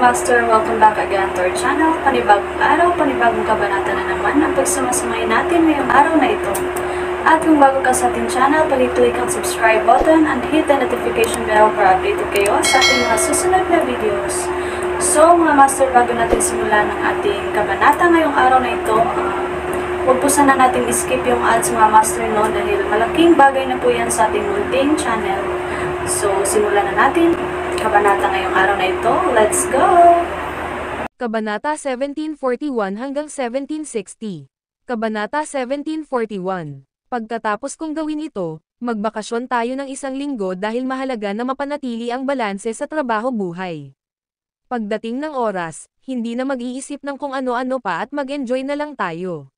Master, welcome back again to our channel. Panibagong araw, panibagong kabanata na naman ang pagsumasamayin natin ngayong araw na ito. At kung bago ka sa ating channel, pag-click ang subscribe button and hit the notification bell para updated kayo sa ating mga susunod na videos. So mga Master, bago natin simulan ang ating kabanata ngayong araw na ito, huwag po sana natin skip yung ads mga Master, no, dahil malaking bagay na po yan sa ating munting channel. So simulan na natin kabanata ngayong araw na ito. Let's go! Kabanata 1741 hanggang 1760. Kabanata 1741. Pagkatapos kong gawin ito, magbakasyon tayo ng 1 linggo dahil mahalaga na mapanatili ang balanse sa trabaho-buhay. Pagdating ng oras, hindi na mag-iisip ng kung ano-ano pa at mag-enjoy na lang tayo.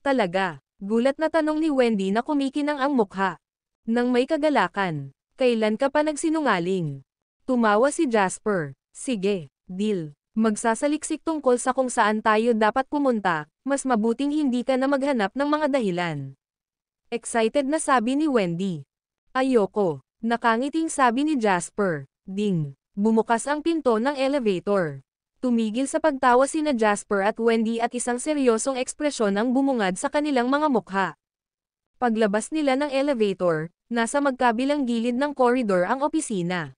Talaga, gulat na tanong ni Wendy na kumikinang ang mukha. Nang may kagalakan, kailan ka pa nagsinungaling? Tumawa si Jasper. Sige, deal. Magsasaliksik tungkol sa kung saan tayo dapat pumunta, mas mabuting hindi ka na maghanap ng mga dahilan. Excited na sabi ni Wendy. Ayoko. Nakangiting sabi ni Jasper. Ding. Bumukas ang pinto ng elevator. Tumigil sa pagtawa sina Jasper at Wendy at isang seryosong ekspresyon ang bumungad sa kanilang mga mukha. Paglabas nila ng elevator, nasa magkabilang gilid ng koridor ang opisina.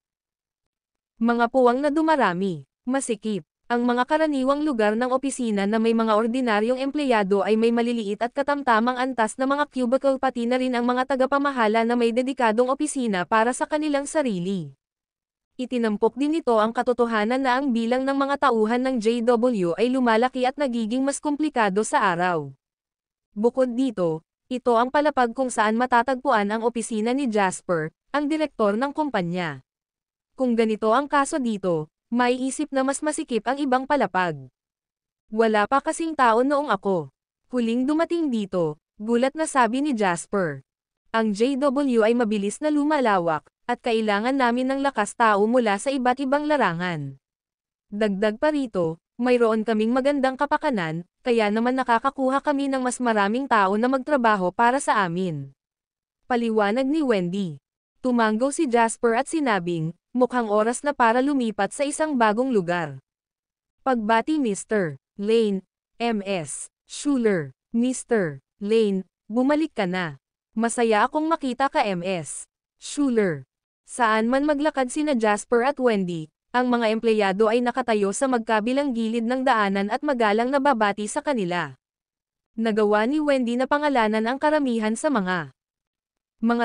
Mga puwang na dumarami, masikip. Ang mga karaniwang lugar ng opisina na may mga ordinaryong empleyado ay may maliliit at katamtamang antas na mga cubicle, pati na rin ang mga tagapamahala na may dedikadong opisina para sa kanilang sarili. Itinampok din ito ang katotohanan na ang bilang ng mga tauhan ng JW ay lumalaki at nagiging mas komplikado sa araw. Bukod dito, ito ang palapag kung saan matatagpuan ang opisina ni Jasper, ang direktor ng kumpanya. Kung ganito ang kaso dito, maiisip na mas masikip ang ibang palapag. Wala pa kasing tao noong ako huling dumating dito, gulat na sabi ni Jasper. Ang JW ay mabilis na lumalawak, at kailangan namin ng lakas tao mula sa iba't ibang larangan. Dagdag pa rito, mayroon kaming magandang kapakanan, kaya naman nakakakuha kami ng mas maraming tao na magtrabaho para sa amin. Paliwanag ni Wendy. Tumanggaw si Jasper at sinabing, mukhang oras na para lumipat sa isang bagong lugar. Pagbati Mr. Lane, MS. Schuler. Mr. Lane, bumalik ka na. Masaya akong makita ka MS. Schuler. Saan man maglakad sina Jasper at Wendy, ang mga empleyado ay nakatayo sa magkabilang gilid ng daanan at magalang nababati sa kanila. Nagawa ni Wendy na pangalanan ang karamihan sa mga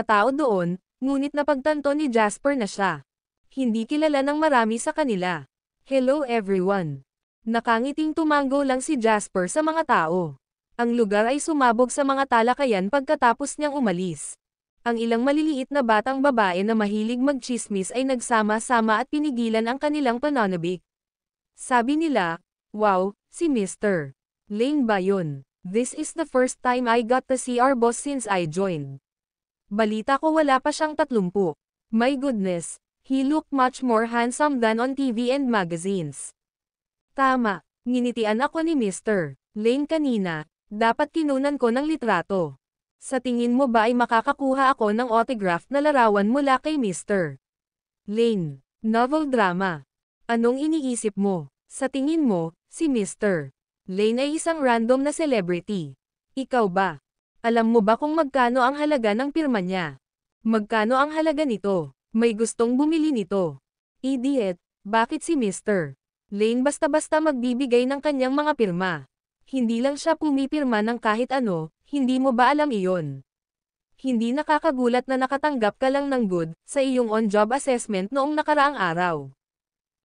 tao doon, ngunit napagtanto ni Jasper na siya. Hindi kilala ng marami sa kanila. Hello everyone. Nakangiting tumanggo lang si Jasper sa mga tao. Ang lugar ay sumabog sa mga talakayan pagkatapos niyang umalis. Ang ilang maliliit na batang babae na mahilig magchismis ay nagsama-sama at pinigilan ang kanilang pananabik. Sabi nila, wow, si Mr. Lane ba yun? This is the first time I got to see our boss since I joined. Balita ko wala pa siyang 30. My goodness. He looked much more handsome than on TV and magazines. Tama, nginitian ako ni Mr. Lane kanina, dapat kinunan ko ng litrato. Sa tingin mo ba ay makakakuha ako ng autograph na larawan mula kay Mr. Lane? Novel drama. Anong iniisip mo? Sa tingin mo, si Mr. Lane ay isang random na celebrity. Ikaw ba? Alam mo ba kung magkano ang halaga ng pirma niya? Magkano ang halaga nito? May gustong bumili nito. Idiot, bakit si Mr. Lane basta-basta magbibigay ng kanyang mga pirma? Hindi lang siya pumipirma ng kahit ano, hindi mo ba alam iyon? Hindi nakakagulat na nakatanggap ka lang ng good sa iyong on-job assessment noong nakaraang araw.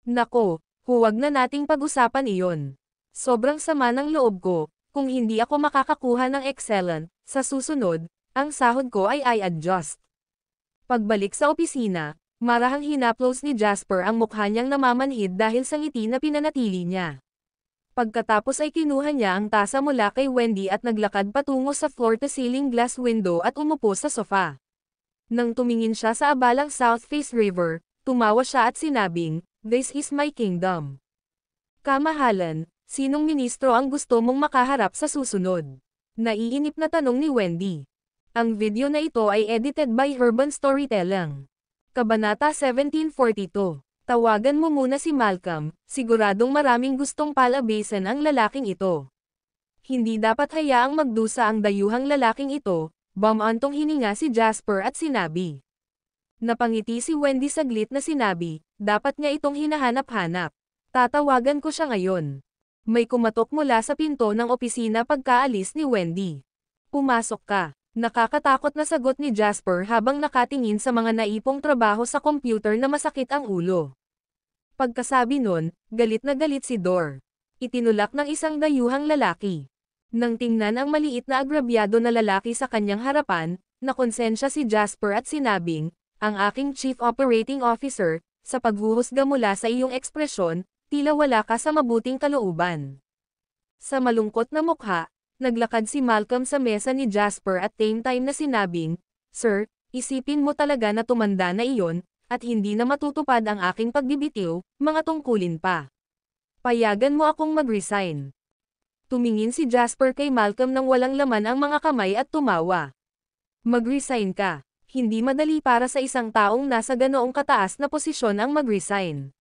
Nako, huwag na nating pag-usapan iyon. Sobrang sama ng loob ko, kung hindi ako makakakuha ng excellent, sa susunod, ang sahod ko ay I-adjust. Pagbalik sa opisina, marahang hinaplos ni Jasper ang mukha niyang namamanhid dahil sa ngiti na pinanatili niya. Pagkatapos ay kinuha niya ang tasa mula kay Wendy at naglakad patungo sa floor-to-ceiling glass window at umupo sa sofa. Nang tumingin siya sa abalang South Face River, tumawa siya at sinabing, "This is my kingdom." Kamahalan, sinong ministro ang gusto mong makaharap sa susunod? Naiinip na tanong ni Wendy. Ang video na ito ay edited by Urban Storytelling. Kabanata 1742. Tawagan mo muna si Malcolm, siguradong maraming gustong palabasan ang lalaking ito. Hindi dapat hayaang magdusa ang dayuhang lalaking ito, bumantong hininga si Jasper at sinabi. Napangiti si Wendy saglit na sinabi, dapat nga itong hinahanap-hanap. Tatawagan ko siya ngayon. May kumatok mula sa pinto ng opisina pagkaalis ni Wendy. Pumasok ka. Nakakatakot na sagot ni Jasper habang nakatingin sa mga naipong trabaho sa computer na masakit ang ulo. Pagkasabi nun, galit na galit si Dor. Itinulak ng isang dayuhang lalaki. Nang tingnan ang maliit na agrabyado na lalaki sa kanyang harapan, nakonsensya si Jasper at sinabing, ang aking Chief Operating Officer, sa paghuhusga mula sa iyong ekspresyon, tila wala ka sa mabuting kalooban. Sa malungkot na mukha, naglakad si Malcolm sa mesa ni Jasper at same time na sinabing, Sir, isipin mo talaga na tumanda na iyon, at hindi na matutupad ang aking pagbibitiw, mga tungkulin pa. Payagan mo akong mag-resign. Tumingin si Jasper kay Malcolm nang walang laman ang mga kamay at tumawa. Mag-resign ka. Hindi madali para sa isang taong nasa ganoong kataas na posisyon ang mag-resign.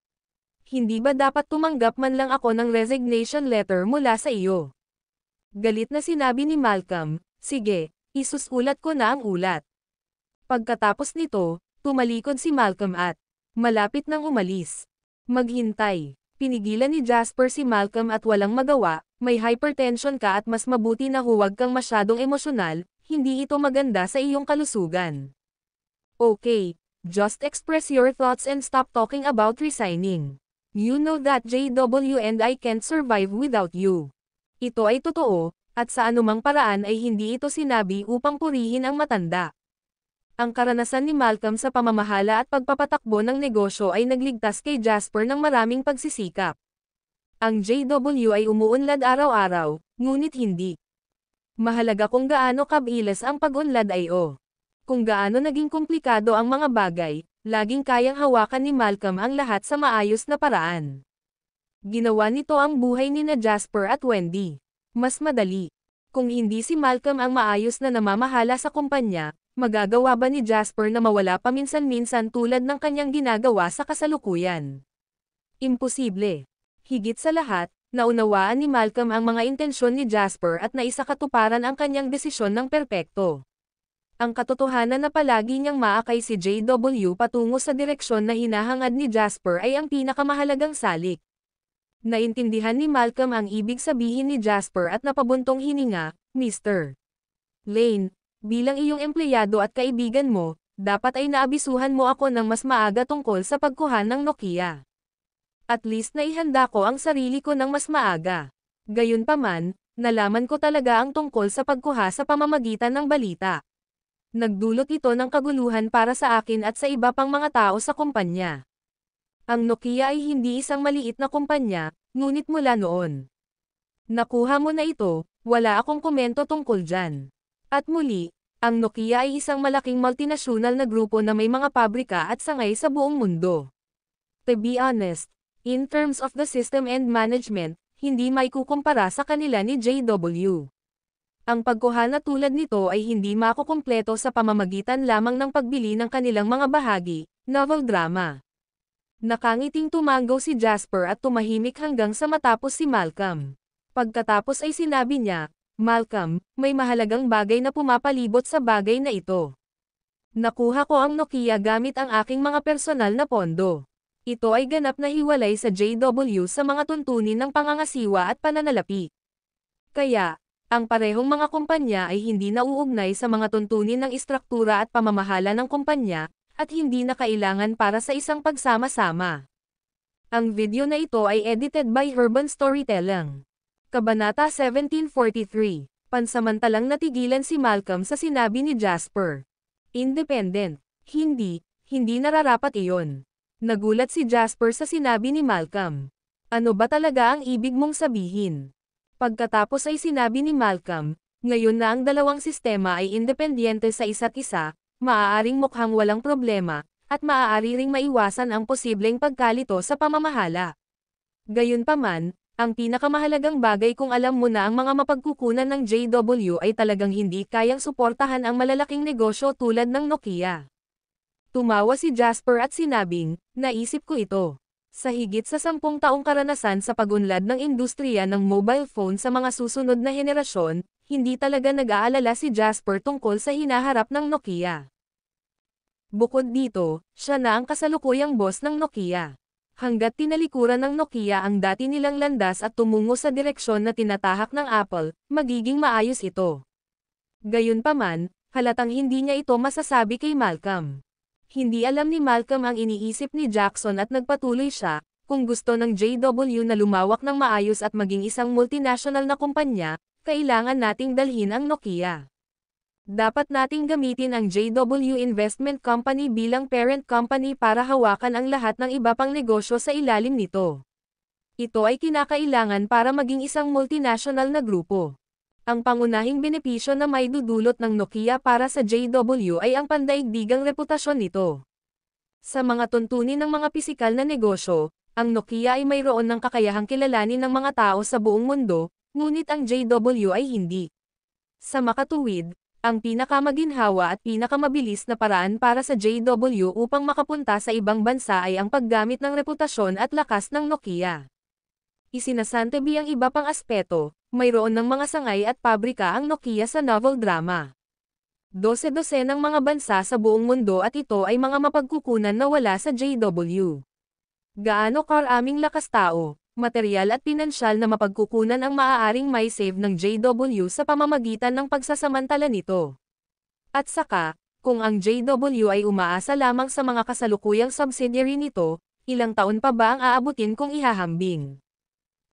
Hindi ba dapat tumanggap man lang ako ng resignation letter mula sa iyo? Galit na sinabi ni Malcolm, sige, isusulat ko na ang ulat. Pagkatapos nito, tumalikod si Malcolm at malapit nang umalis. Maghintay. Pinigilan ni Jasper si Malcolm at walang magawa, may hypertension ka at mas mabuti na huwag kang masyadong emosyonal, hindi ito maganda sa iyong kalusugan. Okay, just express your thoughts and stop talking about resigning. You know that JW and I can't survive without you. Ito ay totoo, at sa anumang paraan ay hindi ito sinabi upang purihin ang matanda. Ang karanasan ni Malcolm sa pamamahala at pagpapatakbo ng negosyo ay nagligtas kay Jasper ng maraming pagsisikap. Ang JW ay umuunlad araw-araw, ngunit hindi. Mahalaga kung gaano kabilis ang pag-unlad ay Kung gaano naging komplikado ang mga bagay, laging kayang hawakan ni Malcolm ang lahat sa maayos na paraan. Ginawa nito ang buhay ni Jasper at Wendy. Mas madali. Kung hindi si Malcolm ang maayos na namamahala sa kumpanya, magagawa ba ni Jasper na mawala paminsan-minsan tulad ng kanyang ginagawa sa kasalukuyan? Imposible. Higit sa lahat, naunawaan ni Malcolm ang mga intensyon ni Jasper at naisakatuparan ang kanyang desisyon ng perpekto. Ang katotohanan na palagi niyang maakay si JW patungo sa direksyon na hinahangad ni Jasper ay ang pinakamahalagang salik. Naintindihan ni Malcolm ang ibig sabihin ni Jasper at napabuntong hininga, Mr. Lane, bilang iyong empleyado at kaibigan mo, dapat ay naabisuhan mo ako ng mas maaga tungkol sa pagkuha ng Nokia. At least naihanda ko ang sarili ko ng mas maaga. Gayunpaman, nalaman ko talaga ang tungkol sa pagkuha sa pamamagitan ng balita. Nagdulot ito ng kaguluhan para sa akin at sa iba pang mga tao sa kumpanya. Ang Nokia ay hindi isang maliit na kumpanya, ngunit mula noon nakuha mo na ito, wala akong komento tungkol dyan. At muli, ang Nokia ay isang malaking multinational na grupo na may mga pabrika at sangay sa buong mundo. To be honest, in terms of the system and management, hindi may kukumpara sa kanila ni JW. Ang pagkuha na tulad nito ay hindi makukumpleto sa pamamagitan lamang ng pagbili ng kanilang mga bahagi, novel drama. Nakangiting tumanggaw si Jasper at tumahimik hanggang sa matapos si Malcolm. Pagkatapos ay sinabi niya, Malcolm, may mahalagang bagay na pumapalibot sa bagay na ito. Nakuha ko ang Nokia gamit ang aking mga personal na pondo. Ito ay ganap na hiwalay sa JW sa mga tuntunin ng pangangasiwa at pananalapi. Kaya, ang parehong mga kumpanya ay hindi nauugnay sa mga tuntunin ng istruktura at pamamahala ng kumpanya, at hindi na kailangan para sa isang pagsama-sama. Ang video na ito ay edited by Urban Storytelling. Kabanata 1743. Pansamantalang natigilan si Malcolm sa sinabi ni Jasper. Independent. Hindi nararapat iyon. Nagulat si Jasper sa sinabi ni Malcolm. Ano ba talaga ang ibig mong sabihin? Pagkatapos ay sinabi ni Malcolm, ngayon na ang dalawang sistema ay independyente sa isa't isa, maaaring mukhang walang problema, at maaari ring maiwasan ang posibleng pagkalito sa pamamahala. Gayunpaman, ang pinakamahalagang bagay kung alam mo na ang mga mapagkukunan ng JW ay talagang hindi kayang suportahan ang malalaking negosyo tulad ng Nokia. Tumawa si Jasper at sinabing, naisip ko ito. Sa higit sa 10 taong karanasan sa pagunlad ng industriya ng mobile phone sa mga susunod na henerasyon, hindi talaga nag-aalala si Jasper tungkol sa hinaharap ng Nokia. Bukod dito, siya na ang kasalukuyang boss ng Nokia. Hangga't tinalikuran ng Nokia ang dati nilang landas at tumungo sa direksyon na tinatahak ng Apple, magiging maayos ito. Gayunpaman, halatang hindi niya ito masasabi kay Malcolm. Hindi alam ni Malcolm ang iniisip ni Jackson at nagpatuloy siya, kung gusto ng JW na lumawak ng maayos at maging isang multinational na kumpanya, kailangan nating dalhin ang Nokia. Dapat nating gamitin ang JW Investment Company bilang parent company para hawakan ang lahat ng iba pang negosyo sa ilalim nito. Ito ay kinakailangan para maging isang multinational na grupo. Ang pangunahing benepisyo na may dudulot ng Nokia para sa JW ay ang pandaigdigang reputasyon nito. Sa mga tuntunin ng mga pisikal na negosyo, ang Nokia ay mayroon ng kakayahang kilalanin ng mga tao sa buong mundo, ngunit ang JW ay hindi. Sa makatuwid, ang pinakamaginhawa at pinakamabilis na paraan para sa JW upang makapunta sa ibang bansa ay ang paggamit ng reputasyon at lakas ng Nokia. Isinasantabi ang iba pang aspeto, mayroon ng mga sangay at pabrika ang Nokia sa novel drama. 12 ng mga bansa sa buong mundo at ito ay mga mapagkukunan na wala sa JW. Gaano karaming lakas tao, materyal at pinansyal na mapagkukunan ang maaaring may save ng JW sa pamamagitan ng pagsasamantala nito. At saka, kung ang JW ay umaasa lamang sa mga kasalukuyang subsidiary nito, ilang taon pa ba ang aabutin kung ihahambing?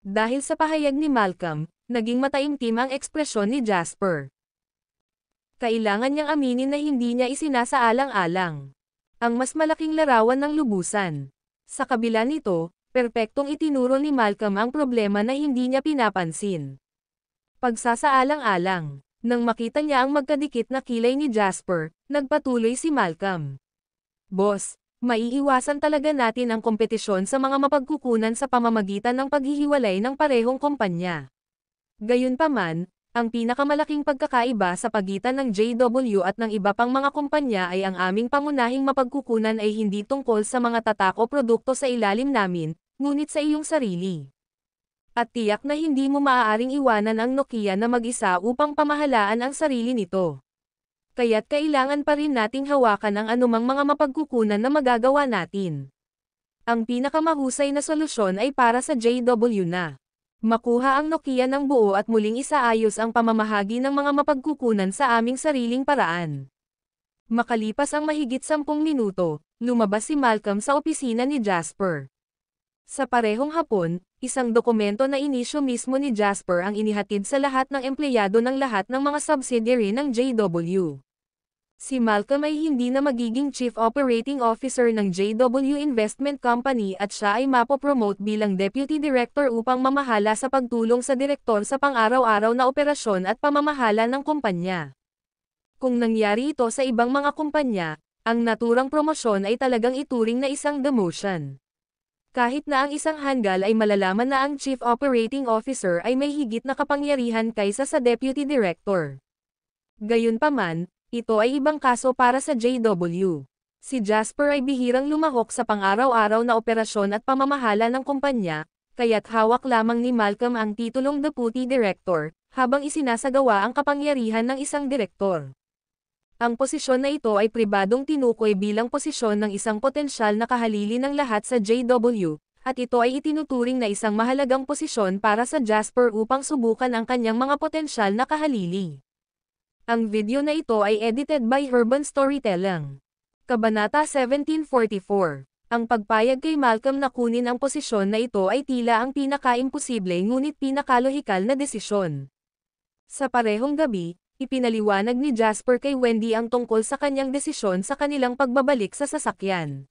Dahil sa pahayag ni Malcolm, naging mataimtim ang ekspresyon ni Jasper. Kailangan niyang aminin na hindi niya isinasaalang-alang ang mas malaking larawan ng lubusan. Sa kabila nito, perpektong itinuro ni Malcolm ang problema na hindi niya pinapansin. Pagsasaalang-alang, nang makita niya ang magkadikit na kilay ni Jasper, nagpatuloy si Malcolm. Boss, maiiwasan talaga natin ang kompetisyon sa mga mapagkukunan sa pamamagitan ng paghihiwalay ng parehong kumpanya. Gayunpaman, ang pinakamalaking pagkakaiba sa pagitan ng JW at ng iba pang mga kumpanya ay ang aming pangunahing mapagkukunan ay hindi tungkol sa mga tatak o produkto sa ilalim namin, ngunit sa iyong sarili. At tiyak na hindi mo maaaring iwanan ang Nokia na mag-isa upang pamahalaan ang sarili nito. Kaya't kailangan pa rin nating hawakan ang anumang mga mapagkukunan na magagawa natin. Ang pinakamahusay na solusyon ay para sa JW na makuha ang Nokia ng buo at muling isaayos ang pamamahagi ng mga mapagkukunan sa aming sariling paraan. Makalipas ang mahigit 10 minuto, lumabas si Malcolm sa opisina ni Jasper. Sa parehong hapon, isang dokumento na inisyu mismo ni Jasper ang inihatid sa lahat ng empleyado ng lahat ng mga subsidiary ng JW. Si Malcolm ay hindi na magiging Chief Operating Officer ng JW Investment Company at siya ay mapopromote bilang Deputy Director upang mamahala sa pagtulong sa direktor sa pang-araw-araw na operasyon at pamamahala ng kumpanya. Kung nangyari ito sa ibang mga kumpanya, ang naturang promosyon ay talagang ituring na isang demotion. Kahit na ang isang hanggal ay malalaman na ang Chief Operating Officer ay may higit na kapangyarihan kaysa sa Deputy Director. Gayunpaman, ito ay ibang kaso para sa JW. Si Jasper ay bihirang lumahok sa pang-araw-araw na operasyon at pamamahala ng kumpanya, kaya't hawak lamang ni Malcolm ang titulong Deputy Director, habang isinasagawa ang kapangyarihan ng isang direktor. Ang posisyon na ito ay pribadong tinukoy bilang posisyon ng isang potensyal na kahalili ng lahat sa JW, at ito ay itinuturing na isang mahalagang posisyon para sa Jasper upang subukan ang kanyang mga potensyal na kahalili. Ang video na ito ay edited by Urban Storytelling. Kabanata 1744. Ang pagpayag kay Malcolm na kunin ang posisyon na ito ay tila ang pinaka-imposible ngunit pinakalohikal na desisyon. Sa parehong gabi, ipinaliwanag ni Jasper kay Wendy ang tungkol sa kanyang desisyon sa kanilang pagbabalik sa sasakyan.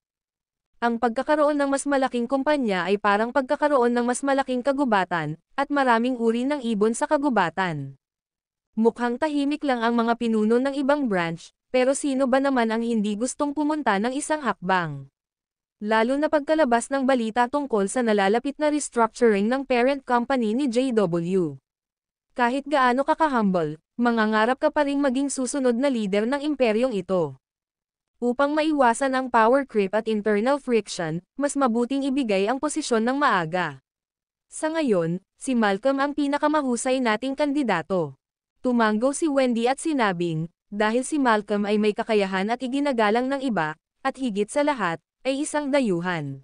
Ang pagkakaroon ng mas malaking kumpanya ay parang pagkakaroon ng mas malaking kagubatan, at maraming uri ng ibon sa kagubatan. Mukhang tahimik lang ang mga pinuno ng ibang branch, pero sino ba naman ang hindi gustong pumunta ng isang hakbang? Lalo na pagkalabas ng balita tungkol sa nalalapit na restructuring ng parent company ni JW. Kahit gaano ka ka-humble, mangangarap ka pa ring maging susunod na leader ng imperyong ito. Upang maiwasan ang power creep at internal friction, mas mabuting ibigay ang posisyon ng maaga. Sa ngayon, si Malcolm ang pinakamahusay nating kandidato. Tumango si Wendy at sinabing, dahil si Malcolm ay may kakayahan at iginagalang ng iba, at higit sa lahat, ay isang dayuhan.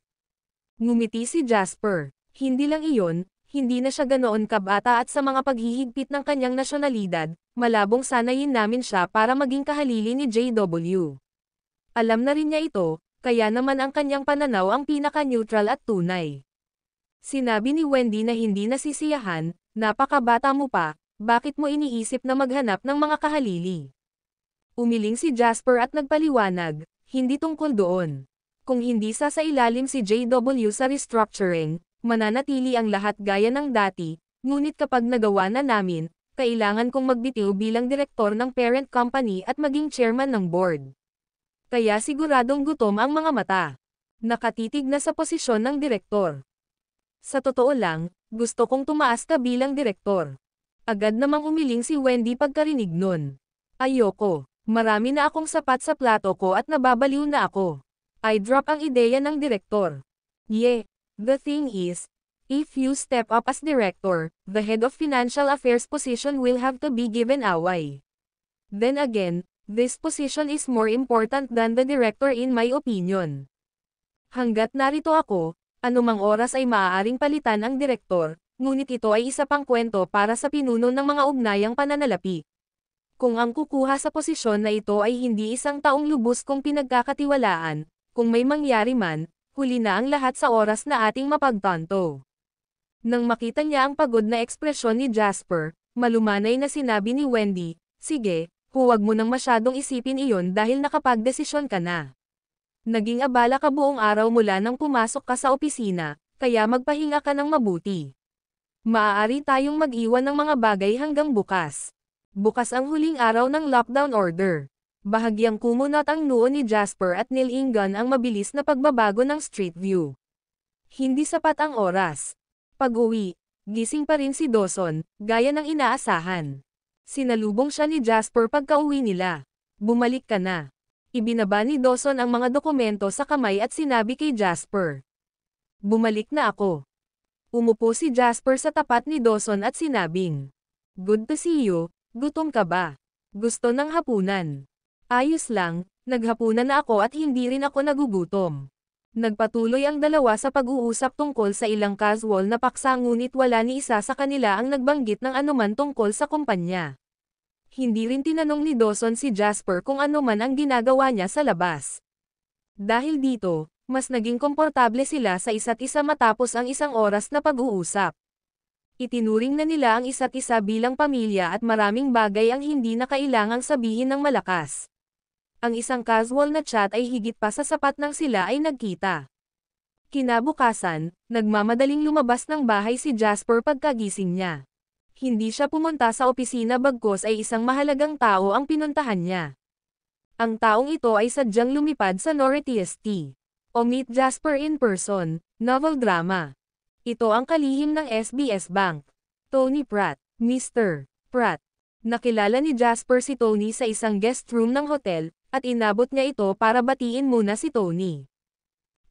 Ngumiti si Jasper. Hindi lang iyon, hindi na siya ganoon kabata at sa mga paghihigpit ng kanyang nasyonalidad, malabong sanayin namin siya para maging kahalili ni JW. Alam na rin niya ito, kaya naman ang kanyang pananaw ang pinaka-neutral at tunay. Sinabi ni Wendy na hindi nasisiyahan, napakabata mo pa, bakit mo iniisip na maghanap ng mga kahalili? Umiling si Jasper at nagpaliwanag, hindi tungkol doon. Kung hindi sasailalim si JW sa restructuring, mananatili ang lahat gaya ng dati, ngunit kapag nagawa na namin, kailangan kong magbitiw bilang direktor ng parent company at maging chairman ng board. Kaya siguradong gutom ang mga mata. Nakatitig na sa posisyon ng direktor. Sa totoo lang, gusto kong tumaas ka bilang direktor. Agad namang umiling si Wendy pagkarinig nun. Ayoko, marami na akong sapat sa plato ko at nababaliw na ako. I drop ang ideya ng direktor. The thing is, if you step up as director, the head of financial affairs position will have to be given away. Then again, this position is more important than the director in my opinion. Hanggat narito ako, anumang oras ay maaaring palitan ang direktor, ngunit ito ay isa pang kwento para sa pinuno ng mga ugnayang pananalapi. Kung ang kukuha sa posisyon na ito ay hindi isang taong lubos kong pinagkakatiwalaan, kung may mangyari man, huli na ang lahat sa oras na ating mapagtanto. Nang makita niya ang pagod na ekspresyon ni Jasper, malumanay na sinabi ni Wendy, sige, huwag mo nang masyadong isipin iyon dahil nakapagdesisyon ka na. Naging abala ka buong araw mula nang pumasok ka sa opisina, kaya magpahinga ka ng mabuti. Maaari tayong mag-iwan ng mga bagay hanggang bukas. Bukas ang huling araw ng lockdown order. Bahagyang kumunat ang noo ni Jasper at nilingan ang mabilis na pagbabago ng Street View. Hindi sapat ang oras. Pag-uwi, gising pa rin si Dawson, gaya ng inaasahan. Sinalubong siya ni Jasper pagka-uwi nila. Bumalik ka na. Ibinaba ni Dawson ang mga dokumento sa kamay at sinabi kay Jasper. Bumalik na ako. Umupo si Jasper sa tapat ni Dawson at sinabing, good to see you, gutom ka ba? Gusto ng hapunan? Ayos lang, naghapunan na ako at hindi rin ako nagugutom. Nagpatuloy ang dalawa sa pag-uusap tungkol sa ilang casual na paksa ngunit wala ni isa sa kanila ang nagbanggit ng anuman tungkol sa kumpanya. Hindi rin tinanong ni Dawson si Jasper kung ano man ang ginagawa niya sa labas. Dahil dito, mas naging komportable sila sa isa't isa matapos ang isang oras na pag-uusap. Itinuring na nila ang isa't isa bilang pamilya at maraming bagay ang hindi na kailangang sabihin ng malakas. Ang isang casual na chat ay higit pa sa sapat nang sila ay nagkita. Kinabukasan, nagmamadaling lumabas ng bahay si Jasper pagkagising niya. Hindi siya pumunta sa opisina bagkus ay isang mahalagang tao ang pinuntahan niya. Ang taong ito ay sadyang lumipad sa NORTST. O Meet Jasper in Person, novel drama. Ito ang kalihim ng SBS Bank. Tony Pratt, Mr. Pratt. Nakilala ni Jasper si Tony sa isang guest room ng hotel, at inabot niya ito para batiin muna si Tony.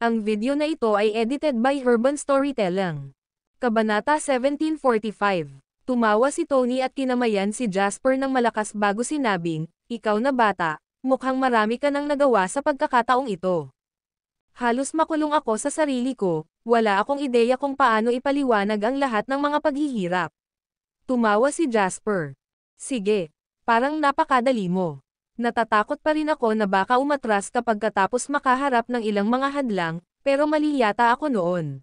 Ang video na ito ay edited by Urban Storytelling. Kabanata 1745. Tumawa si Tony at kinamayan si Jasper ng malakas bago sinabing, ikaw na bata, mukhang marami ka nang nagawa sa pagkakataong ito. Halos makulong ako sa sarili ko, wala akong ideya kung paano ipaliwanag ang lahat ng mga paghihirap. Tumawa si Jasper. Sige, parang napakadali mo. Natatakot pa rin ako na baka umatras kapag katapos makaharap ng ilang mga hadlang, pero mali yata ako noon.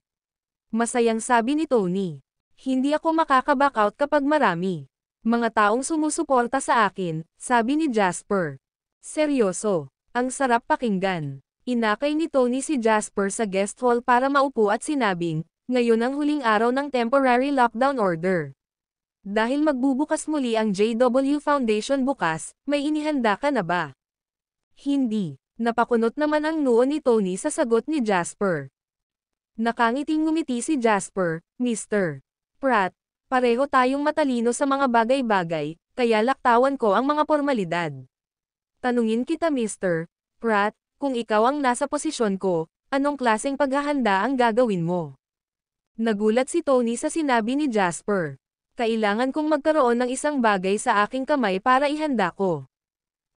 Masayang sabi ni Tony. Hindi ako makaka-back out kapag marami. Mga taong sumusuporta sa akin, sabi ni Jasper. Seryoso, ang sarap pakinggan. Inakay ni Tony si Jasper sa guest hall para maupo at sinabing, ngayon ang huling araw ng temporary lockdown order. Dahil magbubukas muli ang JW Foundation bukas, may inihanda ka na ba? Hindi. Napakunot naman ang noo ni Tony sa sagot ni Jasper. Nakangiting ngumiti si Jasper, Mr. Pratt, pareho tayong matalino sa mga bagay-bagay, kaya laktawan ko ang mga formalidad. Tanungin kita Mr. Pratt, Kung ikaw ang nasa posisyon ko, anong klaseng paghahanda ang gagawin mo? Nagulat si Tony sa sinabi ni Jasper. Kailangan kong magkaroon ng isang bagay sa aking kamay para ihanda ko.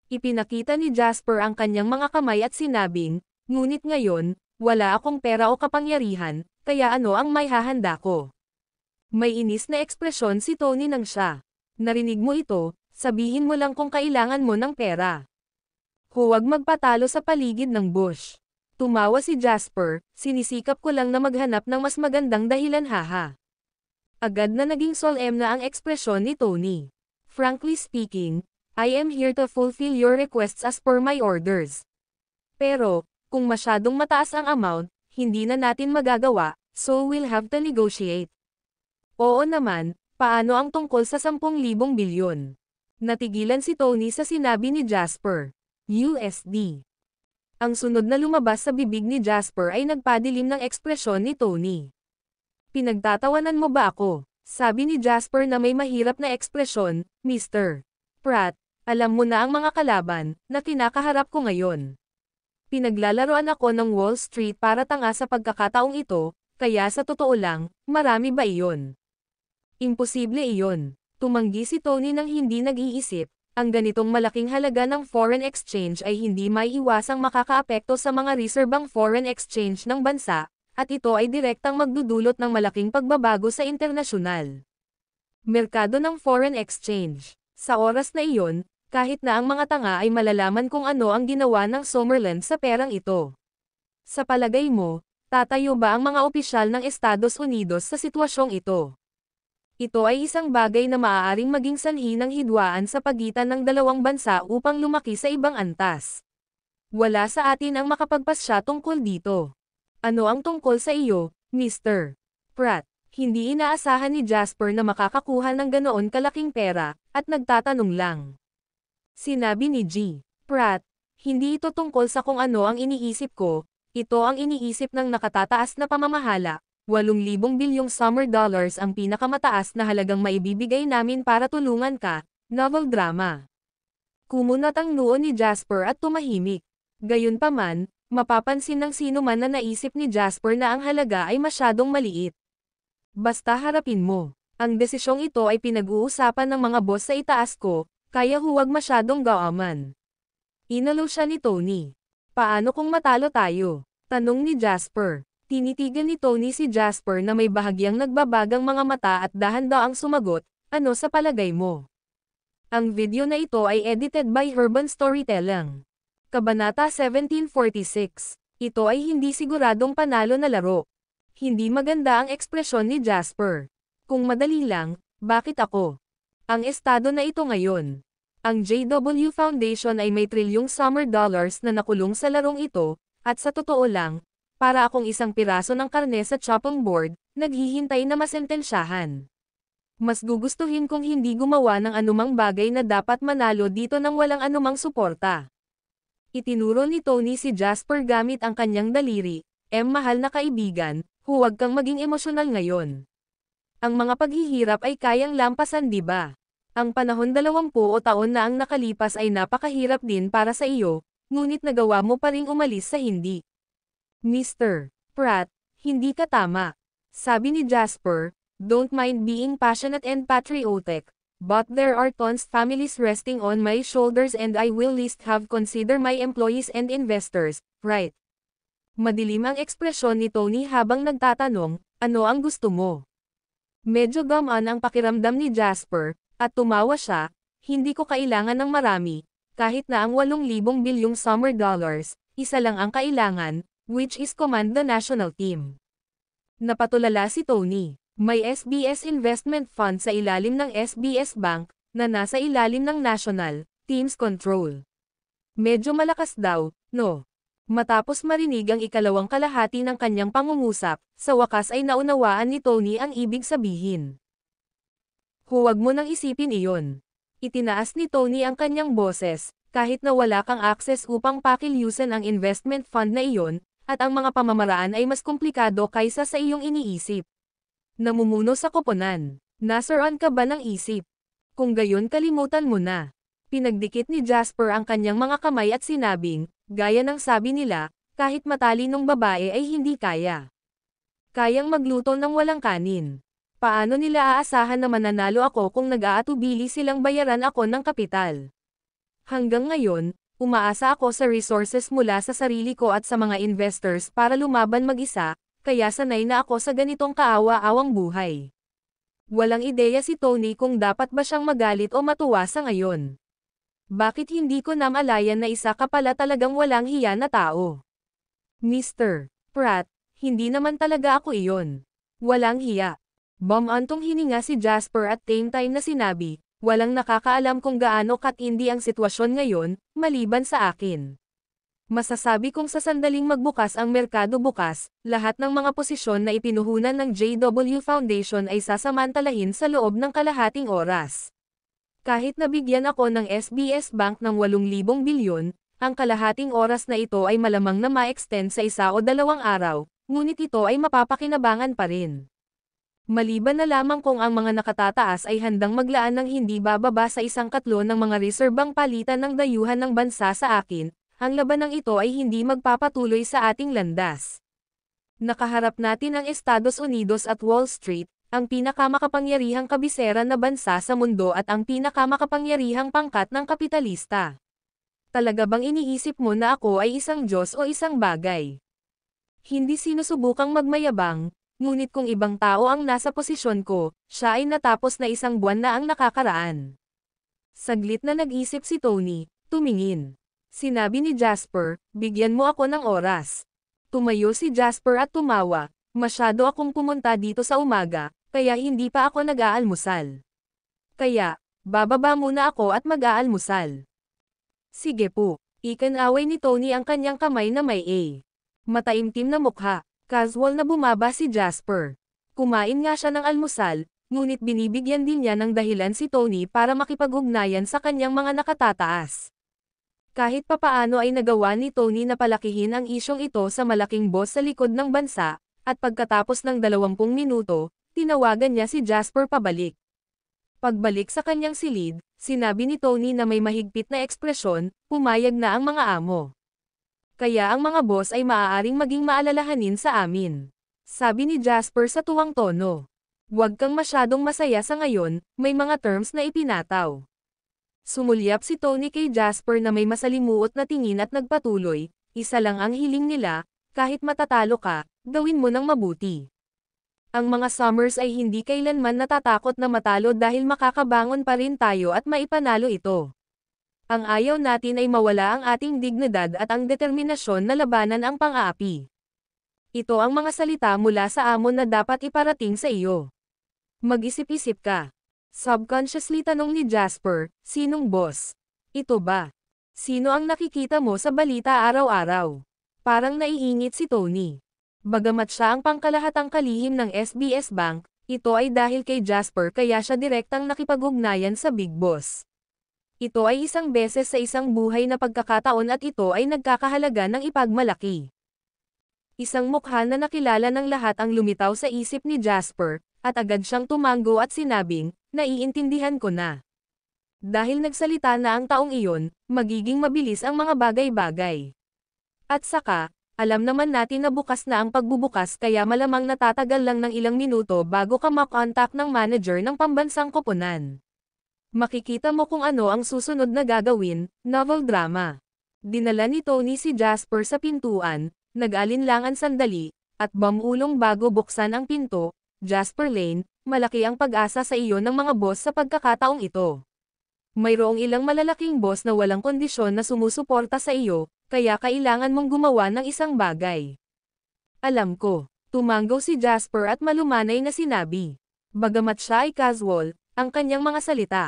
Ipinakita ni Jasper ang kanyang mga kamay at sinabing, ngunit ngayon, wala akong pera o kapangyarihan, kaya ano ang may hahanda ko? May inis na ekspresyon si Tony nang siya. Narinig mo ito, sabihin mo lang kung kailangan mo ng pera. Huwag magpatalo sa paligid ng bush. Tumawa si Jasper, sinisikap ko lang na maghanap ng mas magandang dahilan haha. Agad na naging solemn na ang ekspresyon ni Tony. Frankly speaking, I am here to fulfill your requests as per my orders. Pero, kung masyadong mataas ang amount, hindi na natin magagawa, so we'll have to negotiate. Oo naman, paano ang tungkol sa 10,000 bilyon? Natigilan si Tony sa sinabi ni Jasper. USD. Ang sunod na lumabas sa bibig ni Jasper ay nagpadilim ng ekspresyon ni Tony. Pinagtatawanan mo ba ako? Sabi ni Jasper na may mahirap na ekspresyon, Mr. Pratt, alam mo na ang mga kalaban na kinakaharap ko ngayon. Pinaglalaroan ako ng Wall Street para tanga sa pagkakataong ito, kaya sa totoo lang, marami ba iyon? Imposible iyon. Tumanggi si Tony nang hindi nag-iisip, ang ganitong malaking halaga ng foreign exchange ay hindi maiiwasang makakaapekto sa mga reserbang foreign exchange ng bansa, at ito ay direktang magdudulot ng malaking pagbabago sa internasyonal merkado ng foreign exchange. Sa oras na iyon, kahit na ang mga tanga ay malalaman kung ano ang ginawa ng Summerland sa perang ito. Sa palagay mo, tatayo ba ang mga opisyal ng Estados Unidos sa sitwasyong ito? Ito ay isang bagay na maaaring maging sanhi ng hidwaan sa pagitan ng dalawang bansa upang lumaki sa ibang antas. Wala sa atin ang makapagpasya tungkol dito. Ano ang tungkol sa iyo, Mr. Pratt? Hindi inaasahan ni Jasper na makakakuha ng ganoon kalaking pera, at nagtatanong lang. Sinabi ni G. Pratt, hindi ito tungkol sa kung ano ang iniisip ko, ito ang iniisip ng nakatataas na pamamahala. 8,000 bilyong summer dollars ang pinakamataas na halagang maibibigay namin para tulungan ka, novel drama. Kumunat ang noo ni Jasper at tumahimik. Gayunpaman, mapapansin ng sino man na naisip ni Jasper na ang halaga ay masyadong maliit. Basta harapin mo. Ang desisyong ito ay pinag-uusapan ng mga boss sa itaas ko, kaya huwag masyadong gaaman. Inalo siya ni Tony. Paano kung matalo tayo? Tanong ni Jasper. Tinitigan ni Tony si Jasper na may bahagyang nagbabagang mga mata at dahan-daang sumagot, ano sa palagay mo? Ang video na ito ay edited by Urban Storytelling. Kabanata 1746. Ito ay hindi siguradong panalo na laro. Hindi maganda ang ekspresyon ni Jasper. Kung madali lang, bakit ako? Ang estado na ito ngayon. Ang JW Foundation ay may trilyong summer dollars na nakulong sa larong ito, at sa totoo lang, para akong isang piraso ng karne sa chopping board, naghihintay na masentensyahan. Mas gugustuhin kong hindi gumawa ng anumang bagay na dapat manalo dito nang walang anumang suporta. Itinuro ni Tony si Jasper gamit ang kanyang daliri, mahal na kaibigan, huwag kang maging emosyonal ngayon. Ang mga paghihirap ay kayang lampasan, di ba? Ang panahon 20 o taon na ang nakalipas ay napakahirap din para sa iyo, ngunit nagawa mo pa ring umalis sa hindi. Mr. Pratt, hindi ka tama. Sabi ni Jasper, don't mind being passionate and patriotic, but there are tons families resting on my shoulders and I will least have consider my employees and investors, right? Madilim ang ekspresyon ni Tony habang nagtatanong, ano ang gusto mo? Medyo gamaan ang pakiramdam ni Jasper, at tumawa siya, hindi ko kailangan ng marami, kahit na ang 8,000 bilyong summer dollars, isa lang ang kailangan, which is command the national team. Napatulala si Tony. May SBS Investment Fund sa ilalim ng SBS Bank, na nasa ilalim ng National Team's control. Medyo malakas daw, no? Matapos marinig ang ikalawang kalahati ng kanyang pangungusap, sa wakas ay naunawaan ni Tony ang ibig sabihin. Huwag mo nang isipin iyon. Itinaas ni Tony ang kanyang boses, kahit na wala kang access upang pakilyusan ang investment fund na iyon, at ang mga pamamaraan ay mas komplikado kaysa sa iyong iniisip. Namumuno sa koponan. Nasaraan ka ba ng isip? Kung gayon kalimutan mo na. Pinagdikit ni Jasper ang kanyang mga kamay at sinabing, gaya ng sabi nila, kahit matalinong babae ay hindi kaya. Kayang magluto ng walang kanin. Paano nila aasahan na mananalo ako kung nag-aatubili silang bayaran ako ng kapital? Hanggang ngayon, umaasa ako sa resources mula sa sarili ko at sa mga investors para lumaban mag-isa, kaya sanay na ako sa ganitong kaawa-awang buhay. Walang ideya si Tony kung dapat ba siyang magalit o matuwa sa ngayon. Bakit hindi ko namalayan na isa ka pala talagang walang hiya na tao? Mr. Pratt, hindi naman talaga ako iyon. Walang hiya. Bumantong hininga si Jasper at same time na sinabi, walang nakakaalam kung gaano katindi ang sitwasyon ngayon, maliban sa akin. Masasabi kong sa sandaling magbukas ang merkado bukas, lahat ng mga posisyon na ipinuhunan ng JW Foundation ay sasamantalahin sa loob ng kalahating oras. Kahit nabigyan ako ng SBS Bank ng 8,000 bilyon, ang kalahating oras na ito ay malamang na ma-extend sa 1 o 2 araw, ngunit ito ay mapapakinabangan pa rin. Maliban na lamang kung ang mga nakatataas ay handang maglaan ng hindi bababa sa 1/4 ng mga reserbang palitan ng dayuhan ng bansa sa akin, ang labanang ito ay hindi magpapatuloy sa ating landas. Nakaharap natin ang Estados Unidos at Wall Street, ang pinakamakapangyarihang kabisera na bansa sa mundo at ang pinakamakapangyarihang pangkat ng kapitalista. Talaga bang iniisip mo na ako ay isang Diyos o isang bagay? Hindi sinusubukang magmayabang, ngunit kung ibang tao ang nasa posisyon ko, siya ay natapos na 1 buwan na ang nakakaraan. Saglit na nag-isip si Tony, tumingin. Sinabi ni Jasper, bigyan mo ako ng oras. Tumayo si Jasper at tumawa, masyado akong pumunta dito sa umaga, kaya hindi pa ako nag-aalmusal. Kaya, bababa muna ako at mag-aalmusal. Sige po, ikan-away ni Tony ang kanyang kamay na may mataimtim na mukha. Casual na bumaba si Jasper. Kumain nga siya ng almusal, ngunit binibigyan din niya ng dahilan si Tony para makipag-ugnayan sa kanyang mga nakatataas. Kahit papaano ay nagawa ni Tony na palakihin ang isyong ito sa malaking boss sa likod ng bansa, at pagkatapos ng 20 minuto, tinawagan niya si Jasper pabalik. Pagbalik sa kanyang silid, sinabi ni Tony na may mahigpit na ekspresyon, pumayag na ang mga amo. Kaya ang mga boss ay maaaring maging maalalahanin sa amin. Sabi ni Jasper sa tuwang tono. Huwag kang masyadong masaya sa ngayon, may mga terms na ipinataw. Sumulyap si Tony kay Jasper na may masalimuot na tingin at nagpatuloy, isa lang ang hiling nila, kahit matatalo ka, gawin mo ng mabuti. Ang mga Summers ay hindi kailanman natatakot na matalo dahil makakabangon pa rin tayo at maipanalo ito. Ang ayaw natin ay mawala ang ating dignidad at ang determinasyon na labanan ang pang-aapi. Ito ang mga salita mula sa amo na dapat iparating sa iyo. Mag-isip-isip ka. Subconsciously tanong ni Jasper, sinong boss? Ito ba? Sino ang nakikita mo sa balita araw-araw? Parang naiingit si Tony. Bagamat siya ang pangkalahatang kalihim ng SBS Bank, ito ay dahil kay Jasper kaya siya direktang nakipag-ugnayan sa Big Boss. Ito ay isang beses sa isang buhay na pagkakataon at ito ay nagkakahalaga ng ipagmalaki. Isang mukha na nakilala ng lahat ang lumitaw sa isip ni Jasper, at agad siyang tumango at sinabing, naiintindihan ko na. Dahil nagsalita na ang taong iyon, magiging mabilis ang mga bagay-bagay. At saka, alam naman natin na bukas na ang pagbubukas kaya malamang natatagal lang ng ilang minuto bago ka makontak ng manager ng pambansang koponan. Makikita mo kung ano ang susunod na gagawin, novel drama. Dinala ni Tony si Jasper sa pintuan, nag-alinlangan sandali, at bumulong bago buksan ang pinto. Jasper Lane, malaki ang pag-asa sa iyo ng mga boss sa pagkakataong ito. Mayroong ilang malalaking boss na walang kondisyon na sumusuporta sa iyo, kaya kailangan mong gumawa ng isang bagay. Alam ko, tumango si Jasper at malumanay na sinabi. Bagamat siya ay casual, ang kanyang mga salita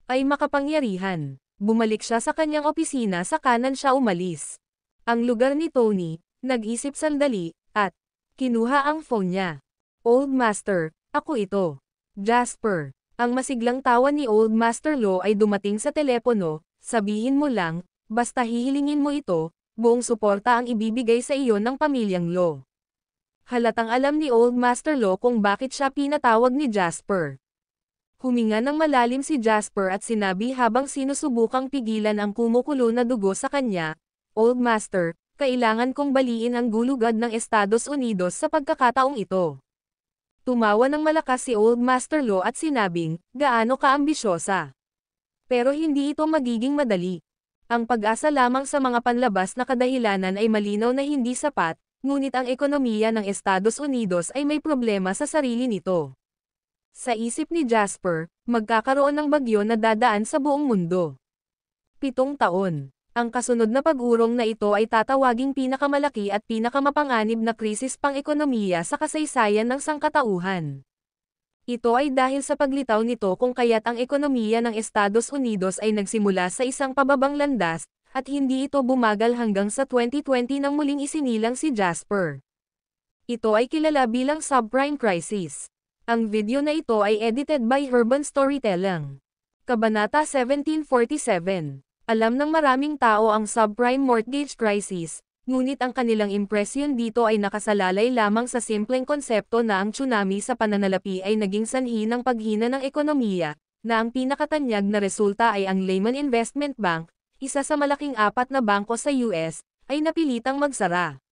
ay makapangyarihan. Bumalik siya sa kanyang opisina sa kanan siya umalis. Ang lugar ni Tony, nag-isip sandali, at kinuha ang phone niya. Old Master, ako ito. Jasper. Ang masiglang tawa ni Old Master Lo ay dumating sa telepono, sabihin mo lang, basta hihilingin mo ito, buong suporta ang ibibigay sa iyo ng pamilyang Lo. Halatang alam ni Old Master Lo kung bakit siya pinatawag ni Jasper. Huminga ng malalim si Jasper at sinabi habang sinusubukang pigilan ang kumukulo na dugo sa kanya, "Old Master, kailangan kong baliin ang gulugad ng Estados Unidos sa pagkakataong ito." Tumawa ng malakas si Old Master Lo at sinabing, "Gaano ka-ambisyosa? Pero hindi ito magiging madali. Ang pag-asa lamang sa mga panlabas na kadahilanan ay malinaw na hindi sapat, ngunit ang ekonomiya ng Estados Unidos ay may problema sa sarili nito." Sa isip ni Jasper, magkakaroon ng bagyo na dadaan sa buong mundo. 7 taon. Ang kasunod na pag-urong na ito ay tatawaging pinakamalaki at pinakamapanganib na krisis pang-ekonomiya sa kasaysayan ng sangkatauhan. Ito ay dahil sa paglitaw nito kung kaya't ang ekonomiya ng Estados Unidos ay nagsimula sa isang pababang landas, at hindi ito bumagal hanggang sa 2020 nang muling isinilang si Jasper. Ito ay kilala bilang subprime crisis. Ang video na ito ay edited by Urban Storytelling. Kabanata 1747. Alam ng maraming tao ang subprime mortgage crisis, ngunit ang kanilang impresyon dito ay nakasalalay lamang sa simpleng konsepto na ang tsunami sa pananalapi ay naging sanhi ng paghina ng ekonomiya, na ang pinakatanyag na resulta ay ang Lehman Investment Bank, isa sa malaking 4 na bangko sa US, ay napilitang magsara.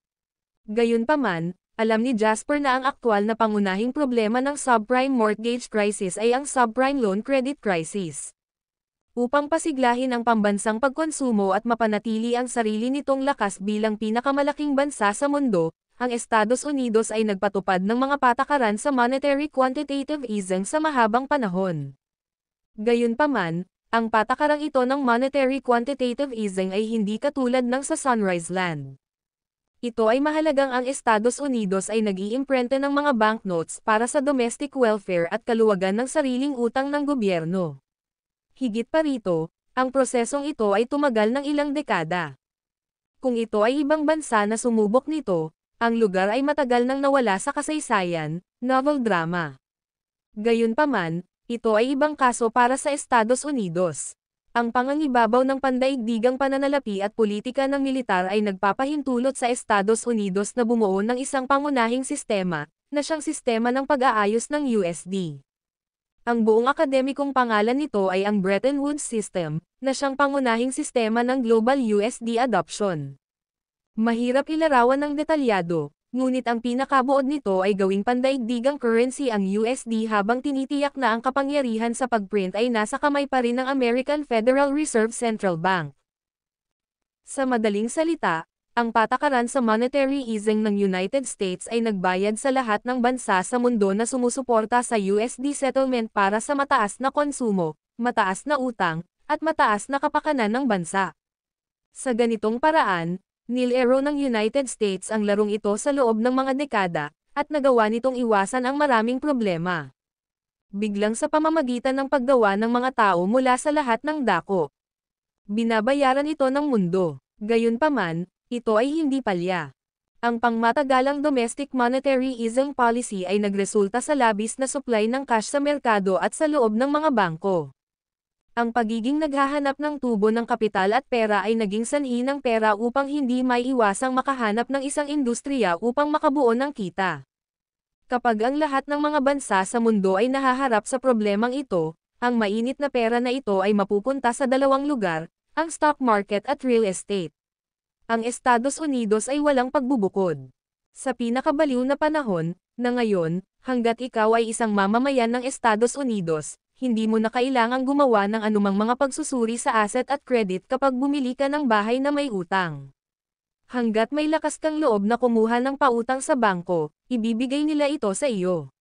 Gayunpaman, alam ni Jasper na ang aktwal na pangunahing problema ng subprime mortgage crisis ay ang subprime loan credit crisis. Upang pasiglahin ang pambansang pagkonsumo at mapanatili ang sarili nitong lakas bilang pinakamalaking bansa sa mundo, ang Estados Unidos ay nagpatupad ng mga patakaran sa monetary quantitative easing sa mahabang panahon. Gayunpaman, ang patakarang ito ng monetary quantitative easing ay hindi katulad ng sa Sunrise Land. Ito ay mahalagang ang Estados Unidos ay nag-iimprenta ng mga banknotes para sa domestic welfare at kaluwagan ng sariling utang ng gobyerno. Higit pa rito, ang prosesong ito ay tumagal ng ilang dekada. Kung ito ay ibang bansa na sumubok nito, ang lugar ay matagal nang nawala sa kasaysayan, novel drama. Gayunpaman, ito ay ibang kaso para sa Estados Unidos. Ang pangangibabaw ng pandaigdigang pananalapi at politika ng militar ay nagpapahintulot sa Estados Unidos na bumuo ng isang pangunahing sistema, na siyang sistema ng pag-aayos ng USD. Ang buong akademikong pangalan nito ay ang Bretton Woods System, na siyang pangunahing sistema ng global USD adoption. Mahirap ilarawan ng detalyado, ngunit ang pinakabuod nito ay gawing pandaigdigang currency ang USD habang tinitiyak na ang kapangyarihan sa pagprint ay nasa kamay pa rin ng American Federal Reserve Central Bank. Sa madaling salita, ang patakaran sa monetary easing ng United States ay nagbayad sa lahat ng bansa sa mundo na sumusuporta sa USD settlement para sa mataas na konsumo, mataas na utang, at mataas na kapakanan ng bansa. Sa ganitong paraan, nilaro ng United States ang larong ito sa loob ng mga dekada, at nagawa nitong iwasan ang maraming problema. Biglang sa pamamagitan ng paggawa ng mga tao mula sa lahat ng dako. Binabayaran ito ng mundo. Gayunpaman, ito ay hindi palya. Ang pangmatagalang domestic monetary easing policy ay nagresulta sa labis na supply ng cash sa merkado at sa loob ng mga bangko. Ang pagiging naghahanap ng tubo ng kapital at pera ay naging sanhi ng pera upang hindi maiiwasang makahanap ng isang industriya upang makabuo ng kita. Kapag ang lahat ng mga bansa sa mundo ay nahaharap sa problemang ito, ang mainit na pera na ito ay mapupunta sa dalawang lugar, ang stock market at real estate. Ang Estados Unidos ay walang pagbubukod. Sa pinakabaliw na panahon, na ngayon, hanggat ikaw ay isang mamamayan ng Estados Unidos, hindi mo na kailangang gumawa ng anumang mga pagsusuri sa asset at credit kapag bumili ka ng bahay na may utang. Hanggat may lakas kang loob na kumuha ng pautang sa bangko, ibibigay nila ito sa iyo.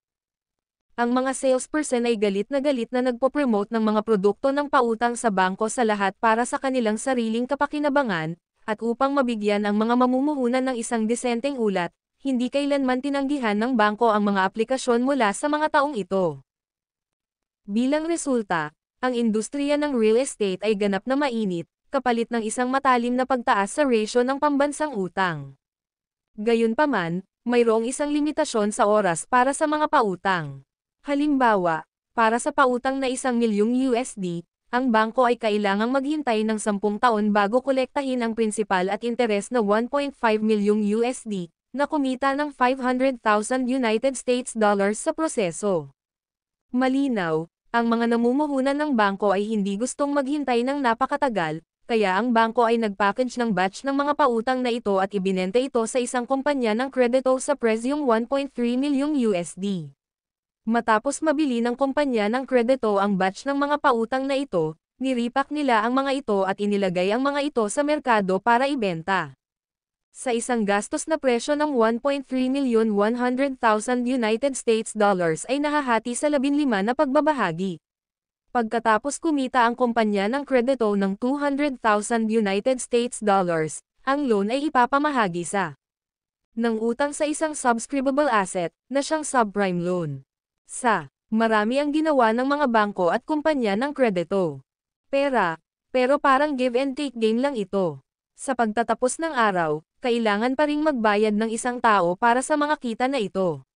Ang mga salesperson ay galit na nagpo-promote ng mga produkto ng pautang sa bangko sa lahat para sa kanilang sariling kapakinabangan, at upang mabigyan ang mga mamumuhunan ng isang disenteng ulat, hindi kailanman tinanggihan ng bangko ang mga aplikasyon mula sa mga taong ito. Bilang resulta, ang industriya ng real estate ay ganap na mainit, kapalit ng isang matalim na pagtaas sa ratio ng pambansang utang. Gayunpaman, mayroong isang limitasyon sa oras para sa mga pautang. Halimbawa, para sa pautang na 1 milyong USD, ang bangko ay kailangang maghintay ng 10 taon bago kolektahin ang prinsipal at interes na 1.5 milyong USD, na kumita ng 500,000 United States dollars sa proseso. Malinaw, Ang mga namumuhunan ng bangko ay hindi gustong maghintay ng napakatagal, kaya ang bangko ay nag-package ng batch ng mga pautang na ito at ibinenta ito sa isang kumpanya ng kredito sa presyong 1.3 milyong USD. Matapos mabili ng kumpanya ng kredito ang batch ng mga pautang na ito, niripak nila ang mga ito at inilagay ang mga ito sa merkado para ibenta. Sa isang gastos na presyo ng 1.3,100,000 United States dollars ay nahahati sa 15 na pagbabahagi. Pagkatapos kumita ang kumpanya ng kredito ng 200,000 United States dollars, ang loan ay ipapamahagi sa ng utang sa isang subscribable asset na siyang subprime loan. Marami ang ginawa ng mga bangko at kumpanya ng kredito. Pero parang give and take game lang ito. Sa pagtatapos ng araw, kailangan pa ring magbayad ng isang tao para sa mga kita na ito.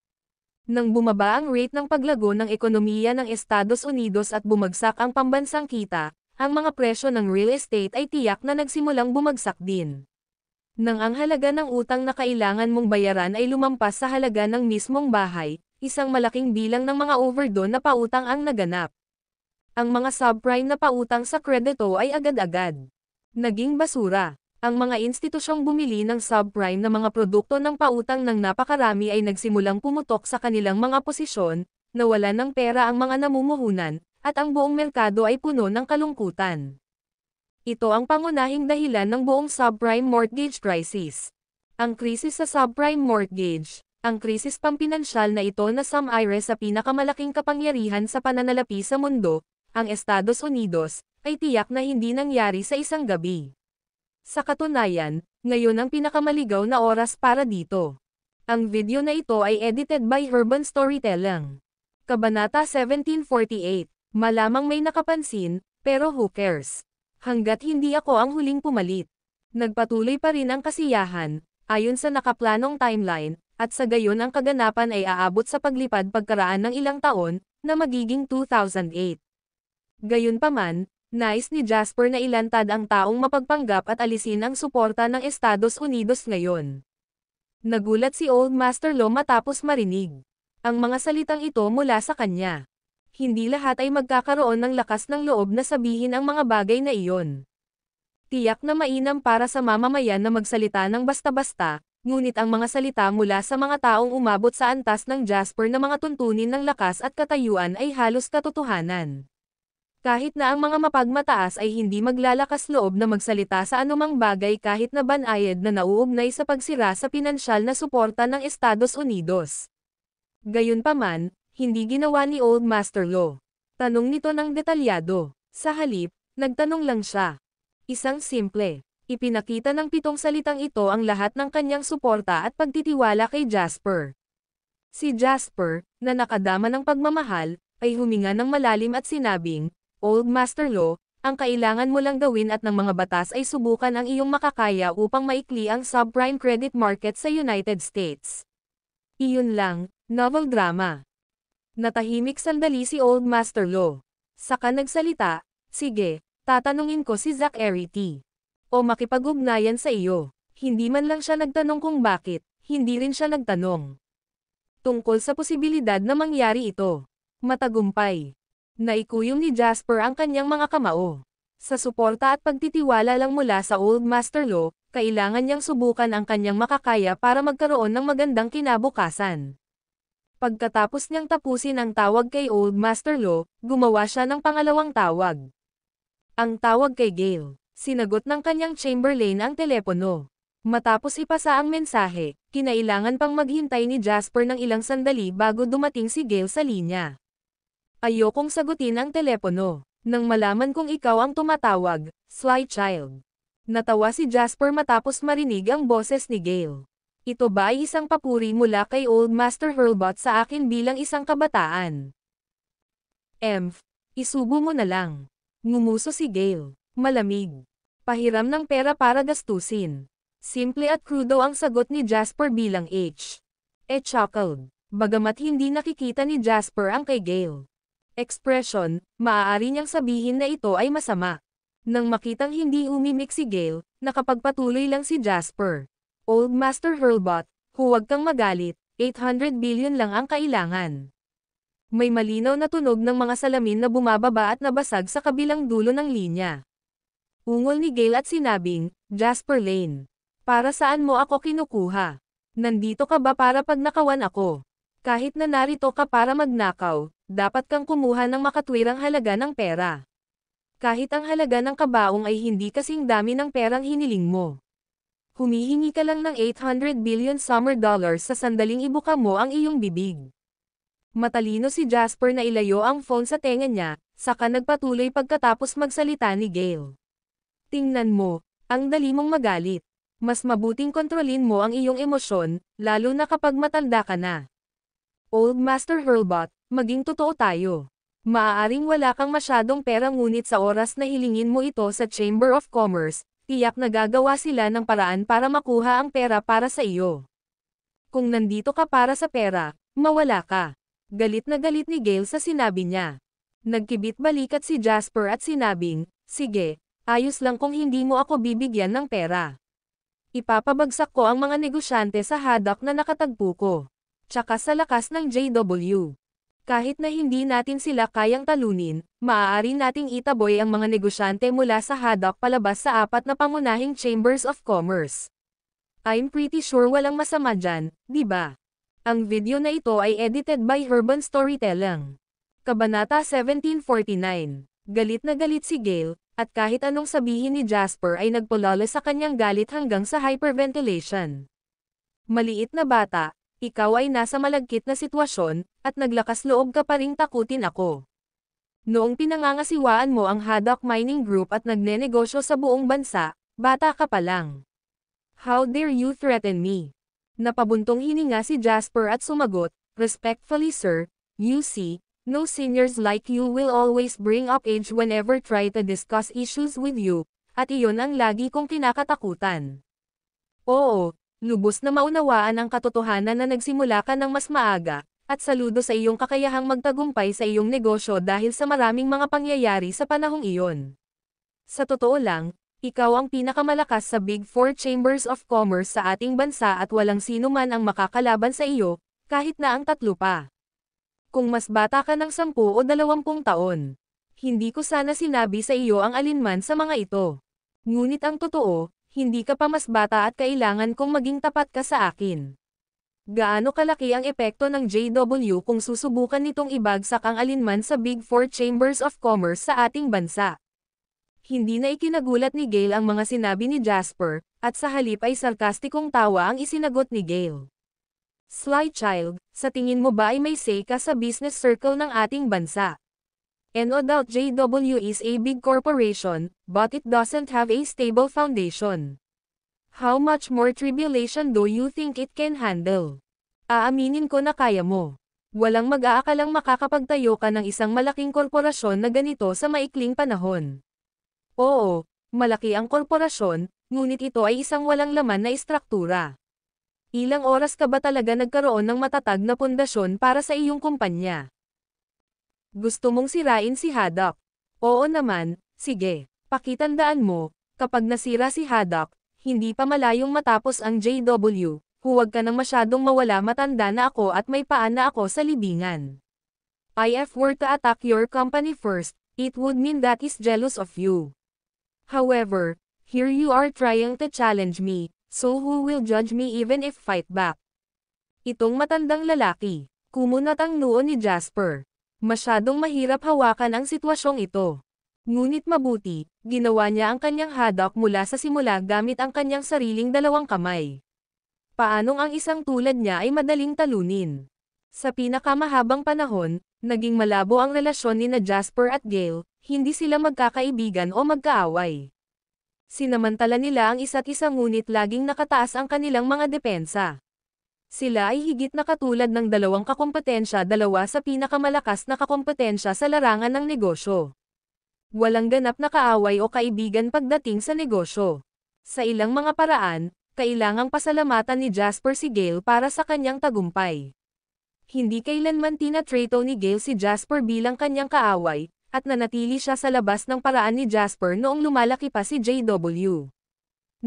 Nang bumaba ang rate ng paglago ng ekonomiya ng Estados Unidos at bumagsak ang pambansang kita, ang mga presyo ng real estate ay tiyak na nagsimulang bumagsak din. Nang ang halaga ng utang na kailangan mong bayaran ay lumampas sa halaga ng mismong bahay, isang malaking bilang ng mga overdone na pautang ang naganap. Ang mga subprime na pautang sa kredito ay agad-agad naging basura. Ang mga institusyong bumili ng subprime na mga produkto ng pautang ng napakarami ay nagsimulang pumutok sa kanilang mga posisyon, nawalan ng pera ang mga namumuhunan, at ang buong merkado ay puno ng kalungkutan. Ito ang pangunahing dahilan ng buong subprime mortgage crisis. Ang krisis sa subprime mortgage, ang krisis pampinansyal na ito na sumire sa pinakamalaking kapangyarihan sa pananalapi sa mundo, ang Estados Unidos, ay tiyak na hindi nangyari sa isang gabi. Sa katunayan, ngayon ang pinakamaligaw na oras para dito. Ang video na ito ay edited by Urban Storytelling. Kabanata 1748. Malamang may nakapansin, pero who cares? Hanggat hindi ako ang huling pumalit. Nagpatuloy pa rin ang kasiyahan, ayon sa nakaplanong timeline, at sa gayon ang kaganapan ay aabot sa paglipad pagkaraan ng ilang taon, na magiging 2008. Gayunpaman, nais ni Jasper na ilantad ang taong mapagpanggap at alisin ang suporta ng Estados Unidos ngayon. Nagulat si Old Master Lo matapos marinig ang mga salitang ito mula sa kanya. Hindi lahat ay magkakaroon ng lakas ng loob na sabihin ang mga bagay na iyon. Tiyak na mainam para sa mamamayan na magsalita ng basta-basta, ngunit ang mga salita mula sa mga taong umabot sa antas ng Jasper na mga tuntunin ng lakas at katayuan ay halos katotohanan. Kahit na ang mga mapagmataas ay hindi maglalakas loob na magsalita sa anumang bagay kahit na banayad na nauugnay sa pagsira sa pinansyal na suporta ng Estados Unidos. Gayunpaman, hindi ginawa ni Old Master Lo. Tanong nito ng detalyado. Sa halip, nagtanong lang siya. Isang simple. Ipinakita ng 7 salitang ito ang lahat ng kanyang suporta at pagtitiwala kay Jasper. Si Jasper, na nakadama ng pagmamahal, ay huminga ng malalim at sinabing, Old Master Lo, ang kailangan mo lang gawin at ng mga batas ay subukan ang iyong makakaya upang maikli ang subprime credit market sa United States. Iyon lang, novel drama. Natahimik sandali si Old Master Lo. Saka nagsalita, sige, tatanungin ko si Zach Arity. O makipag-ugnayan sa iyo. Hindi man lang siya nagtanong kung bakit, hindi rin siya nagtanong tungkol sa posibilidad na mangyari ito. Matagumpay. Naikuyom ni Jasper ang kanyang mga kamao. Sa suporta at pagtitiwala lang mula sa Old Master Lo, kailangan niyang subukan ang kanyang makakaya para magkaroon ng magandang kinabukasan. Pagkatapos niyang tapusin ang tawag kay Old Master Lo, gumawa siya ng pangalawang tawag. Ang tawag kay Gale. Sinagot ng kanyang Chamberlain ang telepono. Matapos ipasa ang mensahe, kinailangan pang maghintay ni Jasper ng ilang sandali bago dumating si Gale sa linya. Ayokong sagutin ang telepono. Nang malaman kong ikaw ang tumatawag, Sly Child. Natawa si Jasper matapos marinig ang boses ni Gale. Ito ba ay isang papuri mula kay Old Master Hurlbut sa akin bilang isang kabataan? Isubo mo na lang. Ngumuso si Gale. Malamig. Pahiram ng pera para gastusin. Simple at krudo ang sagot ni Jasper bilang H. Chuckled. Bagamat hindi nakikita ni Jasper ang kay Gale expression, maaari niyang sabihin na ito ay masama. Nang makitang hindi umimik si Gale, nakapagpatuloy lang si Jasper. Old Master Hurlbut, huwag kang magalit, 800 billion lang ang kailangan. May malinaw na tunog ng mga salamin na bumababa at nabasag sa kabilang dulo ng linya. Ungol ni Gale at sinabing, Jasper Lane. Para saan mo ako kinukuha? Nandito ka ba para pagnakawan ako? Kahit na narito ka para magnakaw, dapat kang kumuha ng makatwirang halaga ng pera. Kahit ang halaga ng kabaong ay hindi kasing dami ng perang hiniling mo. Humihingi ka lang ng 800 billion summer dollars sa sandaling ibuka mo ang iyong bibig. Matalino si Jasper na ilayo ang phone sa tenga niya, saka nagpatuloy pagkatapos magsalita ni Gale. Tingnan mo, ang dali mong magalit. Mas mabuting kontrolin mo ang iyong emosyon, lalo na kapag matanda ka na. Old Master Hurlbut, maging totoo tayo. Maaaring wala kang masyadong pera ngunit sa oras na hilingin mo ito sa Chamber of Commerce, tiyak na gagawa sila ng paraan para makuha ang pera para sa iyo. Kung nandito ka para sa pera, mawala ka. Galit na galit ni Gale sa sinabi niya. Nagkibit balikat si Jasper at sinabing, sige, ayos lang kung hindi mo ako bibigyan ng pera. Ipapabagsak ko ang mga negosyante sa hadak na nakatagpo ko. Tsaka sa lakas ng JW. Kahit na hindi natin sila kayang talunin, maaari nating itaboy ang mga negosyante mula sa hadak palabas sa 4 na pangunahing Chambers of Commerce. I'm pretty sure walang masama dyan, di ba? Ang video na ito ay edited by Urban Storytelling. Kabanata 1749. Galit na galit si Gale, at kahit anong sabihin ni Jasper ay nagpulala sa kanyang galit hanggang sa hyperventilation. Maliit na bata, ikaw ay nasa malagkit na sitwasyon, at naglakas loob ka pa ring takutin ako. Noong pinangangasiwaan mo ang Haddock Mining Group at nagnenegosyo sa buong bansa, bata ka pa lang. How dare you threaten me? Napabuntong hininga si Jasper at sumagot, respectfully sir, you see, no seniors like you will always bring up age whenever try to discuss issues with you, at iyon ang lagi kong kinakatakutan. Oo. Lubos na maunawaan ang katotohanan na nagsimula ka ng mas maaga, at saludo sa iyong kakayahang magtagumpay sa iyong negosyo dahil sa maraming mga pangyayari sa panahong iyon. Sa totoo lang, ikaw ang pinakamalakas sa Big Four Chambers of Commerce sa ating bansa at walang sino man ang makakalaban sa iyo, kahit na ang 3 pa. Kung mas bata ka ng 10 o 20 taon, hindi ko sana sinabi sa iyo ang alinman sa mga ito. Ngunit ang totoo, hindi ka pa mas bata at kailangan kong maging tapat ka sa akin. Gaano kalaki ang epekto ng JW kung susubukan nitong ibagsak ang alinman sa Big Four Chambers of Commerce sa ating bansa? Hindi na ikinagulat ni Gale ang mga sinabi ni Jasper, at sa halip ay sarkastikong tawa ang isinagot ni Gale. Sly child, sa tingin mo ba ay may say ka sa business circle ng ating bansa? No doubt JW is a big corporation, but it doesn't have a stable foundation. How much more tribulation do you think it can handle? Aaminin ko na kaya mo. Walang mag-aakalang makakapagtayo ka ng isang malaking korporasyon na ganito sa maikling panahon. Oo, malaki ang korporasyon, ngunit ito ay isang walang laman na istruktura. Ilang oras ka ba talaga nagkaroon ng matatag na pundasyon para sa iyong kumpanya? Gusto mong sirain si Haddock? Oo naman, sige, pakitandaan mo, kapag nasira si Haddock, hindi pa malayong matapos ang JW, huwag ka nang masyadong mawala matanda na ako at may paan na ako sa libingan. If were to attack your company first, it would mean that is jealous of you. However, here you are trying to challenge me, so who will judge me even if fight back? Itong matandang lalaki, kumunat ang noo ni Jasper. Masyadong mahirap hawakan ang sitwasyong ito. Ngunit mabuti, ginawa niya ang kanyang haddock mula sa simula gamit ang kanyang sariling 2 kamay. Paanong ang isang tulad niya ay madaling talunin? Sa pinakamahabang panahon, naging malabo ang relasyon ni Jasper at Gale, hindi sila magkakaibigan o magkaaway. Sinamantala nila ang isa't isa ngunit laging nakataas ang kanilang mga depensa. Sila ay higit na katulad ng 2 kakompetensya, 2 sa pinakamalakas na kakompetensya sa larangan ng negosyo. Walang ganap na kaaway o kaibigan pagdating sa negosyo. Sa ilang mga paraan, kailangang pasalamatan ni Jasper si Gale para sa kanyang tagumpay. Hindi kailanman tinatrato ni Gale si Jasper bilang kanyang kaaway, at nanatili siya sa labas ng paraan ni Jasper noong lumalaki pa si JW.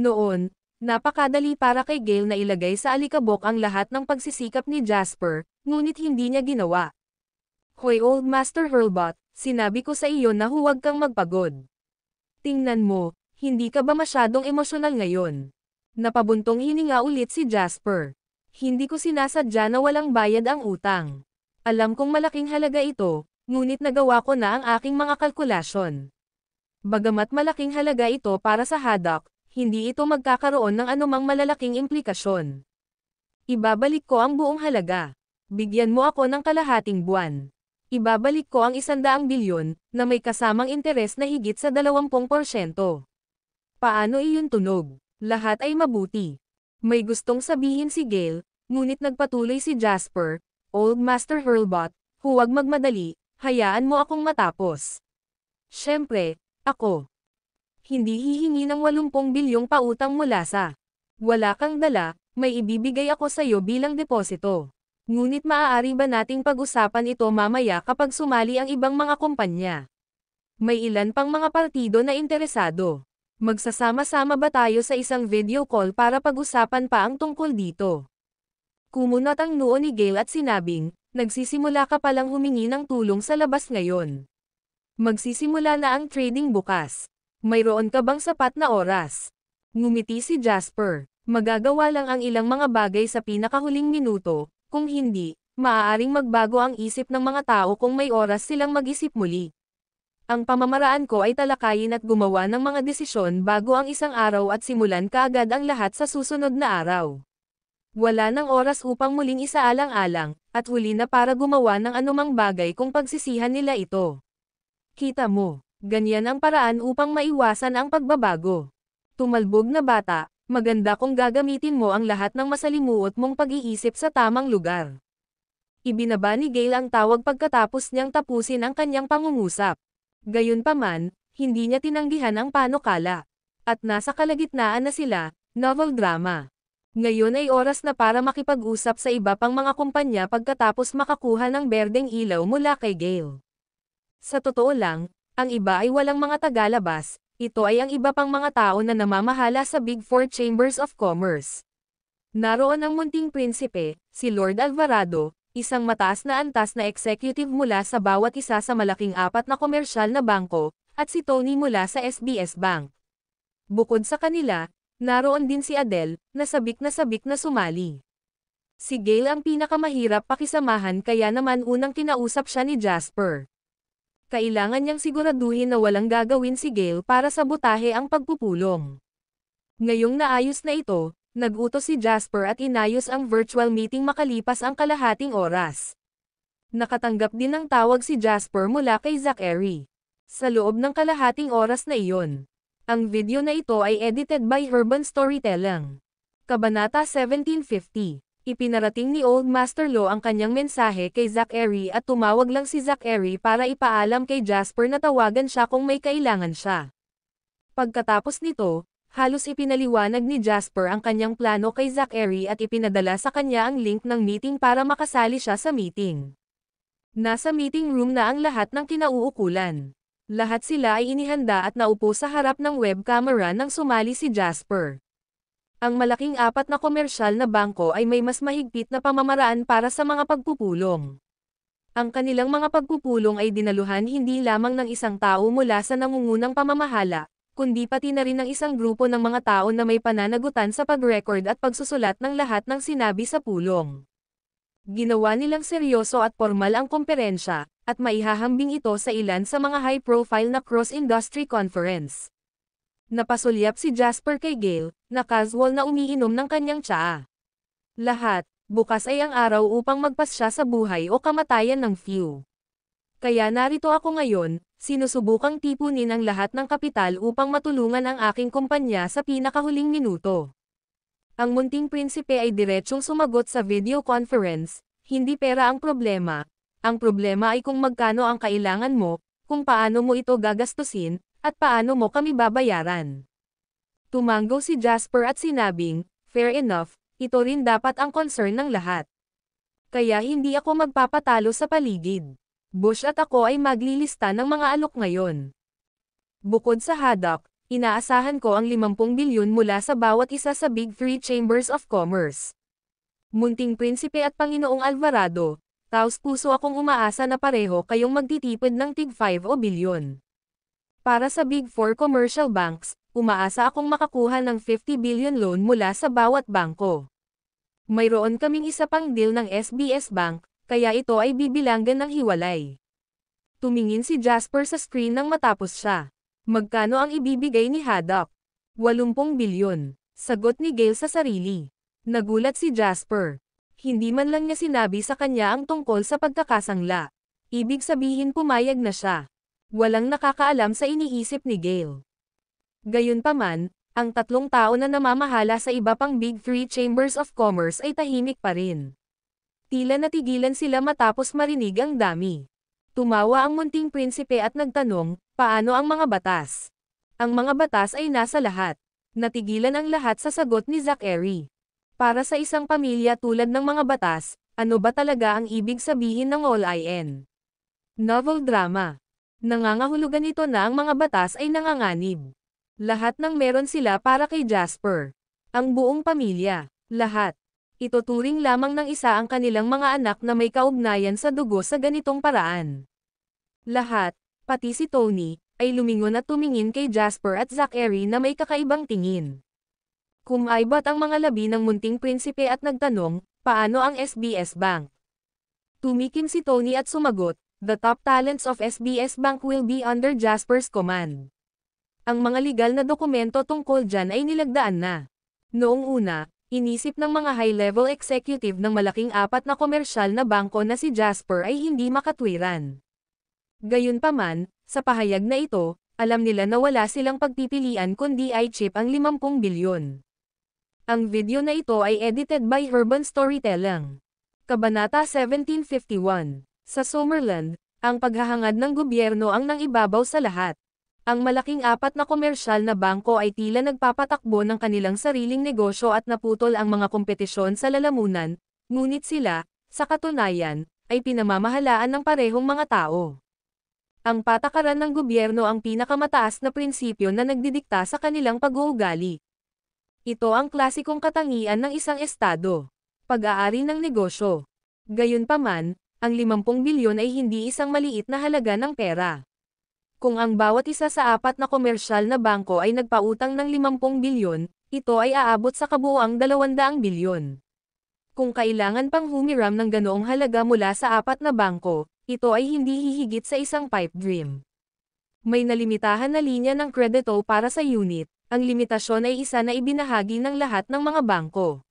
Noon, napakadali para kay Gale na ilagay sa alikabok ang lahat ng pagsisikap ni Jasper, ngunit hindi niya ginawa. Hoy Old Master Hurlbut, sinabi ko sa iyo na huwag kang magpagod. Tingnan mo, hindi ka ba masyadong emosyonal ngayon? Napabuntong hininga ulit si Jasper. Hindi ko sinasadya na walang bayad ang utang. Alam kong malaking halaga ito, ngunit nagawa ko na ang aking mga kalkulasyon. Bagamat malaking halaga ito para sa Haddock, hindi ito magkakaroon ng anumang malalaking implikasyon. Ibabalik ko ang buong halaga. Bigyan mo ako ng kalahating buwan. Ibabalik ko ang 100 bilyon, na may kasamang interes na higit sa 20%. Paano iyon tunog? Lahat ay mabuti. May gustong sabihin si Gale, ngunit nagpatuloy si Jasper. Old Master Hurlbut, huwag magmadali, hayaan mo akong matapos. Siyempre, ako. Hindi hihingi ng 80 bilyong pautang mula sa wala kang dala, may ibibigay ako sa iyo bilang deposito. Ngunit maaari ba nating pag-usapan ito mamaya kapag sumali ang ibang mga kumpanya? May ilan pang mga partido na interesado. Magsasama-sama ba tayo sa isang video call para pag-usapan pa ang tungkol dito? Kumunot ang noo ni Gale at sinabing, nagsisimula ka palang humingi ng tulong sa labas ngayon. Magsisimula na ang trading bukas. Mayroon ka bang sapat na oras? Ngumiti si Jasper. Magagawa lang ang ilang mga bagay sa pinakahuling minuto, kung hindi, maaaring magbago ang isip ng mga tao kung may oras silang mag-isip muli. Ang pamamaraan ko ay talakayin at gumawa ng mga desisyon bago ang isang araw at simulan kaagad ang lahat sa susunod na araw. Wala nang oras upang muling isaalang-alang, at huli na para gumawa ng anumang bagay kung pagsisihan nila ito. Kita mo, ganyan ang paraan upang maiwasan ang pagbabago. Tumalbog na bata, maganda kung gagamitin mo ang lahat ng masalimuot mong pag-iisip sa tamang lugar. Ibinaba ni Gale ang tawag pagkatapos niyang tapusin ang kanyang pangungusap. Gayunpaman, hindi niya tinanggihan ang panukala. At nasa kalagitnaan na sila, novel drama. Ngayon ay oras na para makipag-usap sa iba pang mga kumpanya pagkatapos makakuha ng berdeng ilaw mula kay Gale. Sa totoo lang, ang iba ay walang mga tagalabas, ito ay ang iba pang mga tao na namamahala sa Big Four Chambers of Commerce. Naroon ang munting prinsipe, si Lord Alvarado, isang mataas na antas na executive mula sa bawat isa sa malaking 4 na komersyal na bangko, at si Tony mula sa SBS Bank. Bukod sa kanila, naroon din si Adele, na sabik na sumali. Si Gale ang pinakamahirap pakisamahan kaya naman unang kinausap siya ni Jasper. Kailangan niyang siguraduhin na walang gagawin si Gale para sabotahe ang pagpupulong. Ngayong naayos na ito, nag-utos si Jasper at inayos ang virtual meeting makalipas ang kalahating oras. Nakatanggap din ng tawag si Jasper mula kay Zachary. Sa loob ng kalahating oras na iyon. Ang video na ito ay edited by Urban Storytelling. Kabanata 1750. Ipinarating ni Old Master Lo ang kanyang mensahe kay Zachary at tumawag lang si Zachary para ipaalam kay Jasper na tawagan siya kung may kailangan siya. Pagkatapos nito, halos ipinaliwanag ni Jasper ang kanyang plano kay Zachary at ipinadala sa kanya ang link ng meeting para makasali siya sa meeting. Nasa meeting room na ang lahat ng kinauukulan. Lahat sila ay inihanda at naupo sa harap ng web camera nang sumali si Jasper. Ang malaking 4 na komersyal na bangko ay may mas mahigpit na pamamaraan para sa mga pagpupulong. Ang kanilang mga pagpupulong ay dinaluhan hindi lamang ng isang tao mula sa nangungunang pamamahala, kundi pati na rin ng isang grupo ng mga tao na may pananagutan sa pag-record at pagsusulat ng lahat ng sinabi sa pulong. Ginawa nilang seryoso at formal ang komperensya, at maihahambing ito sa ilan sa mga high-profile na cross-industry conference. Napasulyap si Jasper kay Gale, na casual na umiinom ng kanyang tsaa. Lahat, bukas ay ang araw upang magpasya sa buhay o kamatayan ng few. Kaya narito ako ngayon, sinusubukang tipunin ang lahat ng kapital upang matulungan ang aking kumpanya sa pinakahuling minuto. Ang munting prinsipe ay diretsong sumagot sa video conference, hindi pera ang problema ay kung magkano ang kailangan mo, kung paano mo ito gagastusin, at paano mo kami babayaran. Tumango si Jasper at sinabing, fair enough, ito rin dapat ang concern ng lahat. Kaya hindi ako magpapatalo sa paligid. Bush at ako ay maglilista ng mga alok ngayon. Bukod sa Haddock, inaasahan ko ang 50 bilyon mula sa bawat isa sa Big Three Chambers of Commerce. Munting Prinsipe at Panginoong Alvarado, Taos puso akong umaasa na pareho kayong magtitipid ng tig 5 o bilyon. Para sa Big 4 commercial banks, umaasa akong makakuha ng 50 billion loan mula sa bawat bangko. Mayroon kaming isa pang deal ng SBS Bank, kaya ito ay bibilanggan ng hiwalay. Tumingin si Jasper sa screen nang matapos siya. Magkano ang ibibigay ni Haddock? 80 bilyon. Sagot ni Gale sa sarili. Nagulat si Jasper. Hindi man lang niya sinabi sa kanya ang tungkol sa pagkakasangla. Ibig sabihin pumayag na siya. Walang nakakaalam sa iniisip ni Gale. Gayunpaman, ang tatlong tao na namamahala sa iba pang Big 3 Chambers of Commerce ay tahimik pa rin. Tila natigilan sila matapos marinig ang dami. Tumawa ang munting prinsipe at nagtanong, paano ang mga batas? Ang mga batas ay nasa lahat. Natigilan ang lahat sa sagot ni Zachary. Para sa isang pamilya tulad ng mga batas, ano ba talaga ang ibig sabihin ng all-in? Novel drama. Nangangahulugan ito na ang mga batas ay nanganganib. Lahat ng meron sila para kay Jasper. Ang buong pamilya. Lahat. Ituturing lamang ng isa ang kanilang mga anak na may kaugnayan sa dugo sa ganitong paraan. Lahat, pati si Tony, ay lumingon at tumingin kay Jasper at Zachary na may kakaibang tingin. Kumaibat ang mga labi ng munting prinsipe at nagtanong, paano ang SBS Bank? Tumikim si Tony at sumagot, the top talents of SBS Bank will be under Jasper's command. Ang mga legal na dokumento tungkol dyan ay nilagdaan na. Noong una, inisip ng mga high-level executive ng malaking apat na komersyal na bangko na si Jasper ay hindi makatwiran. Gayunpaman, sa pahayag na ito, alam nila na wala silang pagpipilian kundi i-chip ang 50 bilyon. Ang video na ito ay edited by Urban Storytelling. Kabanata 1751. Sa Summerland, ang paghahangad ng gobyerno ang nangibabaw sa lahat. Ang malaking apat na komersyal na bangko ay tila nagpapatakbo ng kanilang sariling negosyo at naputol ang mga kompetisyon sa lalamunan, ngunit sila, sa katunayan, ay pinamamahalaan ng parehong mga tao. Ang patakaran ng gobyerno ang pinakamataas na prinsipyo na nagdidikta sa kanilang pag-uugali. Ito ang klasikong katangian ng isang estado. Pag-aari ng negosyo. Gayunpaman, ang 50 bilyon ay hindi isang maliit na halaga ng pera. Kung ang bawat isa sa apat na komersyal na bangko ay nagpautang ng 50 bilyon, ito ay aabot sa kabuuang 200 bilyon. Kung kailangan pang humiram ng ganoong halaga mula sa apat na bangko, ito ay hindi hihigit sa isang pipe dream. May nalimitahan na linya ng kredito para sa unit. Ang limitasyon ay isa na ibinahagi ng lahat ng mga bangko.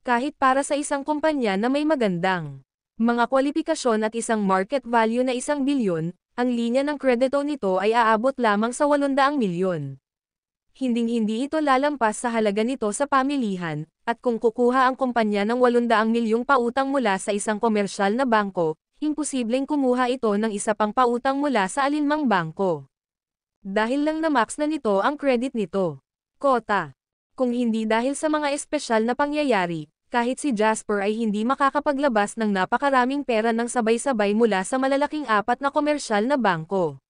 Kahit para sa isang kumpanya na may magandang mga kwalifikasyon at isang market value na 1 bilyon, ang linya ng kredito nito ay aabot lamang sa 800 milyon. Hinding-hindi ito lalampas sa halaga nito sa pamilihan, at kung kukuha ang kumpanya ng 800 milyong pautang mula sa isang komersyal na bangko, imposibleng kumuha ito ng isa pang pautang mula sa alinmang bangko. Dahil lang na-max na nito ang credit nito. Kota. Kung hindi dahil sa mga espesyal na pangyayari, kahit si Jasper ay hindi makakapaglabas ng napakaraming pera ng sabay-sabay mula sa malalaking apat na komersyal na bangko.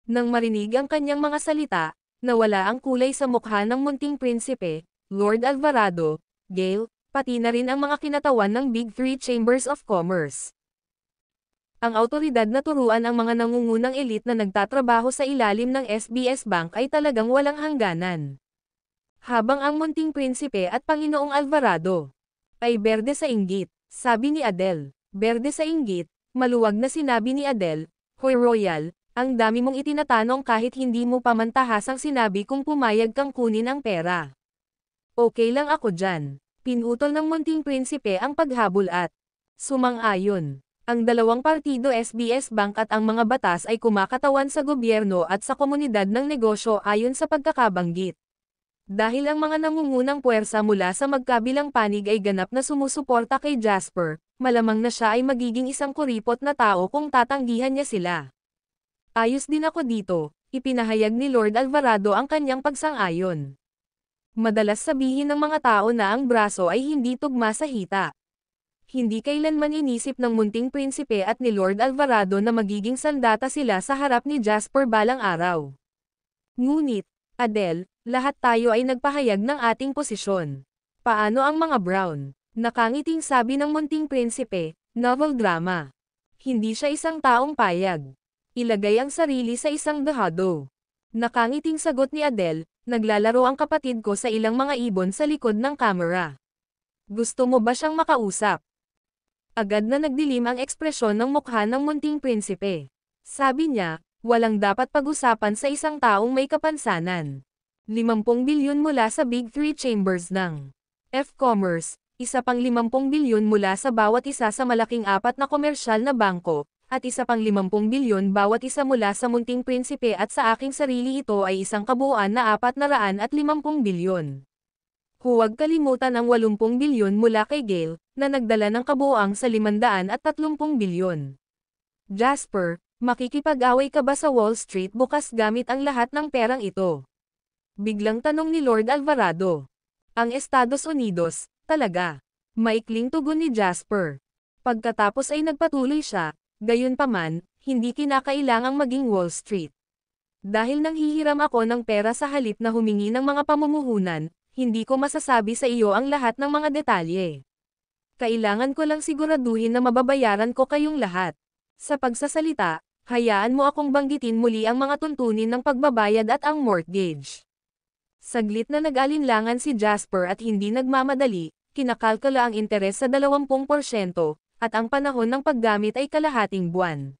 Nang marinig ang kanyang mga salita, nawala ang kulay sa mukha ng munting prinsipe, Lord Alvarado, Gale, pati na rin ang mga kinatawan ng Big 3 Chambers of Commerce. Ang awtoridad na turuan ang mga nangungunang elite na nagtatrabaho sa ilalim ng SBS Bank ay talagang walang hangganan. Habang ang munting prinsipe at Panginoong Alvarado ay berde sa inggit, sabi ni Adele. Berde sa inggit, maluwag na sinabi ni Adele, Hoy Royal, ang dami mong itinatanong kahit hindi mo pa man tahasang sinabi kung pumayag kang kunin ang pera. Okay lang ako dyan. Pinutol ng munting prinsipe ang paghabol at sumang-ayon. Ang dalawang partido SBS Bank at ang mga batas ay kumakatawan sa gobyerno at sa komunidad ng negosyo ayon sa pagkakabanggit. Dahil ang mga nangungunang puwersa mula sa magkabilang panig ay ganap na sumusuporta kay Jasper, malamang na siya ay magiging isang kuripot na tao kung tatanggihan niya sila. Ayos din ako dito, ipinahayag ni Lord Alvarado ang kanyang pagsang-ayon. Madalas sabihin ng mga tao na ang braso ay hindi tugma sa hita. Hindi kailanman inisip ng munting prinsipe at ni Lord Alvarado na magiging sandata sila sa harap ni Jasper balang araw. Ngunit, Adele, lahat tayo ay nagpahayag ng ating posisyon. Paano ang mga Brown? Nakangiting sabi ng munting prinsipe, Novel drama. Hindi siya isang taong payag. Ilagay ang sarili sa isang dehado. Nakangiting sagot ni Adele, naglalaro ang kapatid ko sa ilang mga ibon sa likod ng kamera. Gusto mo ba siyang makausap? Agad na nagdilim ang ekspresyon ng mukha ng munting prinsipe. Sabi niya, walang dapat pag-usapan sa isang taong may kapansanan. 50 bilyon mula sa Big Three Chambers ng F-Commerce, isa pang 50 bilyon mula sa bawat isa sa malaking 4 na komersyal na bangko, at isa pang 50 bilyon bawat isa mula sa munting prinsipe at sa aking sarili ito ay isang kabuuan na 450 bilyon. Huwag kalimutan ang 80 bilyon mula kay Gail, na nagdala ng kabuuang sa 530 bilyon. Jasper, makikipag-away ka ba sa Wall Street bukas gamit ang lahat ng perang ito? Biglang tanong ni Lord Alvarado. Ang Estados Unidos, talaga. Maikling tugon ni Jasper. Pagkatapos ay nagpatuloy siya, gayunpaman, hindi kinakailangang maging Wall Street. Dahil nanghihiram ako ng pera sa halip na humingi ng mga pamumuhunan, hindi ko masasabi sa iyo ang lahat ng mga detalye. Kailangan ko lang siguraduhin na mababayaran ko kayong lahat. Sa pagsasalita, hayaan mo akong banggitin muli ang mga tuntunin ng pagbabayad at ang mortgage. Saglit na nag-alinlangan si Jasper at hindi nagmamadali, kinakalkula ang interes sa 20%, at ang panahon ng paggamit ay kalahating buwan.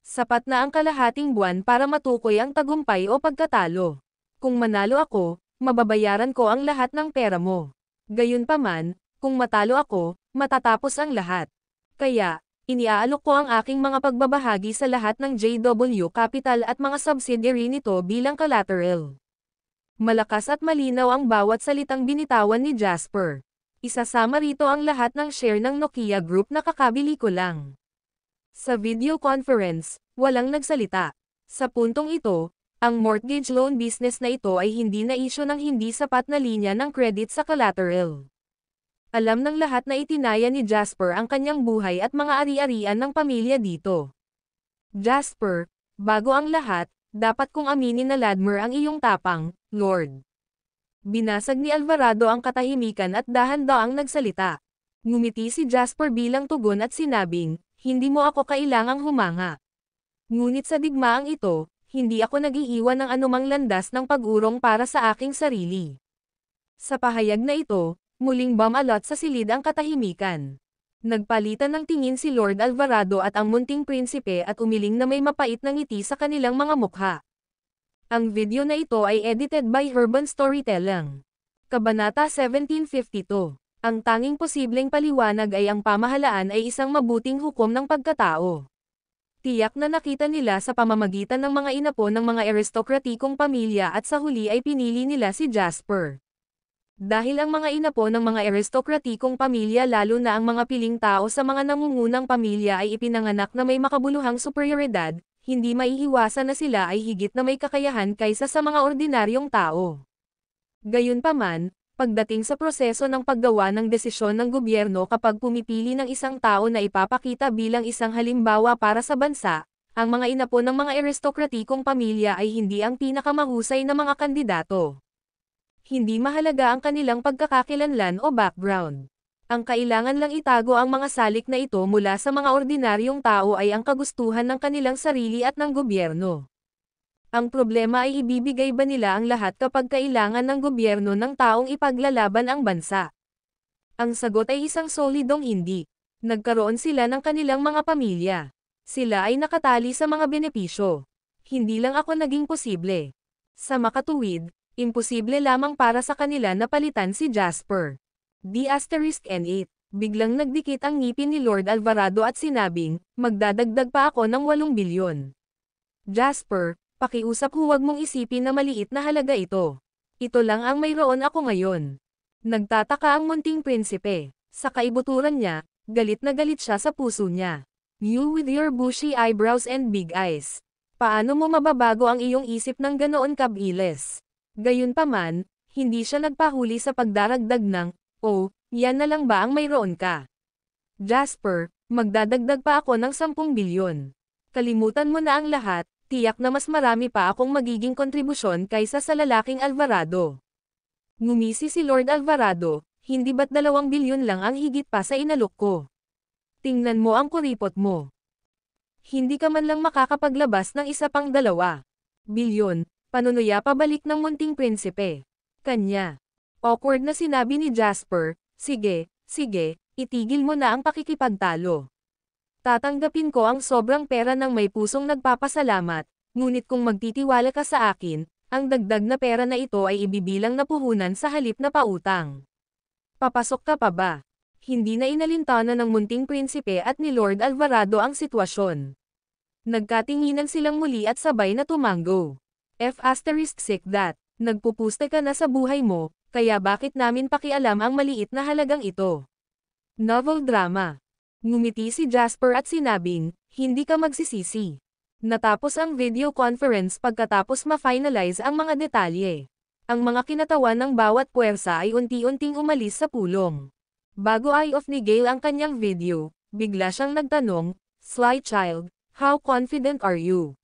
Sapat na ang kalahating buwan para matukoy ang tagumpay o pagkatalo. Kung manalo ako, mababayaran ko ang lahat ng pera mo. Gayunpaman, kung matalo ako, matatapos ang lahat. Kaya, iniaalok ko ang aking mga pagbabahagi sa lahat ng JW Capital at mga subsidiary nito bilang collateral. Malakas at malinaw ang bawat salitang binitawan ni Jasper. Isasama rito ang lahat ng share ng Nokia Group na kakabili ko lang. Sa video conference, walang nagsalita. Sa puntong ito, ang mortgage loan business na ito ay hindi na isyu ng hindi sapat na linya ng credit sa collateral. Alam ng lahat na itinaya ni Jasper ang kanyang buhay at mga ari-arian ng pamilya dito. Jasper, bago ang lahat, dapat kong aminin na Ladmer ang iyong tapang, Lord. Binasag ni Alvarado ang katahimikan at dahan-daang nagsalita. Ngumiti si Jasper bilang tugon at sinabing, hindi mo ako kailangang humanga. Ngunit sa digmaang ito, hindi ako nag-iiwan ng anumang landas ng pag-urong para sa aking sarili. Sa pahayag na ito, muling bumalot sa silid ang katahimikan. Nagpalitan ng tingin si Lord Alvarado at ang munting prinsipe at umiling na may mapait na ngiti sa kanilang mga mukha. Ang video na ito ay edited by Urban Storytelling. Kabanata 1752. Ang tanging posibleng paliwanag ay ang pamahalaan ay isang mabuting hukom ng pagkatao. Tiyak na nakita nila sa pamamagitan ng mga inapo ng mga aristokratikong pamilya at sa huli ay pinili nila si Jasper. Dahil ang mga inapo ng mga aristokratikong pamilya lalo na ang mga piling tao sa mga nangungunang pamilya ay ipinanganak na may makabuluhang superioridad, hindi maiiwasan na sila ay higit na may kakayahan kaysa sa mga ordinaryong tao. Gayunpaman, pagdating sa proseso ng paggawa ng desisyon ng gobyerno kapag pumipili ng isang tao na ipapakita bilang isang halimbawa para sa bansa, ang mga inapo ng mga aristokratikong pamilya ay hindi ang pinakamahusay na mga kandidato. Hindi mahalaga ang kanilang pagkakakilanlan o background. Ang kailangan lang itago ang mga salik na ito mula sa mga ordinaryong tao ay ang kagustuhan ng kanilang sarili at ng gobyerno. Ang problema ay ibibigay ba nila ang lahat kapag kailangan ng gobyerno ng taong ipaglalaban ang bansa? Ang sagot ay isang solidong hindi. Nagkaroon sila ng kanilang mga pamilya. Sila ay nakatali sa mga benepisyo. Hindi lang ako naging posible. Sa makatuwid, imposible lamang para sa kanila na palitan si Jasper. D*N8. Biglang nagdikit ang ngipin ni Lord Alvarado at sinabing, magdadagdag pa ako ng 8 bilyon. Jasper, pakiusap huwag mong isipin na maliit na halaga ito. Ito lang ang mayroon ako ngayon. Nagtataka ang munting prinsipe. Sa kaibuturan niya, galit na galit siya sa puso niya. You with your bushy eyebrows and big eyes. Paano mo mababago ang iyong isip ng ganoon kabilis? Gayunpaman, hindi siya nagpahuli sa pagdaragdag ng, oh, yan na lang ba ang mayroon ka? Jasper, magdadagdag pa ako ng 10 bilyon. Kalimutan mo na ang lahat, tiyak na mas marami pa akong magiging kontribusyon kaysa sa lalaking Alvarado. Ngumisi si Lord Alvarado, hindi ba't 2 bilyon lang ang higit pa sa inalok ko? Tingnan mo ang kuripot mo. Hindi ka man lang makakapaglabas ng isa pang 2 bilyon, panunuya pabalik ng munting prinsipe. Kanya. Awkward na sinabi ni Jasper, sige, itigil mo na ang pakikipagtalo. Tatanggapin ko ang sobrang pera ng may pusong nagpapasalamat, ngunit kung magtitiwala ka sa akin, ang dagdag na pera na ito ay ibibilang na puhunan sa halip na pautang. Papasok ka pa ba? Hindi na inalintana ng munting prinsipe at ni Lord Alvarado ang sitwasyon. Nagkatinginan silang muli at sabay na tumango. F*** that. Nagpupuste ka na sa buhay mo, kaya bakit namin pakialam ang maliit na halagang ito? Novel drama. Ngumiti si Jasper at sinabing, hindi ka magsisisi. Natapos ang video conference pagkatapos ma-finalize ang mga detalye. Ang mga kinatawan ng bawat puwersa ay unti-unting umalis sa pulong. Bago eye-off ni Gale ang kanyang video, bigla siyang nagtanong, "Sly child, how confident are you?"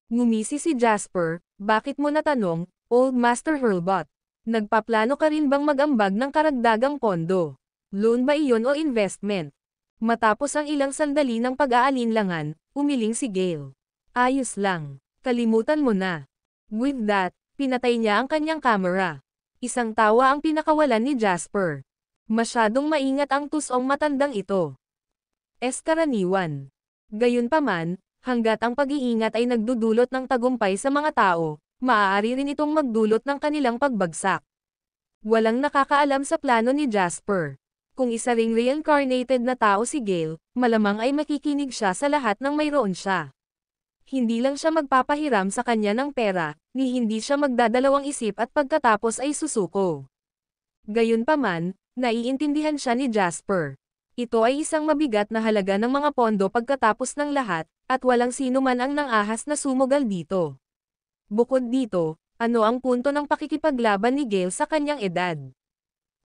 Ngumisi si Jasper, bakit mo natanong, Old Master Hurlbut? Nagpaplano ka rin bang mag-ambag ng karagdagang pondo? Loan ba iyon o investment? Matapos ang ilang sandali ng pag-aalinlangan, umiling si Gale. Ayos lang. Kalimutan mo na. With that, pinatay niya ang kanyang camera. Isang tawa ang pinakawalan ni Jasper. Masyadong maingat ang tusong matandang ito. Karaniwan. Gayunpaman, hanggat ang pag-iingat ay nagdudulot ng tagumpay sa mga tao, maaari rin itong magdulot ng kanilang pagbagsak. Walang nakakaalam sa plano ni Jasper. Kung isa ring reincarnated na tao si Gale, malamang ay makikinig siya sa lahat ng mayroon siya. Hindi lang siya magpapahiram sa kanya ng pera, ni hindi siya magdadalawang isip at pagkatapos ay susuko. Gayunpaman, naiintindihan siya ni Jasper. Ito ay isang mabigat na halaga ng mga pondo pagkatapos ng lahat, at walang sino man ang nang-ahas na sumugal dito. Bukod dito, ano ang punto ng pakikipaglaban ni Gale sa kanyang edad?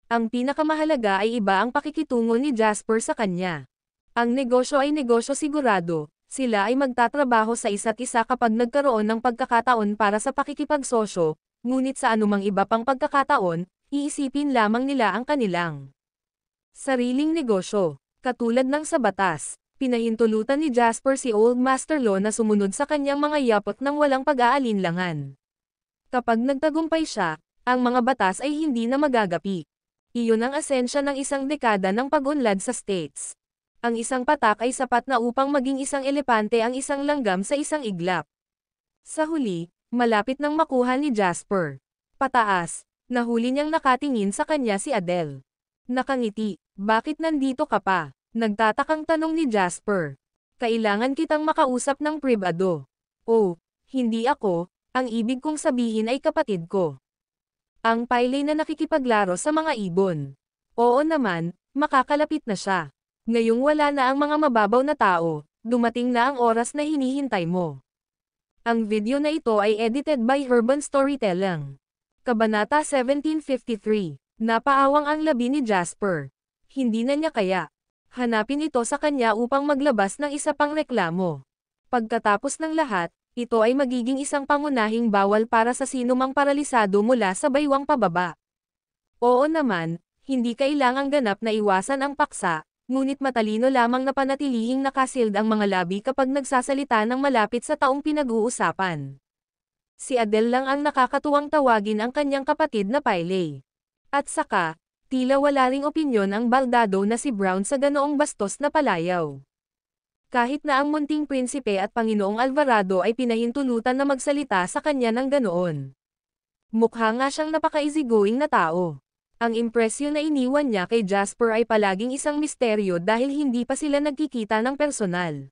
Ang pinakamahalaga ay iba ang pakikitungo ni Jasper sa kanya. Ang negosyo ay negosyo sigurado, sila ay magtatrabaho sa isa't isa kapag nagkaroon ng pagkakataon para sa pakikipagsosyo, ngunit sa anumang iba pang pagkakataon, iisipin lamang nila ang kanilang sariling negosyo. Katulad ng sa batas, pinahintulutan ni Jasper si Old Master Law na sumunod sa kanyang mga yapot ng walang pag-aalinlangan. Kapag nagtagumpay siya, ang mga batas ay hindi na magagapi. Iyon ang esensya ng isang dekada ng pag-unlad sa States. Ang isang patak ay sapat na upang maging isang elepante ang isang langgam sa isang iglap. Sa huli, malapit nang makuha ni Jasper. Pataas, nahuli niyang nakatingin sa kanya si Adele. Nakangiti, bakit nandito ka pa? Nagtatakang tanong ni Jasper. Kailangan kitang makausap ng pribado. Oh, hindi ako, ang ibig kong sabihin ay kapatid ko. Ang Pylay na nakikipaglaro sa mga ibon. Oo naman, makakalapit na siya. Ngayong wala na ang mga mababaw na tao, dumating na ang oras na hinihintay mo. Ang video na ito ay edited by Urban Storytelling. Kabanata 1753. Napaawang ang labi ni Jasper. Hindi na niya kaya. Hanapin ito sa kanya upang maglabas ng isa pang reklamo. Pagkatapos ng lahat, ito ay magiging isang pangunahing bawal para sa sinumang paralisado mula sa baywang pababa. Oo naman, hindi kailangang ganap na iwasan ang paksa, ngunit matalino lamang na panatilihing nakasild ang mga labi kapag nagsasalita ng malapit sa taong pinag-uusapan. Si Adele lang ang nakakatuwang tawagin ang kanyang kapatid na Pylay. At saka, tila wala ring opinyon ang baldado na si Brown sa ganoong bastos na palayaw. Kahit na ang munting prinsipe at Panginoong Alvarado ay pinahintulutan na magsalita sa kanya ng ganoon. Mukha nga siyang napaka-easygoing na tao. Ang impresyon na iniwan niya kay Jasper ay palaging isang misteryo dahil hindi pa sila nagkikita ng personal.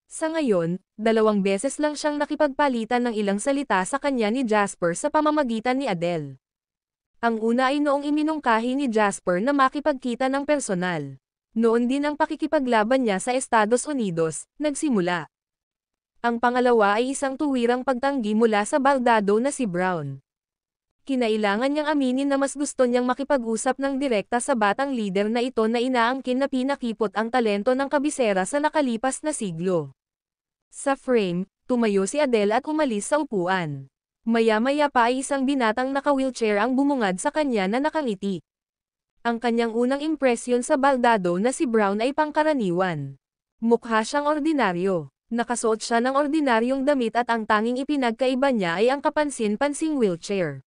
Sa ngayon, 2 beses lang siyang nakipagpalitan ng ilang salita sa kanya ni Jasper sa pamamagitan ni Adele. Ang una ay noong iminungkahi ni Jasper na makipagkita ng personal. Noon din ang pakikipaglaban niya sa Estados Unidos, nagsimula. Ang pangalawa ay isang tuwirang pagtanggi mula sa baldado na si Brown. Kinailangan niyang aminin na mas gusto niyang makipag-usap ng direkta sa batang lider na ito na inaangkin na pinakipot ang talento ng kabisera sa nakalipas na siglo. Sa frame, tumayo si Adele at umalis sa upuan. Maya-maya pa ay isang binatang naka-wheelchair ang bumungad sa kanya na nakangiti. Ang kanyang unang impresyon sa baldado na si Brown ay pangkaraniwan. Mukha siyang ordinaryo. Nakasuot siya ng ordinaryong damit at ang tanging ipinagkaiba niya ay ang kapansin-pansing wheelchair.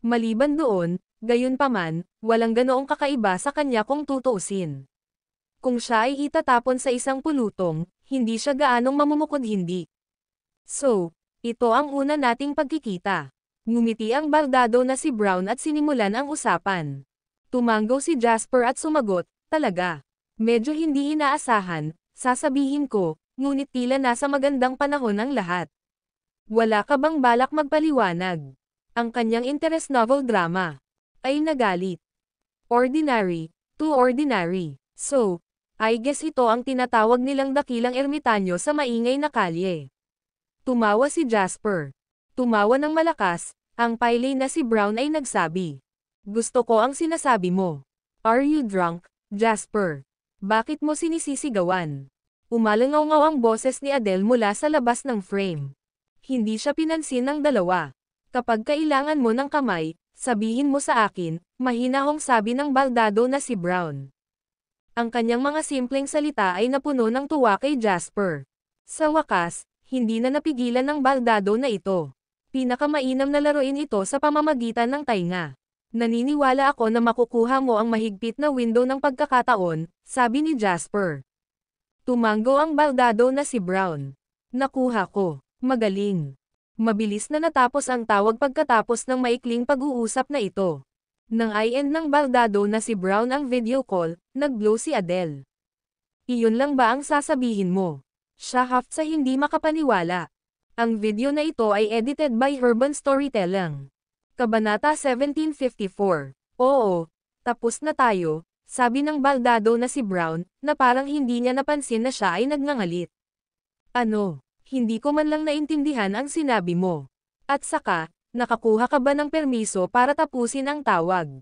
Maliban doon, gayunpaman, walang ganoong kakaiba sa kanya kung tutuusin. Kung siya ay itatapon sa isang pulutong, hindi siya gaanong mamumukod hindi. So, ito ang una nating pagkikita. Ngumiti ang baldado na si Brown at sinimulan ang usapan. Tumango si Jasper at sumagot, talaga. Medyo hindi inaasahan, sasabihin ko, ngunit tila nasa magandang panahon ang lahat. Wala ka bang balak magpaliwanag? Ang kanyang interest novel drama ay nagalit. Ordinary, too ordinary. So, I guess ito ang tinatawag nilang dakilang ermitanyo sa maingay na kalye. Tumawa si Jasper. Tumawa ng malakas, ang pilay na si Brown ay nagsabi. Gusto ko ang sinasabi mo. Are you drunk, Jasper? Bakit mo sinisisigawan? Umalangaw-ngaw ang boses ni Adele mula sa labas ng frame. Hindi siya pinansin ng dalawa. Kapag kailangan mo ng kamay, sabihin mo sa akin, mahinahong sabi ng baldado na si Brown. Ang kanyang mga simpleng salita ay napuno ng tuwa kay Jasper. Sa wakas, hindi na napigilan ng baldado na ito. Pinakamainam na laruin ito sa pamamagitan ng tainga. Naniniwala ako na makukuha mo ang mahigpit na window ng pagkakataon, sabi ni Jasper. Tumango ang baldado na si Brown. Nakuha ko. Magaling. Mabilis na natapos ang tawag pagkatapos ng maikling pag-uusap na ito. Nang i-end ng baldado na si Brown ang video call, nag-blow si Adele. Iyon lang ba ang sasabihin mo? Siya haft sa hindi makapaniwala. Ang video na ito ay edited by Urban Storytelling. Kabanata 1754. Oo, tapos na tayo, sabi ng baldado na si Brown, na parang hindi niya napansin na siya ay nagngangalit. Ano, hindi ko man lang naintindihan ang sinabi mo. At saka, nakakuha ka ba ng permiso para tapusin ang tawag?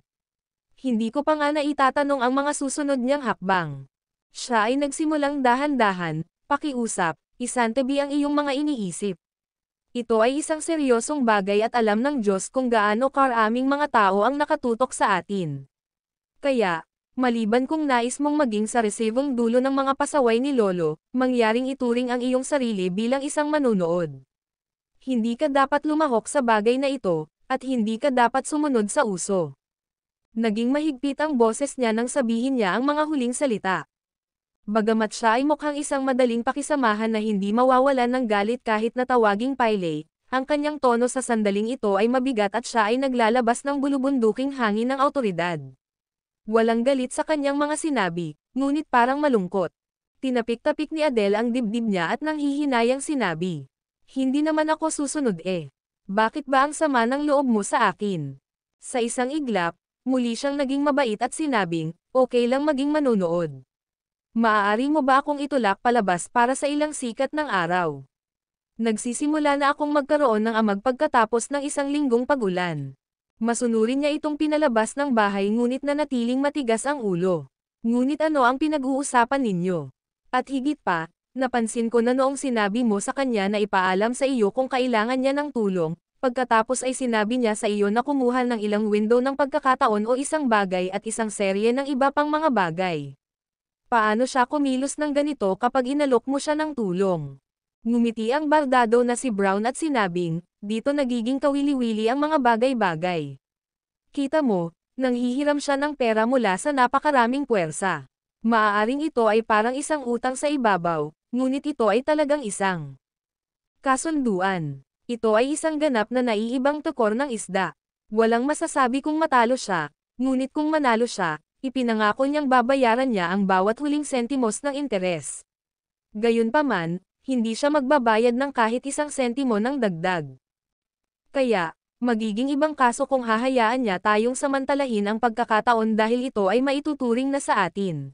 Hindi ko pa nga naitatanong ang mga susunod niyang hakbang. Siya ay nagsimulang dahan-dahan, pakiusap, isantabi ang iyong mga iniisip. Ito ay isang seryosong bagay at alam ng Diyos kung gaano karaming mga tao ang nakatutok sa atin. Kaya, maliban kung nais mong maging sa resibong dulo ng mga pasaway ni Lolo, mangyaring ituring ang iyong sarili bilang isang manunood. Hindi ka dapat lumahok sa bagay na ito, at hindi ka dapat sumunod sa uso. Naging mahigpit ang boses niya nang sabihin niya ang mga huling salita. Bagamat siya ay mukhang isang madaling pakisamahan na hindi mawawalan ng galit kahit na tawaging pilay, ang kanyang tono sa sandaling ito ay mabigat at siya ay naglalabas ng bulubunduking hangin ng awtoridad. Walang galit sa kanyang mga sinabi, ngunit parang malungkot. Tinapik-tapik ni Adele ang dibdib niya at nanghihinayang sinabi. Hindi naman ako susunod eh. Bakit ba ang sama ng loob mo sa akin? Sa isang iglap, muli siyang naging mabait at sinabing, okay lang maging manunood. Maaari mo ba akong itulak palabas para sa ilang sikat ng araw? Nagsisimula na akong magkaroon ng amag pagkatapos ng isang linggong pagulan. Masunurin niya itong pinalabas ng bahay ngunit nanatiling matigas ang ulo. Ngunit ano ang pinag-uusapan ninyo? At higit pa, napansin ko na noong sinabi mo sa kanya na ipaalam sa iyo kung kailangan niya ng tulong, pagkatapos ay sinabi niya sa iyo na kumuha ng ilang window ng pagkakataon o isang bagay at isang serye ng iba pang mga bagay. Paano siya kumilos ng ganito kapag inalok mo siya ng tulong? Ngumiti ang baldado na si Brown at sinabing, dito nagiging kawili-wili ang mga bagay-bagay. Kita mo, nanghihiram siya ng pera mula sa napakaraming puwersa. Maaaring ito ay parang isang utang sa ibabaw, ngunit ito ay talagang isang kasunduan. Ito ay isang ganap na naiibang tukor ng isda. Walang masasabi kung matalo siya, ngunit kung manalo siya, ipinangako niyang babayaran niya ang bawat huling sentimos ng interes. Gayunpaman, hindi siya magbabayad ng kahit isang sentimo ng dagdag. Kaya, magiging ibang kaso kung hahayaan niya tayong samantalahin ang pagkakataon dahil ito ay maituturing na sa atin.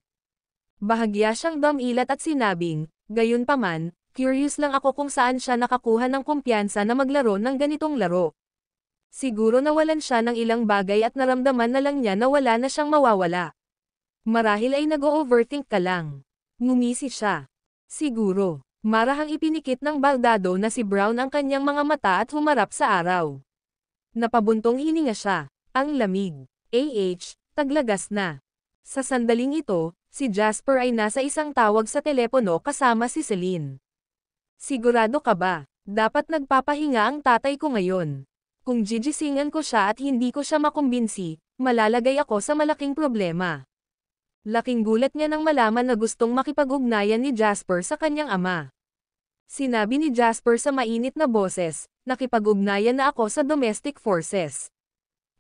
Bahagya siyang dumilat at sinabing, gayunpaman, curious lang ako kung saan siya nakakuha ng kumpiyansa na maglaro ng ganitong laro. Siguro nawalan siya ng ilang bagay at naramdaman na lang niya na wala na siyang mawawala. Marahil ay nag-o-overthink ka lang. Ngumisi siya. Siguro, marahang ipinikit ng baldado na si Brown ang kanyang mga mata at humarap sa araw. Napabuntong hininga siya. Ang lamig. taglagas na. Sa sandaling ito, si Jasper ay nasa isang tawag sa telepono kasama si Celine. Sigurado ka ba? Dapat nagpapahinga ang tatay ko ngayon. Kung gigisingan ko siya at hindi ko siya makumbinsi, malalagay ako sa malaking problema. Laking gulat niya nang malaman na gustong makipag-ugnayan ni Jasper sa kanyang ama. Sinabi ni Jasper sa mainit na boses, nakipag-ugnayan na ako sa domestic forces.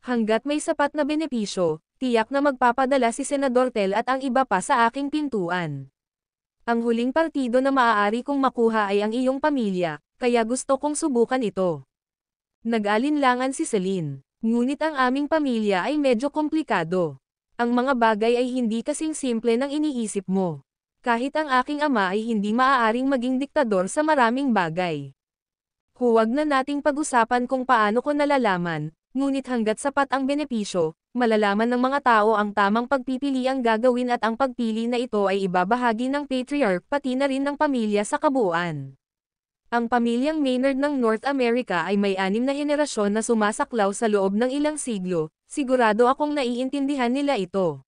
Hanggat may sapat na benepisyo, tiyak na magpapadala si Senador Tel at ang iba pa sa aking pintuan. Ang huling partido na maaari kong makuha ay ang iyong pamilya, kaya gusto kong subukan ito. Nag-alinlangan si Celine, ngunit ang aming pamilya ay medyo komplikado. Ang mga bagay ay hindi kasing simple ng iniisip mo. Kahit ang aking ama ay hindi maaaring maging diktador sa maraming bagay. Huwag na nating pag-usapan kung paano ko nalalaman, ngunit hanggat sapat ang benepisyo, malalaman ng mga tao ang tamang pagpipili ang gagawin at ang pagpili na ito ay ibabahagi ng patriarch pati na rin ng pamilya sa kabuuan. Ang pamilyang Maynard ng North America ay may 6 na henerasyon na sumasaklaw sa loob ng ilang siglo, sigurado akong naiintindihan nila ito.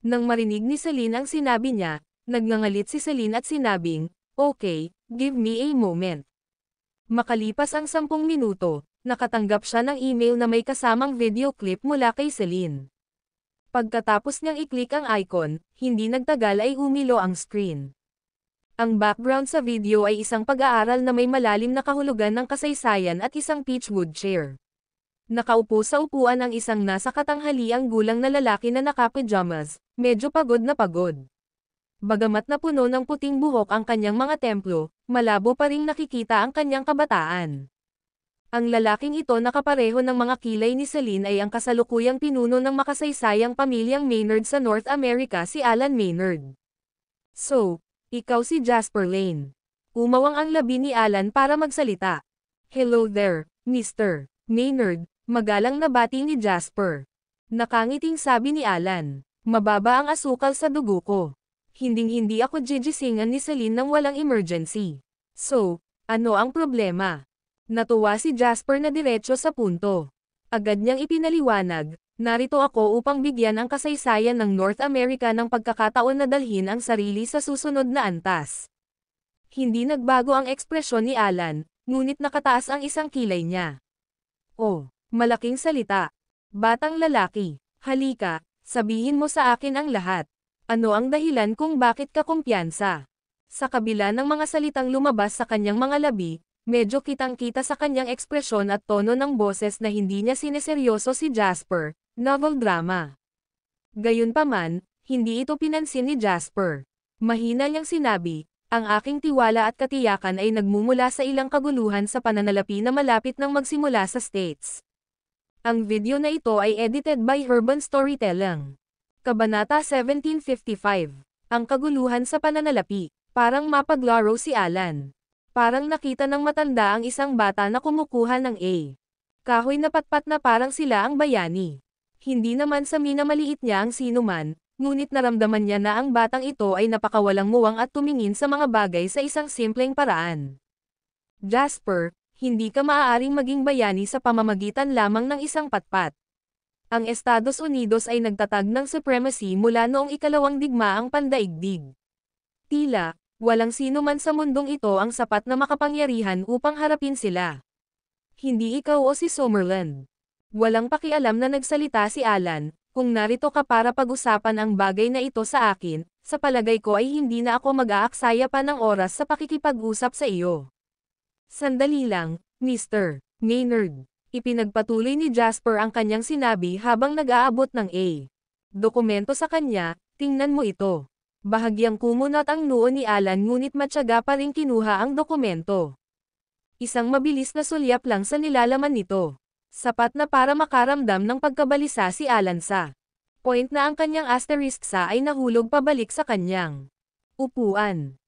Nang marinig ni Celine ang sinabi niya, nagngangalit si Celine at sinabing, "Okay, give me a moment." Makalipas ang 10 minuto, nakatanggap siya ng email na may kasamang video clip mula kay Celine. Pagkatapos niyang i-click ang icon, hindi nagtagal ay humilo ang screen. Ang background sa video ay isang pag-aaral na may malalim na kahulugan ng kasaysayan at isang peachwood chair. Nakaupo sa upuan ang isang nasa katanghaliang gulang na lalaki na naka-pajamas, medyo pagod na pagod. Bagamat na puno ng puting buhok ang kanyang mga templo, malabo pa ring nakikita ang kanyang kabataan. Ang lalaking ito nakapareho ng mga kilay ni Celine ay ang kasalukuyang pinuno ng makasaysayang pamilyang Maynard sa North America, si Alan Maynard. "So, ikaw si Jasper Lane." Umawang ang labi ni Alan para magsalita. "Hello there, Mr. Maynard," magalang na bati ni Jasper. Nakangiting sabi ni Alan, "Mababa ang asukal sa dugo ko. Hinding-hindi ako gigisingan ni Celine nang walang emergency. So, ano ang problema?" Natuwa si Jasper na diretso sa punto. Agad niyang ipinaliwanag, "Narito ako upang bigyan ang kasaysayan ng North America ng pagkakataon na dalhin ang sarili sa susunod na antas." Hindi nagbago ang ekspresyon ni Alan, ngunit nakataas ang isang kilay niya. "Oh, malaking salita. Batang lalaki, halika, sabihin mo sa akin ang lahat. Ano ang dahilan kung bakit ka kumpiyansa?" Sa kabila ng mga salitang lumabas sa kanyang mga labi, medyo kitang-kita sa kanyang ekspresyon at tono ng boses na hindi niya sineseryoso si Jasper, novel drama. Gayunpaman, hindi ito pinansin ni Jasper. Mahina niyang sinabi, "Ang aking tiwala at katiyakan ay nagmumula sa ilang kaguluhan sa pananalapi na malapit nang magsimula sa States." Ang video na ito ay edited by Urban Storytelling. Kabanata 1755. Ang kaguluhan sa pananalapi. Parang mapaglaro si Alan. Parang nakita ng matanda ang isang bata na kumukuha ng A. Kahoy na patpat na parang sila ang bayani. Hindi naman sa minamaliit niya ang sinuman, ngunit naramdaman niya na ang batang ito ay napakawalang muwang at tumingin sa mga bagay sa isang simpleng paraan. "Jasper, hindi ka maaaring maging bayani sa pamamagitan lamang ng isang patpat. Ang Estados Unidos ay nagtatag ng supremacy mula noong ikalawang digmaang pandaigdig. Tila, walang sino man sa mundong ito ang sapat na makapangyarihan upang harapin sila. Hindi ikaw o si Summerland." Walang pakialam na nagsalita si Alan, "Kung narito ka para pag-usapan ang bagay na ito sa akin, sa palagay ko ay hindi na ako mag-aaksaya pa ng oras sa pakikipag-usap sa iyo." "Sandali lang, Mr. Maynard." Ipinagpatuloy ni Jasper ang kanyang sinabi habang nag-aabot ng A. Dokumento sa kanya, "Tingnan mo ito." Bahagyang kumunot ang noo ni Alan ngunit matyaga pa ring kinuha ang dokumento. Isang mabilis na sulyap lang sa nilalaman nito. Sapat na para makaramdam ng pagkabalisa si Alan sa point na ang kanyang asterisk sa ay nahulog pabalik sa kanyang upuan.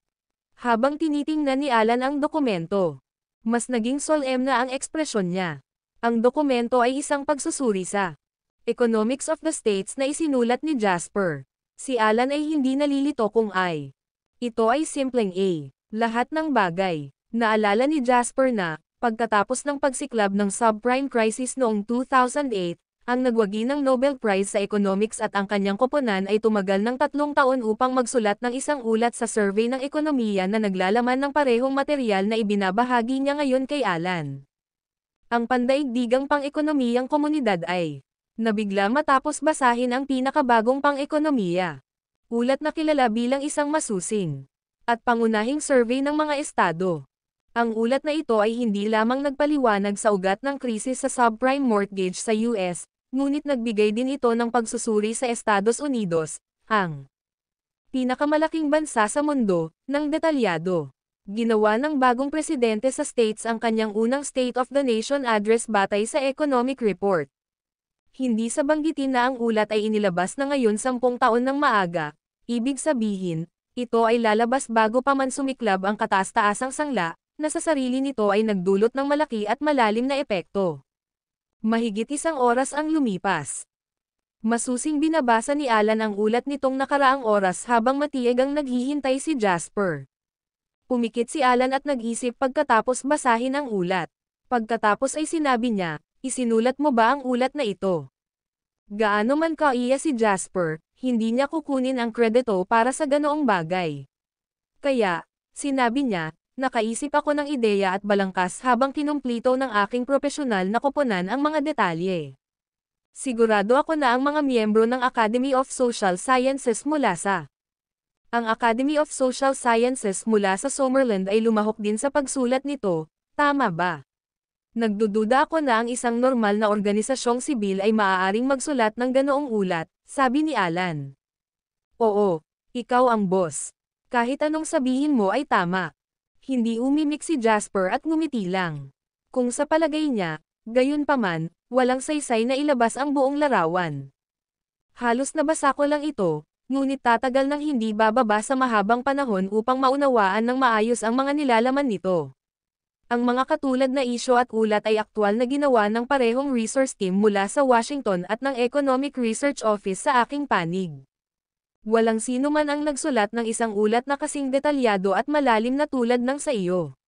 Habang tinitingnan ni Alan ang dokumento, mas naging solemn na ang ekspresyon niya. Ang dokumento ay isang pagsusuri sa Economics of the States na isinulat ni Jasper. Si Alan ay hindi nalilito kung ay ito ay simpleng A. Lahat ng bagay. Naalala ni Jasper na, pagkatapos ng pagsiklab ng subprime crisis noong 2008, ang nagwagi ng Nobel Prize sa Economics at ang kanyang koponan ay tumagal ng 3 taon upang magsulat ng isang ulat sa survey ng ekonomiya na naglalaman ng parehong materyal na ibinabahagi niya ngayon kay Alan. Ang pandaigdigang pang-ekonomiyang komunidad ay nabigla matapos basahin ang pinakabagong pang-ekonomiya. Ulat na kilala bilang isang masusing at pangunahing survey ng mga estado. Ang ulat na ito ay hindi lamang nagpaliwanag sa ugat ng krisis sa subprime mortgage sa US, ngunit nagbigay din ito ng pagsusuri sa Estados Unidos, ang pinakamalaking bansa sa mundo, ng detalyado. Ginawa ng bagong presidente sa States ang kanyang unang State of the Nation address batay sa economic report. Hindi sa banggitin na ang ulat ay inilabas na ngayon 10 taon ng maaga, ibig sabihin, ito ay lalabas bago pa man sumiklab ang kataas-taasang sangla, na sa sarili nito ay nagdulot ng malaki at malalim na epekto. Mahigit 1 oras ang lumipas. Masusing binabasa ni Alan ang ulat nitong nakaraang oras habang matieg ang naghihintay si Jasper. Pumikit si Alan at nag-isip pagkatapos basahin ang ulat. Pagkatapos ay sinabi niya, "Isinulat mo ba ang ulat na ito?" Gaano man kaiya si Jasper, hindi niya kukunin ang kredito para sa ganoong bagay. Kaya, sinabi niya, "Nakaisip ako ng ideya at balangkas habang kinumplito ng aking propesyonal na koponan ang mga detalye. Sigurado ako na ang mga miyembro ng Academy of Social Sciences mula sa ang Academy of Social Sciences mula sa Summerland ay lumahok din sa pagsulat nito, tama ba? Nagdududa ako na ang isang normal na organisasyong sibil ay maaaring magsulat ng ganoong ulat," sabi ni Alan. "Oo, ikaw ang boss. Kahit anong sabihin mo ay tama." Hindi umimik si Jasper at ngumiti lang. Kung sa palagay niya, gayunpaman, walang saysay na ilabas ang buong larawan. "Halos nabasa ko lang ito, ngunit tatagal nang hindi bababa sa mahabang panahon upang maunawaan ng maayos ang mga nilalaman nito. Ang mga katulad na isyo at ulat ay aktwal na ginawa ng parehong resource team mula sa Washington at ng Economic Research Office sa aking panig. Walang sino man ang nagsulat ng isang ulat na kasing detalyado at malalim na tulad ng sa iyo.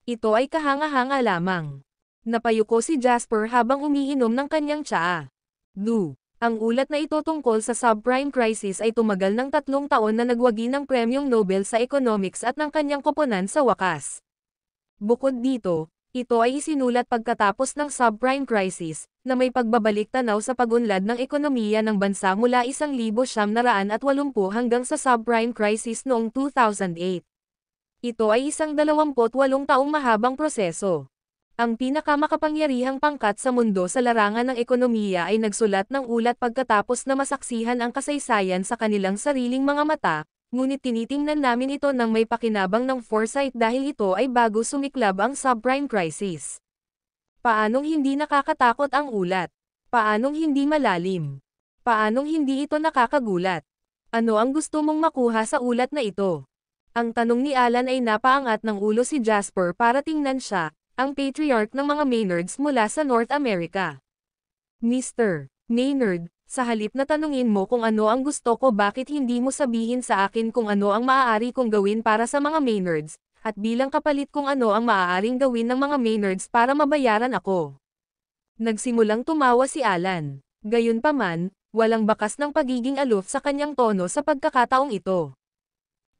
Ito ay kahanga-hanga lamang." Napayuko si Jasper habang umiinom ng kanyang tsaa. Ang ulat na ito tungkol sa subprime crisis ay tumagal ng 3 taon na nagwagi ng Premyong Nobel sa Economics at ng kanyang koponan sa wakas. Bukod dito, ito ay isinulat pagkatapos ng subprime crisis, na may pagbabalik tanaw sa pag-unlad ng ekonomiya ng bansa mula 1980 hanggang sa subprime crisis noong 2008. Ito ay isang 28 taong mahabang proseso. Ang pinakamakapangyarihang pangkat sa mundo sa larangan ng ekonomiya ay nagsulat ng ulat pagkatapos na masaksihan ang kasaysayan sa kanilang sariling mga mata, ngunit tinitingnan namin ito ng may pakinabang ng foresight dahil ito ay bago sumiklab ang subprime crisis. Paanong hindi nakakatakot ang ulat? Paanong hindi malalim? Paanong hindi ito nakakagulat? Ano ang gusto mong makuha sa ulat na ito? Ang tanong ni Alan ay napaangat ng ulo si Jasper para tingnan siya, ang patriarch ng mga Maynards mula sa North America. "Mr. Maynard, sa halip na tanungin mo kung ano ang gusto ko, bakit hindi mo sabihin sa akin kung ano ang maaari kong gawin para sa mga Maynards, at bilang kapalit kung ano ang maaaring gawin ng mga Maynards para mabayaran ako?" Nagsimulang tumawa si Alan. Gayunpaman, walang bakas ng pagiging aloof sa kanyang tono sa pagkakataong ito.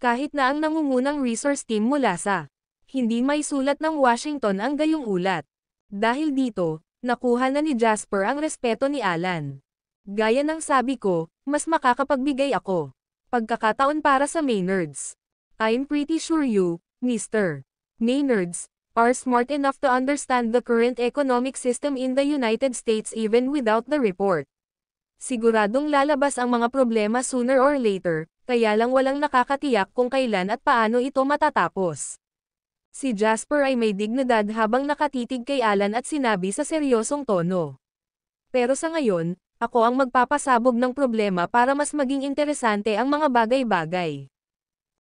Kahit na ang nangungunang resource team mula sa hindi may sulat ng Washington ang gayong ulat. Dahil dito, nakuha na ni Jasper ang respeto ni Alan. Gaya ng sabi ko, mas makakapagbigay ako. Pagkakataon para sa Maynards. "I'm pretty sure you, Mr. Maynards, are smart enough to understand the current economic system in the United States even without the report. Siguradong lalabas ang mga problema sooner or later, kaya lang walang nakakatiyak kung kailan at paano ito matatapos." Si Jasper ay may dignidad habang nakatitig kay Alan at sinabi sa seryosong tono. "Pero sa ngayon, ako ang magpapasabog ng problema para mas maging interesante ang mga bagay-bagay.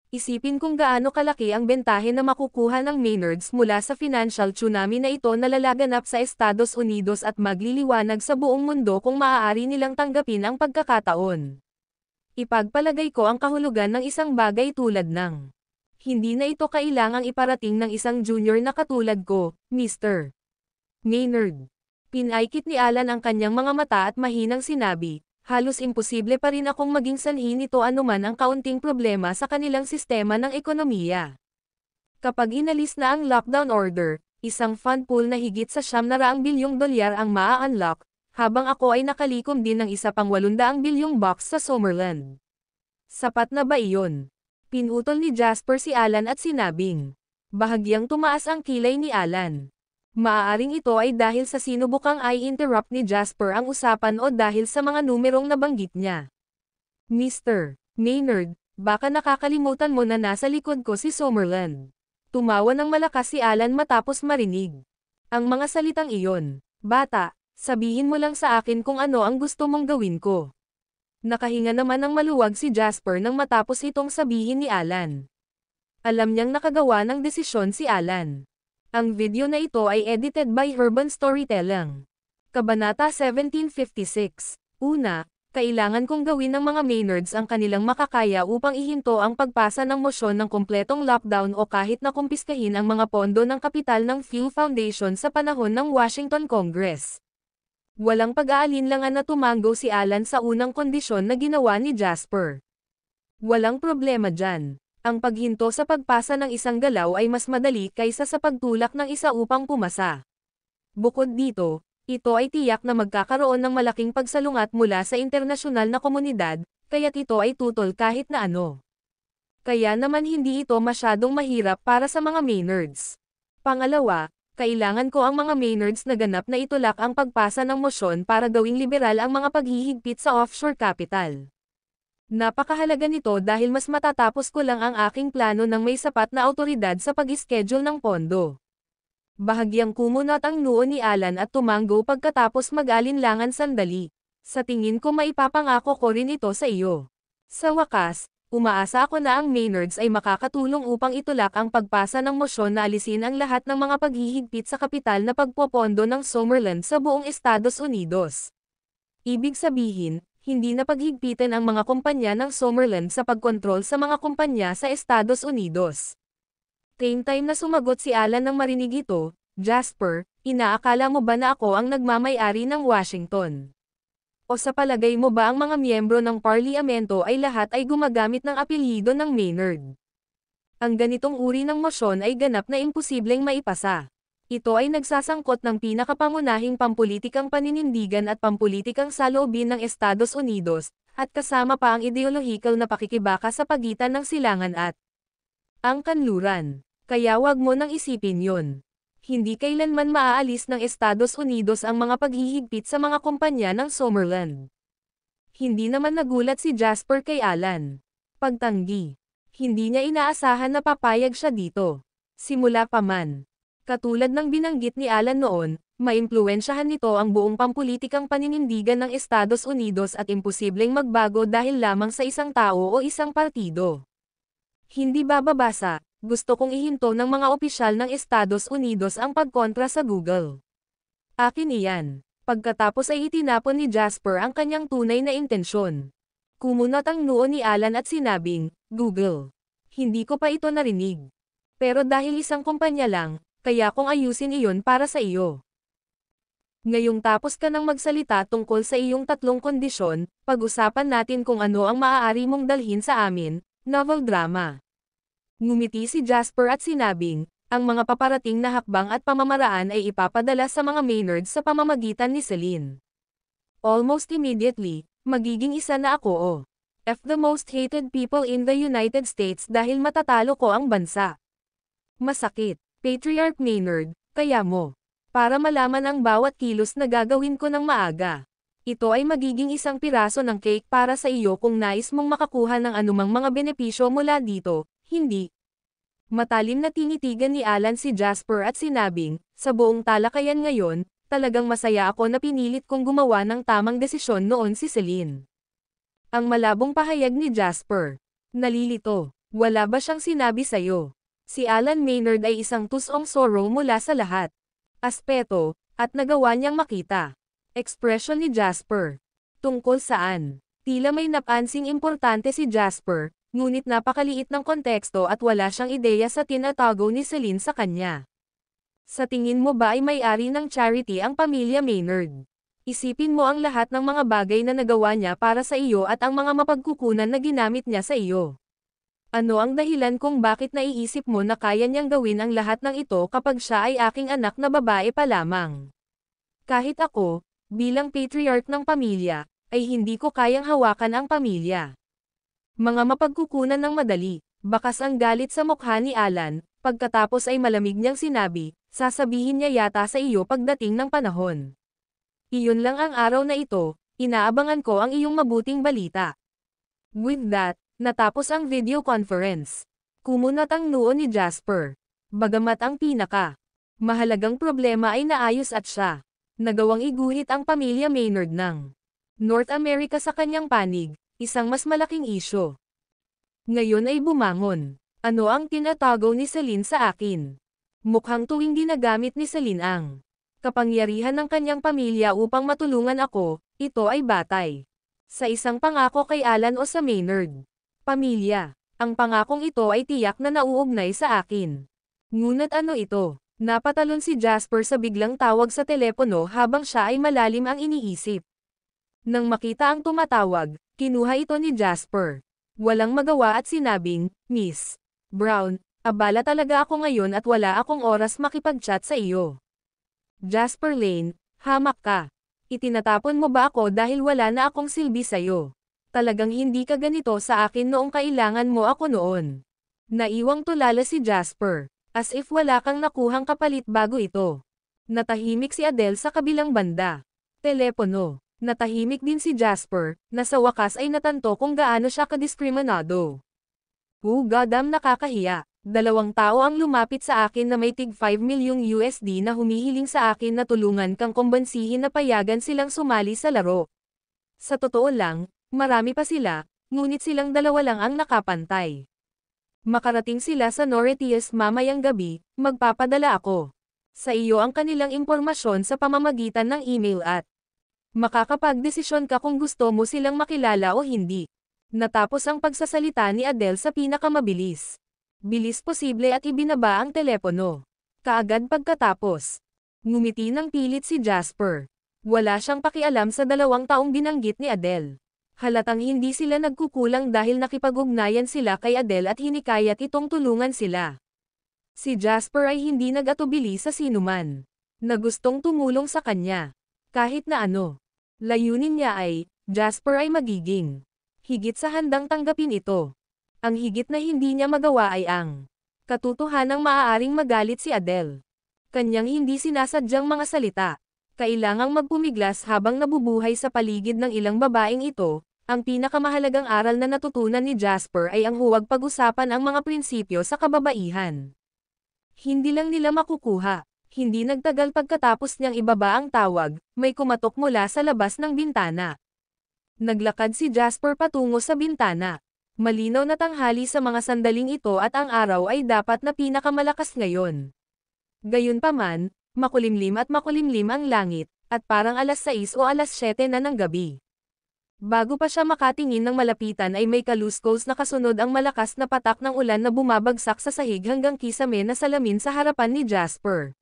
Isipin kung gaano kalaki ang bentahe na makukuha ng Maynards mula sa financial tsunami na ito na lalaganap sa Estados Unidos at magliliwanag sa buong mundo kung maaari nilang tanggapin ang pagkakataon. Ipagpalagay ko ang kahulugan ng isang bagay tulad ng hindi na ito kailangang iparating ng isang junior na katulad ko, Mr. Maynard. Pinaikit ni Alan ang kanyang mga mata at mahinang sinabi, halos imposible pa rin akong maging sanhi nito anuman ang kaunting problema sa kanilang sistema ng ekonomiya. Kapag inalis na ang lockdown order, isang fund pool na higit sa $900 bilyong ang maa-unlock, habang ako ay nakalikom din ng isa pang $800 bilyong sa Summerland. Sapat na ba iyon? Pinutol ni Jasper si Alan at sinabing. Bahagyang tumaas ang kilay ni Alan. Maaaring ito ay dahil sa sinubukang i-interrupt ni Jasper ang usapan o dahil sa mga numerong nabanggit niya. Mr. Maynard, baka nakakalimutan mo na nasa likod ko si Summerland. Tumawa ng malakas si Alan matapos marinig ang mga salitang iyon. Bata, sabihin mo lang sa akin kung ano ang gusto mong gawin ko. Nakahinga naman ng maluwag si Jasper nang matapos itong sabihin ni Alan. Alam niyang nakagawa ng desisyon si Alan. Ang video na ito ay edited by Urban Storytelling. Kabanata 1756. Una, kailangan kong gawin ng mga Maynards ang kanilang makakaya upang ihinto ang pagpasa ng mosyon ng kumpletong lockdown o kahit na kumpiskahin ang mga pondo ng kapital ng Pew Foundation sa panahon ng Washington Congress. Walang pag-aalinlangan na tumango si Alan sa unang kondisyon na ginawa ni Jasper. Walang problema dyan. Ang paghinto sa pagpasa ng isang galaw ay mas madali kaysa sa pagtulak ng isa upang pumasa. Bukod dito, ito ay tiyak na magkakaroon ng malaking pagsalungat mula sa internasyonal na komunidad, kaya't ito ay tutol kahit na ano. Kaya naman hindi ito masyadong mahirap para sa mga Maynards. Pangalawa, kailangan ko ang mga Maynards na ganap na itulak ang pagpasa ng mosyon para gawing liberal ang mga paghihigpit sa offshore capital. Napakahalaga nito dahil mas matatapos ko lang ang aking plano ng may sapat na awtoridad sa pag-schedule ng pondo. Bahagyang kumunot ang noo ni Alan at tumango pagkatapos mag-alinlangan sandali. Sa tingin ko maipapangako ko rin ito sa iyo. Sa wakas, umaasa ako na ang Maynards ay makakatulong upang itulak ang pagpasa ng mosyon na alisin ang lahat ng mga paghihigpit sa kapital na pagpopondo ng Summerland sa buong Estados Unidos. Ibig sabihin, hindi na paghigpitan ang mga kumpanya ng Summerland sa pagkontrol sa mga kumpanya sa Estados Unidos. Same time na sumagot si Alan nang marinig ito, Jasper, inaakala mo ba na ako ang nagmamay-ari ng Washington? O sa palagay mo ba ang mga miyembro ng parliamento ay lahat ay gumagamit ng apelyido ng Maynard? Ang ganitong uri ng mosyon ay ganap na imposibleng maipasa. Ito ay nagsasangkot ng pinakapangunahing pampulitikang paninindigan at pampulitikang saloobin ng Estados Unidos, at kasama pa ang ideolohikal na pakikibaka sa pagitan ng silangan at ang kanluran. Kaya wag mo nang isipin yon. Hindi kailanman maaalis ng Estados Unidos ang mga paghihigpit sa mga kumpanya ng Summerland. Hindi naman nagulat si Jasper kay Alan. Pagtanggi. Hindi niya inaasahan na papayag siya dito. Simula pa man. Katulad ng binanggit ni Alan noon, maimpluwensyahan nito ang buong pampulitikang paninindigan ng Estados Unidos at imposibleng magbago dahil lamang sa isang tao o isang partido. Hindi bababasa, gusto kong ihinto ng mga opisyal ng Estados Unidos ang pagkontra sa Google. Akin iyan. Pagkatapos ay itinapon ni Jasper ang kanyang tunay na intensyon. Kumunot ang noo ni Alan at sinabing, Google. Hindi ko pa ito narinig. Pero dahil isang kumpanya lang, kaya kong ayusin iyon para sa iyo. Ngayong tapos ka nang magsalita tungkol sa iyong tatlong kondisyon, pag-usapan natin kung ano ang maaari mong dalhin sa amin, novel drama. Ngumiti si Jasper at sinabing, ang mga paparating na hakbang at pamamaraan ay ipapadala sa mga Maynards sa pamamagitan ni Celine. Almost immediately, magiging isa na ako the most hated people in the United States dahil matatalo ko ang bansa. Masakit, Patriarch Maynard, kaya mo. Para malaman ang bawat kilos na gagawin ko ng maaga. Ito ay magiging isang piraso ng cake para sa iyo kung nais mong makakuha ng anumang mga benepisyo mula dito, hindi. Matalim na tinitigan ni Alan si Jasper at sinabing, sa buong talakayan ngayon, talagang masaya ako na pinilit kong gumawa ng tamang desisyon noon si Celine. Ang malabong pahayag ni Jasper. Nalilito, wala ba siyang sinabi sa'yo? Si Alan Maynard ay isang tusong sorrow mula sa lahat. Aspeto, at nagawa niyang makita. Ekspresyon ni Jasper. Tungkol saan? Tila may napansing importante si Jasper, ngunit napakaliit ng konteksto at wala siyang ideya sa tinatago ni Celine sa kanya. Sa tingin mo ba ay may-ari ng charity ang pamilya Maynard? Isipin mo ang lahat ng mga bagay na nagawa niya para sa iyo at ang mga mapagkukunan na ginamit niya sa iyo. Ano ang dahilan kung bakit naiisip mo na kaya niyang gawin ang lahat ng ito kapag siya ay aking anak na babae pa lamang? Kahit ako, bilang patriarch ng pamilya, ay hindi ko kayang hawakan ang pamilya. Mga mapagkukunan ng madali, bakas ang galit sa mukha ni Alan, pagkatapos ay malamig niyang sinabi, sasabihin niya yata sa iyo pagdating ng panahon. Iyon lang ang araw na ito, inaabangan ko ang iyong mabuting balita. With that, natapos ang video conference. Kumunat ang noo ni Jasper. Bagamat ang mahalagang problema ay naayos at siya nagawang iguhit ang pamilya Maynard ng North America sa kanyang panig, isang mas malaking isyo. Ngayon ay bumangon. Ano ang tinatago ni Celine sa akin? Mukhang tuwing ginagamit ni Celine ang kapangyarihan ng kanyang pamilya upang matulungan ako, ito ay batay sa isang pangako kay Alan o sa Maynard pamilya. Ang pangakong ito ay tiyak na nauugnay sa akin. Ngunit ano ito? Napatalon si Jasper sa biglang tawag sa telepono habang siya ay malalim ang iniisip. Nang makita ang tumatawag, kinuha ito ni Jasper. Walang magawa at sinabing, Miss Brown, abala talaga ako ngayon at wala akong oras makipag-chat sa iyo. Jasper Lane, hamak ka. Itinatapon mo ba ako dahil wala na akong silbi sa'yo? Talagang hindi ka ganito sa akin noong kailangan mo ako noon. Naiwang tulala si Jasper. As if wala kang nakuhang kapalit bago ito. Natahimik si Adele sa kabilang banda. Telepono. Natahimik din si Jasper, na sa wakas ay natanto kung gaano siya kadiskriminado. Godam, nakakahiya. 2 tao ang lumapit sa akin na may tig 5 milyong USD na humihiling sa akin na tulungan kang kumbansihin na payagan silang sumali sa laro. Sa totoo lang, marami pa sila, ngunit silang 2 lang ang nakapantay. Makarating sila sa Noretias mamayang gabi, magpapadala ako sa iyo ang kanilang impormasyon sa pamamagitan ng email at makakapagdesisyon ka kung gusto mo silang makilala o hindi. Natapos ang pagsasalita ni Adele sa pinakamabilis bilis posible at ibinaba ang telepono. Kaagad pagkatapos, ngumiti ng pilit si Jasper. Wala siyang pakialam sa 2 taong binanggit ni Adele. Halatang hindi sila nagkukulang dahil nakipag-ugnayan sila kay Adele at hinikayat itong tulungan sila. Si Jasper ay hindi nag-atubili sa sinuman na gustong tumulong sa kanya. Kahit na ano. Layunin niya ay, Jasper ay magiging higit sa handang tanggapin ito. Ang higit na hindi niya magawa ay ang katotohanang maaaring magalit si Adele. Kanyang hindi sinasadyang mga salita. Kailangang magpumiglas habang nabubuhay sa paligid ng ilang babaeng ito. Ang pinakamahalagang aral na natutunan ni Jasper ay ang huwag pag-usapan ang mga prinsipyo sa kababaihan. Hindi lang nila makukuha. Hindi nagtagal pagkatapos niyang ibaba ang tawag, may kumatok mula sa labas ng bintana. Naglakad si Jasper patungo sa bintana. Malinaw na tanghali sa mga sandaling ito at ang araw ay dapat na pinakamalakas ngayon. Gayunpaman, makulimlim ang langit, at parang alas 6 o alas 7 na ng gabi. Bago pa siya makatingin ng malapitan ay may kaluskos na kasunod ang malakas na patak ng ulan na bumabagsak sa sahig hanggang kisame na salamin sa harapan ni Jasper.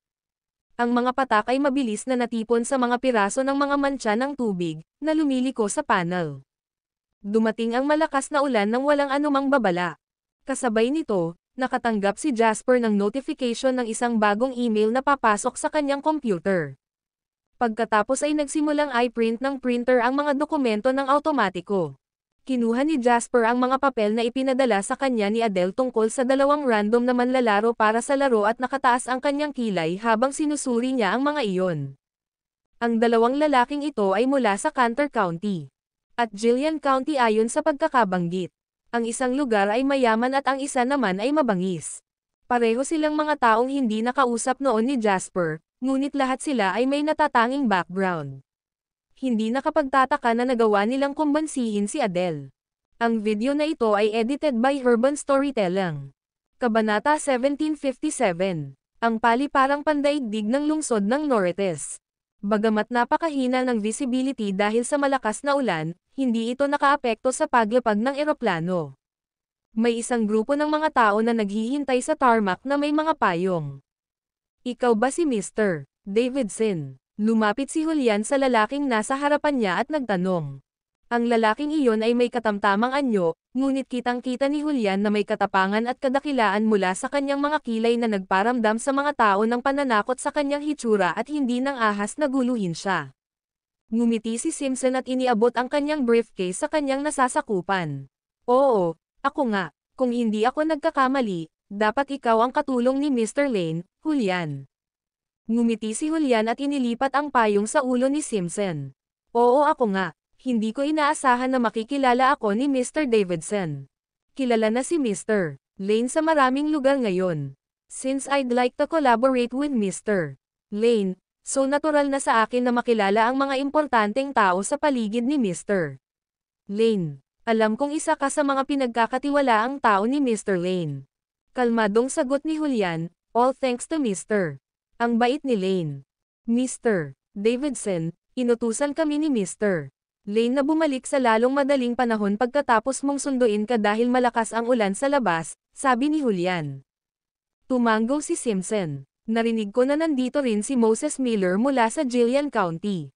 Ang mga patak ay mabilis na natipon sa mga piraso ng mga mantsa ng tubig, na lumiliko sa panel. Dumating ang malakas na ulan nang walang anumang babala. Kasabay nito, nakatanggap si Jasper ng notification ng isang bagong email na papasok sa kanyang computer. Pagkatapos ay nagsimulang i-print ng printer ang mga dokumento ng automatiko. Kinuha ni Jasper ang mga papel na ipinadala sa kanya ni Adele tungkol sa 2 random na manlalaro para sa laro at nakataas ang kanyang kilay habang sinusuri niya ang mga iyon. Ang 2 lalaking ito ay mula sa Cantor County at Gillian County ayon sa pagkakabanggit. Ang isang lugar ay mayaman at ang isa naman ay mabangis. Pareho silang mga taong hindi nakausap noon ni Jasper, ngunit lahat sila ay may natatanging background. Hindi nakapagtataka na nagawa nilang kumbansihin si Adele. Ang video na ito ay edited by Urban Storytelling. Kabanata 1757. Ang paliparang pandaigdig ng lungsod ng Nortes. Bagamat napakahina ng visibility dahil sa malakas na ulan, hindi ito nakaapekto sa paglapag ng eroplano. May isang grupo ng mga tao na naghihintay sa tarmac na may mga payong. Ikaw ba si Mr. Davidson? Lumapit si Julian sa lalaking nasa harapan niya at nagtanong. Ang lalaking iyon ay may katamtamang anyo, ngunit kitang-kita ni Julian na may katapangan at kadakilaan mula sa kanyang mga kilay na nagparamdam sa mga tao ng pananakot sa kanyang hitsura at hindi nang ahas na guluhin siya. Ngumiti si Simpson at iniabot ang kanyang briefcase sa kanyang nasasakupan. Oo, ako nga. Kung hindi ako nagkakamali, dapat ikaw ang katulong ni Mr. Lane, Julian. Ngumiti si Julian at inilipat ang payong sa ulo ni Simpson. Oo, ako nga. Hindi ko inaasahan na makikilala ako ni Mr. Davidson. Kilala na si Mr. Lane sa maraming lugar ngayon. Since I'd like to collaborate with Mr. Lane, so natural na sa akin na makilala ang mga importanteng tao sa paligid ni Mr. Lane. Alam kong isa ka sa mga pinagkakatiwalaang tao ni Mr. Lane. Kalmadong sagot ni Julian, all thanks to Mr. Ang bait ni Lane. Mr. Davidson, inutusan kami ni Mr. Lane na bumalik sa lalong madaling panahon pagkatapos mong sunduin ka dahil malakas ang ulan sa labas, sabi ni Julian. Tumango si Simpson. Narinig ko na nandito rin si Moses Miller mula sa Gillian County.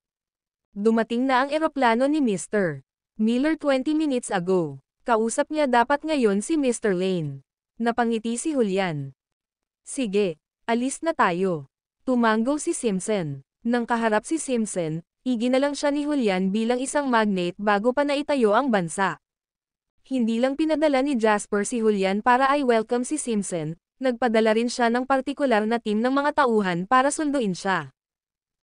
Dumating na ang eroplano ni Mr. Miller 20 minutes ago. Kausap niya dapat ngayon si Mr. Lane. Napangiti si Julian. Sige, alis na tayo. Tumango si Simpson. Nang kaharap si Simpson, iginalang siya ni Julian bilang isang magnate bago pa naitayo ang bansa. Hindi lang pinadala ni Jasper si Julian para i-welcome si Simpson, nagpadala rin siya ng partikular na team ng mga tauhan para sunduin siya.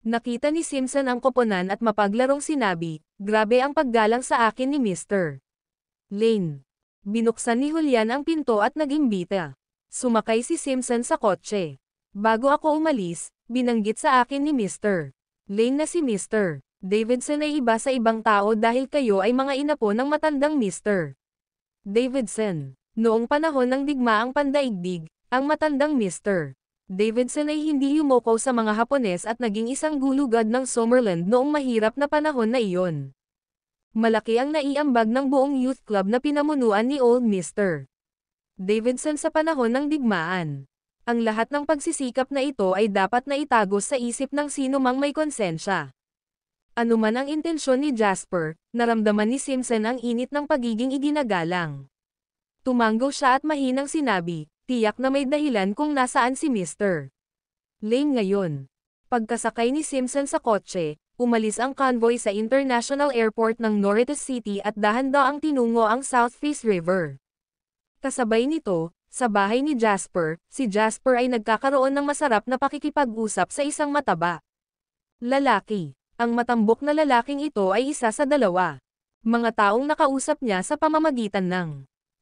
Nakita ni Simpson ang koponan at mapaglarong sinabi, grabe ang paggalang sa akin ni Mr. Lane. Binuksan ni Julian ang pinto at nag-imbita. Sumakay si Simpson sa kotse. Bago ako umalis, binanggit sa akin ni Mr. Lane na si Mr. Davidson ay iba sa ibang tao dahil kayo ay mga inapo ng matandang Mr. Davidson. Noong panahon ng digmaang pandaigdig, ang matandang Mr. Davidson ay hindi yumuko sa mga Hapones at naging isang gulugad ng Summerland noong mahirap na panahon na iyon. Malaki ang naiambag ng buong youth club na pinamunuan ni Old Mr. Davidson sa panahon ng digmaan. Ang lahat ng pagsisikap na ito ay dapat na itago sa isip ng sino mang may konsensya. Ano man ang intensyon ni Jasper, naramdaman ni Simpson ang init ng pagiging iginagalang. Tumango siya at mahinang sinabi, tiyak na may dahilan kung nasaan si Mr. Lane ngayon. Pagkasakay ni Simpson sa kotse, umalis ang convoy sa International Airport ng Norris City at dahan-daang tinungo ang South Face River. Kasabay nito, sa bahay ni Jasper, si Jasper ay nagkakaroon ng masarap na pakikipag-usap sa isang mataba lalaki. Ang matambok na lalaking ito ay isa sa dalawa. Mga taong nakausap niya sa pamamagitan ng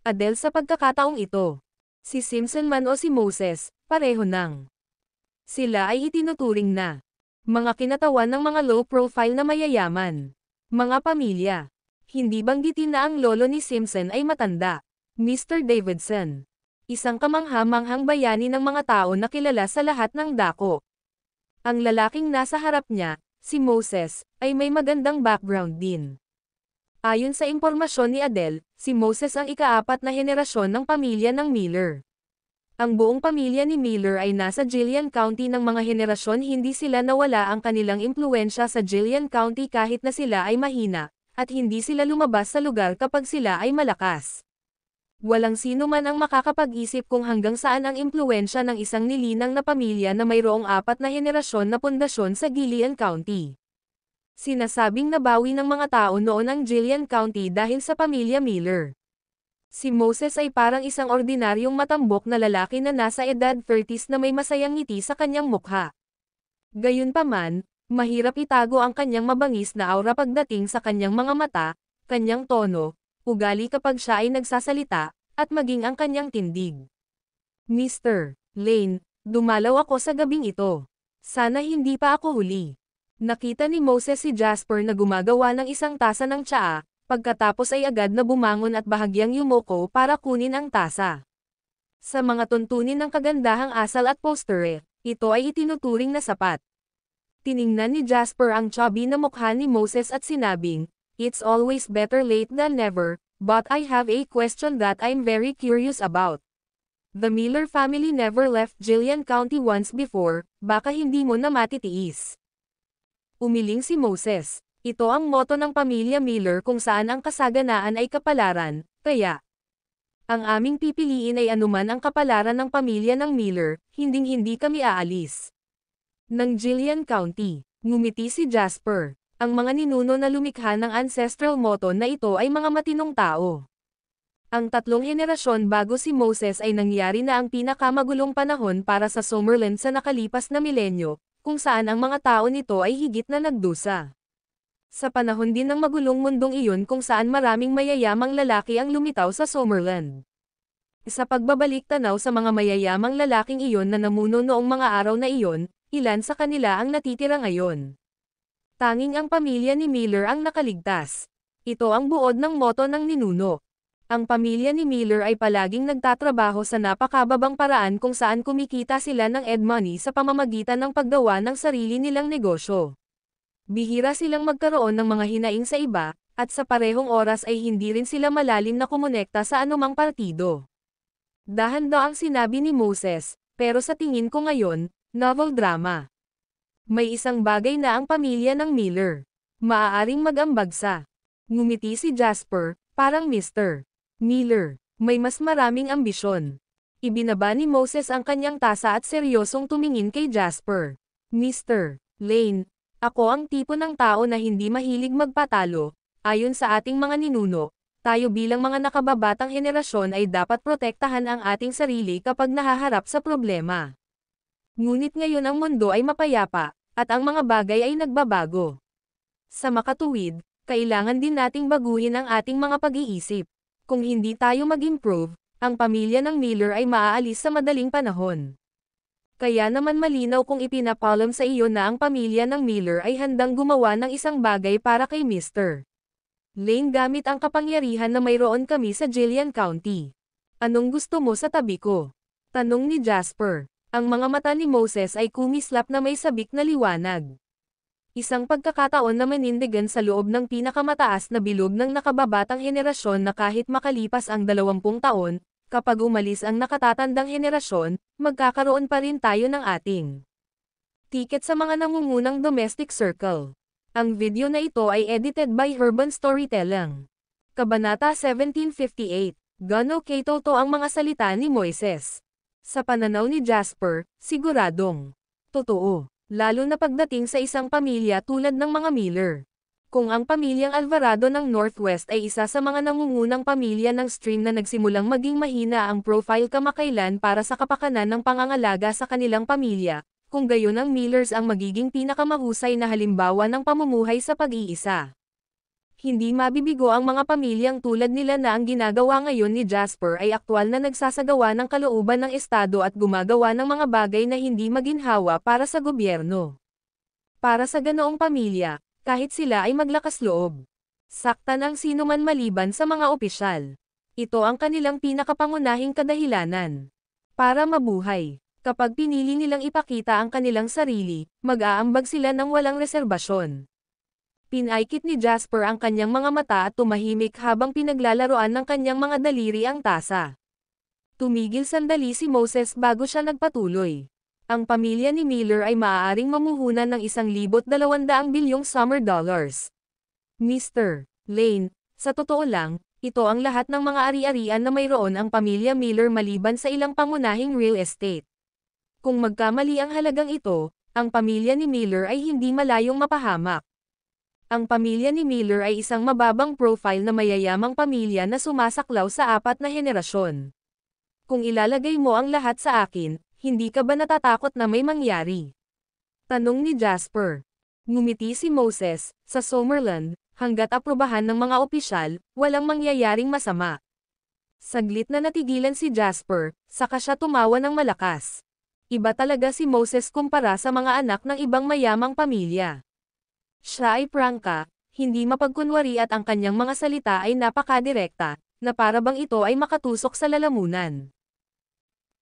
Adele sa pagkakataong ito. Si Simpson man o si Moses, pareho nang. Sila ay itinuturing na mga kinatawan ng mga low-profile na mayayaman. Mga pamilya. Hindi banggitin na ang lolo ni Simpson ay matanda. Mr. Davidson. Isang kamangha-manghang bayani ng mga tao na kilala sa lahat ng dako. Ang lalaking nasa harap niya, si Moses, ay may magandang background din. Ayon sa impormasyon ni Adele, si Moses ang ika-4 na henerasyon ng pamilya ng Miller. Ang buong pamilya ni Miller ay nasa Gillian County ng mga henerasyon hindi sila nawala ang kanilang impluensya sa Gillian County kahit na sila ay mahina, at hindi sila lumabas sa lugar kapag sila ay malakas. Walang sino man ang makakapag-isip kung hanggang saan ang impluensya ng isang nilinang na pamilya na mayroong 4 na henerasyon na pundasyon sa Gillian County. Sinasabing nabawi ng mga tao noon ang Gillian County dahil sa pamilya Miller. Si Moses ay parang isang ordinaryong matambok na lalaki na nasa edad 30s na may masayang ngiti sa kanyang mukha. Gayunpaman, mahirap itago ang kanyang mabangis na aura pagdating sa kanyang mga mata, kanyang tono, ugali kapag siya ay nagsasalita, at maging ang kanyang tindig. Mr. Lane, dumalaw ako sa gabing ito. Sana hindi pa ako huli. Nakita ni Moses si Jasper na gumagawa ng isang tasa ng tsaa, pagkatapos ay agad na bumangon at bahagyang yumuko para kunin ang tasa. Sa mga tuntunin ng kagandahang asal at posture, ito ay itinuturing na sapat. Tiningnan ni Jasper ang chubby na mukha ni Moses at sinabing, "It's always better late than never, but I have a question that I'm very curious about. The Miller family never left Jillian County once before, baka hindi mo na matitiis. Umiling si Moses. Ito ang moto ng pamilya Miller kung saan ang kasaganaan ay kapalaran, kaya ang aming pipiliin ay anuman ang kapalaran ng pamilya ng Miller, hinding-hindi kami aalis. Ng Jillian County, ngumiti si Jasper. Ang mga ninuno na lumikha ng ancestral motto na ito ay mga matinong tao. Ang 3 henerasyon bago si Moses ay nangyari na ang pinakamagulong panahon para sa Summerland sa nakalipas na milenyo, kung saan ang mga tao nito ay higit na nagdusa. Sa panahon din ng magulong mundong iyon kung saan maraming mayayamang lalaki ang lumitaw sa Summerland. Sa pagbabalik tanaw sa mga mayayamang lalaking iyon na namuno noong mga araw na iyon, ilan sa kanila ang natitira ngayon. Tanging ang pamilya ni Miller ang nakaligtas. Ito ang buod ng moto ng ninuno. Ang pamilya ni Miller ay palaging nagtatrabaho sa napakababang paraan kung saan kumikita sila ng ed money sa pamamagitan ng paggawa ng sarili nilang negosyo. Bihira silang magkaroon ng mga hinaing sa iba, at sa parehong oras ay hindi rin sila malalim na kumonekta sa anumang partido. Dahan-daang sinabi ni Moses, pero sa tingin ko ngayon, novel drama. May isang bagay na ang pamilya ng Miller maaaring mag-ambag sa. Ngumiti si Jasper, parang Mr. Miller, may mas maraming ambisyon. Ibinaba ni Moses ang kanyang tasa at seryosong tumingin kay Jasper. Mr. Lane, ako ang tipo ng tao na hindi mahilig magpatalo. Ayon sa ating mga ninuno, tayo bilang mga nakababatang henerasyon ay dapat protektahan ang ating sarili kapag nahaharap sa problema. Ngunit ngayon ang mundo ay mapayapa, at ang mga bagay ay nagbabago. Sa makatuwid, kailangan din nating baguhin ang ating mga pag-iisip. Kung hindi tayo mag-improve, ang pamilya ng Miller ay maaalis sa madaling panahon. Kaya naman malinaw kung ipinapalam sa iyo na ang pamilya ng Miller ay handang gumawa ng isang bagay para kay Mr. Lane gamit ang kapangyarihan na mayroon kami sa Jillian County. Anong gusto mo sa tabi ko? Tanong ni Jasper. Ang mga mata ni Moses ay kumislap na may sabik na liwanag. Isang pagkakataon na manindigan sa loob ng pinakamataas na bilog ng nakababatang henerasyon na kahit makalipas ang 20 taon, kapag umalis ang nakatatandang henerasyon, magkakaroon pa rin tayo ng ating tiket sa mga nangungunang domestic circle. Ang video na ito ay edited by Urban Storytelling. Kabanata 1758, Gano kay Toto ang mga salita ni Moises. Sa pananaw ni Jasper, siguradong totoo. Lalo na pagdating sa isang pamilya tulad ng mga Miller. Kung ang pamilyang Alvarado ng Northwest ay isa sa mga nangungunang pamilya ng stream na nagsimulang maging mahina ang profile kamakailan para sa kapakanan ng pangangalaga sa kanilang pamilya, kung gayon ang Millers ang magiging pinakamahusay na halimbawa ng pamumuhay sa pag-iisa. Hindi mabibigo ang mga pamilyang tulad nila na ang ginagawa ngayon ni Jasper ay aktwal na nagsasagawa ng kalooban ng estado at gumagawa ng mga bagay na hindi maginhawa para sa gobyerno. Para sa ganoong pamilya, kahit sila ay maglakas loob, saktan ang sinuman maliban sa mga opisyal. Ito ang kanilang pinakapangunahing kadahilanan. Para mabuhay, kapag pinili nilang ipakita ang kanilang sarili, mag-aambag sila ng walang reserbasyon. Pinaikit ni Jasper ang kanyang mga mata at tumahimik habang pinaglalaroan ng kanyang mga daliri ang tasa. Tumigil sandali si Moses bago siya nagpatuloy. Ang pamilya ni Miller ay maaaring mamuhunan ng 1,200 bilyong summer dollars. Mr. Lane, sa totoo lang, ito ang lahat ng mga ari-arian na mayroon ang pamilya Miller maliban sa ilang pangunahing real estate. Kung magkamali ang halagang ito, ang pamilya ni Miller ay hindi malayong mapahamak. Ang pamilya ni Miller ay isang mababang profile na mayayamang pamilya na sumasaklaw sa 4 na henerasyon. Kung ilalagay mo ang lahat sa akin, hindi ka ba natatakot na may mangyari? Tanong ni Jasper. Ngumiti si Moses, sa Summerland, hanggat aprobahan ng mga opisyal, walang mangyayaring masama. Saglit na natigilan si Jasper, saka siya tumawa ng malakas. Iba talaga si Moses kumpara sa mga anak ng ibang mayamang pamilya. Siya ay prangka, hindi mapagkunwari at ang kanyang mga salita ay napakadirekta, na para bang ito ay makatusok sa lalamunan.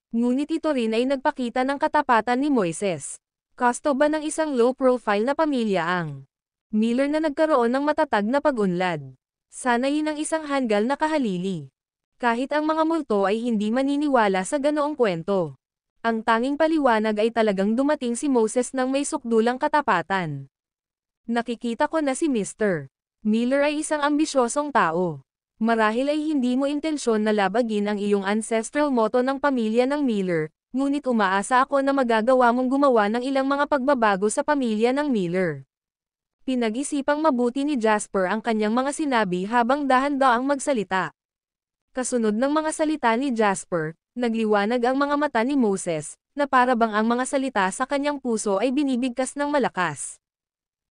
Ngunit ito rin ay nagpakita ng katapatan ni Moises. Kasto ba ng isang low-profile na pamilya ang Miller na nagkaroon ng matatag na pag-unlad? Sanayin ng isang hanggal na kahalili. Kahit ang mga multo ay hindi maniniwala sa ganoong kwento. Ang tanging paliwanag ay talagang dumating si Moses nang may sukdulang katapatan. Nakikita ko na si Mr. Miller ay isang ambisyosong tao. Marahil ay hindi mo intensyon na labagin ang iyong ancestral motto ng pamilya ng Miller, ngunit umaasa ako na magagawa mong gumawa ng ilang mga pagbabago sa pamilya ng Miller. Pinag-isipang mabuti ni Jasper ang kanyang mga sinabi habang dahan-daang magsalita. Kasunod ng mga salita ni Jasper, nagliwanag ang mga mata ni Moses, na para bang ang mga salita sa kanyang puso ay binibigkas ng malakas.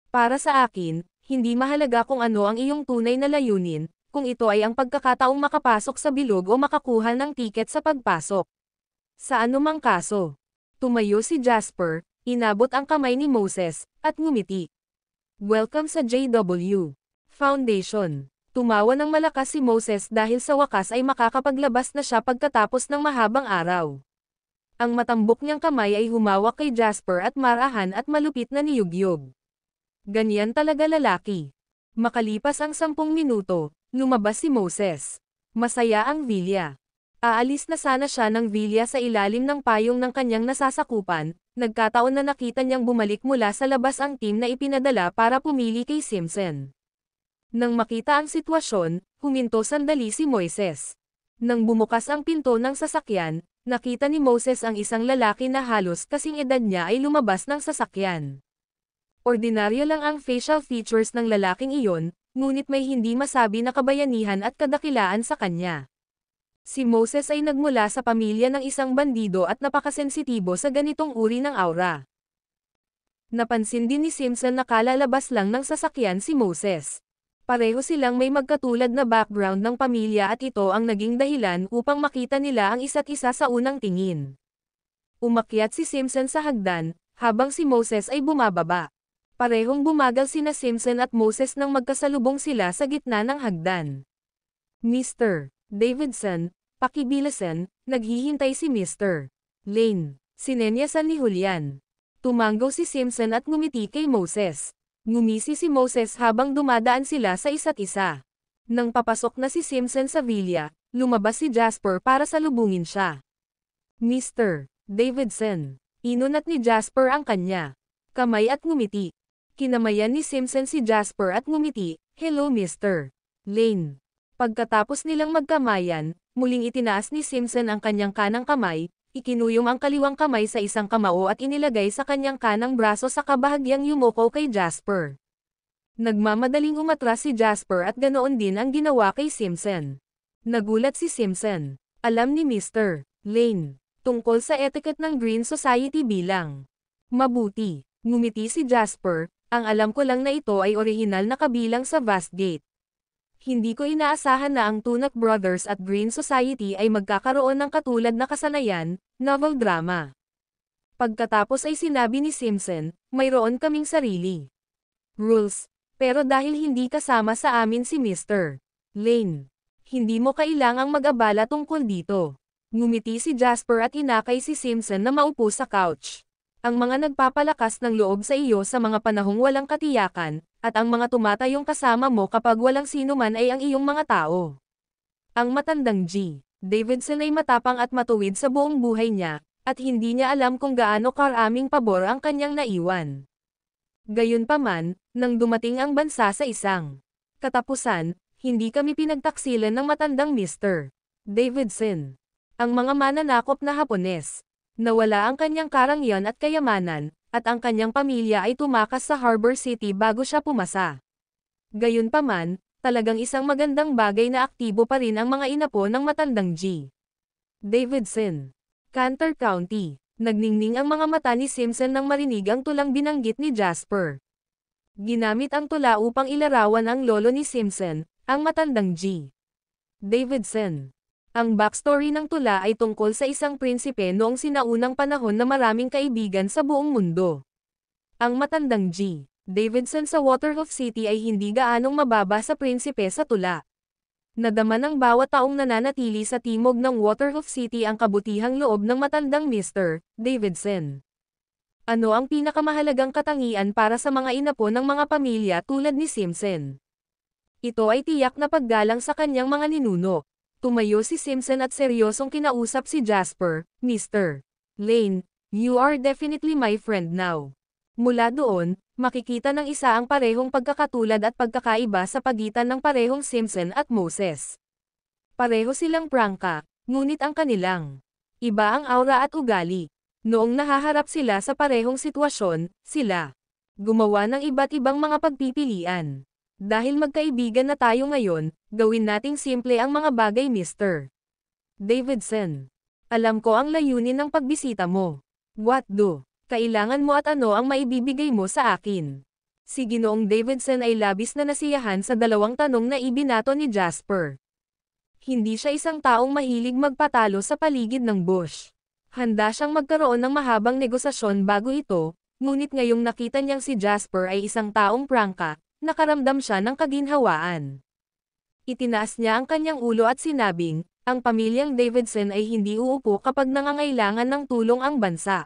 Para sa akin, hindi mahalaga kung ano ang iyong tunay na layunin, kung ito ay ang pagkakataong makapasok sa bilog o makakuha ng tiket sa pagpasok. Sa anumang kaso, tumayo si Jasper, inabot ang kamay ni Moses, at ngumiti. Welcome sa JW Foundation. Tumawa ng malakas si Moses dahil sa wakas ay makakapaglabas na siya pagkatapos ng mahabang araw. Ang matambok niyang kamay ay humawak kay Jasper at marahan at malupit na niyugyog. Ganyan talaga lalaki. Makalipas ang 10 minuto, lumabas si Moses. Masaya ang Villa. Aalis na sana siya ng Villa sa ilalim ng payong ng kanyang nasasakupan, nagkataon na nakita niyang bumalik mula sa labas ang team na ipinadala para pumili kay Simpson. Nang makita ang sitwasyon, huminto sandali si Moises. Nang bumukas ang pinto ng sasakyan, nakita ni Moses ang isang lalaki na halos kasing edad niya ay lumabas ng sasakyan. Ordinaryo lang ang facial features ng lalaking iyon, ngunit may hindi masabi na kabayanihan at kadakilaan sa kanya. Si Moses ay nagmula sa pamilya ng isang bandido at napakasensitibo sa ganitong uri ng aura. Napansin din ni Simpson na kalalabas lang ng sasakyan si Moses. Pareho silang may magkatulad na background ng pamilya at ito ang naging dahilan upang makita nila ang isa't isa sa unang tingin. Umakyat si Simpson sa hagdan, habang si Moses ay bumababa. Parehong bumagal sina Simpson at Moses nang magkasalubong sila sa gitna ng hagdan. Mr. Davidson, pakibilasan, naghihintay si Mr. Lane. Sinenyasan ni Julian. Tumanggaw si Simpson at ngumiti kay Moses. Ngumisi si Moses habang dumadaan sila sa isa't isa. Nang papasok na si Simpson sa villa, lumabas si Jasper para salubungin siya. Mr. Davidson. Inunat ni Jasper ang kanya kamay at ngumiti. Kinamayan ni Simpson si Jasper at ngumiti, "Hello Mr. Lane." Pagkatapos nilang magkamayan, muling itinaas ni Simpson ang kanyang kanang kamay, ikinuyom ang kaliwang kamay sa isang kamao at inilagay sa kanyang kanang braso sa kabahagyang yumuko kay Jasper. Nagmamadaling umatras si Jasper at ganoon din ang ginawa kay Simpson. Nagulat si Simpson. Alam ni Mr. Lane tungkol sa etiquette ng Green Society bilang mabuti. Ngumiti si Jasper, ang alam ko lang na ito ay orihinal na kabilang sa Vastgate. Hindi ko inaasahan na ang Tunak Brothers at Green Society ay magkakaroon ng katulad na kasanayan, novel drama. Pagkatapos ay sinabi ni Simpson, mayroon kaming sarili rules, pero dahil hindi kasama sa amin si Mr. Lane, hindi mo kailangang mag-abala tungkol dito. Ngumiti si Jasper at inakay si Simpson na maupo sa couch. Ang mga nagpapalakas ng loob sa iyo sa mga panahong walang katiyakan, at ang mga tumatayong kasama mo kapag walang sino man ay ang iyong mga tao. Ang matandang G. Davidson ay matapang at matuwid sa buong buhay niya, at hindi niya alam kung gaano karaming pabor ang kanyang naiwan. Gayunpaman, nang dumating ang bansa sa isang katapusan, hindi kami pinagtaksilan ng matandang Mr. Davidson. Ang mga mananakop na Hapones. Nawala ang kanyang karangyan at kayamanan, at ang kanyang pamilya ay tumakas sa Harbor City bago siya pumasa. Gayunpaman, talagang isang magandang bagay na aktibo pa rin ang mga inapo ng matandang G. Davidson. Cantor County. Nagningning ang mga mata ni Simpson nang marinig ang tulang binanggit ni Jasper. Ginamit ang tula upang ilarawan ang lolo ni Simpson, ang matandang G. Davidson. Ang backstory ng tula ay tungkol sa isang prinsipe noong sinaunang panahon na maraming kaibigan sa buong mundo. Ang matandang G. Davidson sa Waterhoof City ay hindi gaanong mababa sa prinsipe sa tula. Nadama ng bawat taong nananatili sa timog ng Waterhoof City ang kabutihang loob ng matandang Mr. Davidson. Ano ang pinakamahalagang katangian para sa mga inapo ng mga pamilya tulad ni Simpson? Ito ay tiyak na paggalang sa kanyang mga ninuno. Tumayo si Simpson at seryosong kinausap si Jasper. Mr. Lane, you are definitely my friend now. Mula doon, makikita ng isa ang parehong pagkakatulad at pagkakaiba sa pagitan ng parehong Simpson at Moses. Pareho silang prangka, ngunit ang kanilang iba ang aura at ugali. Noong nahaharap sila sa parehong sitwasyon, sila gumawa ng iba't ibang mga pagpipilian. Dahil magkaibigan na tayo ngayon, gawin nating simple ang mga bagay, Mr. Davidson. Alam ko ang layunin ng pagbisita mo. What do? Kailangan mo at ano ang maibibigay mo sa akin? Si Ginoong Davidson ay labis na nasiyahan sa dalawang tanong na ibinato ni Jasper. Hindi siya isang taong mahilig magpatalo sa paligid ng bush. Handa siyang magkaroon ng mahabang negosasyon bago ito, ngunit ngayong nakita niyang si Jasper ay isang taong prangka, nakaramdam siya ng kaginhawaan. Itinaas niya ang kanyang ulo at sinabing, ang pamilyang Davidson ay hindi uupo kapag nangangailangan ng tulong ang bansa.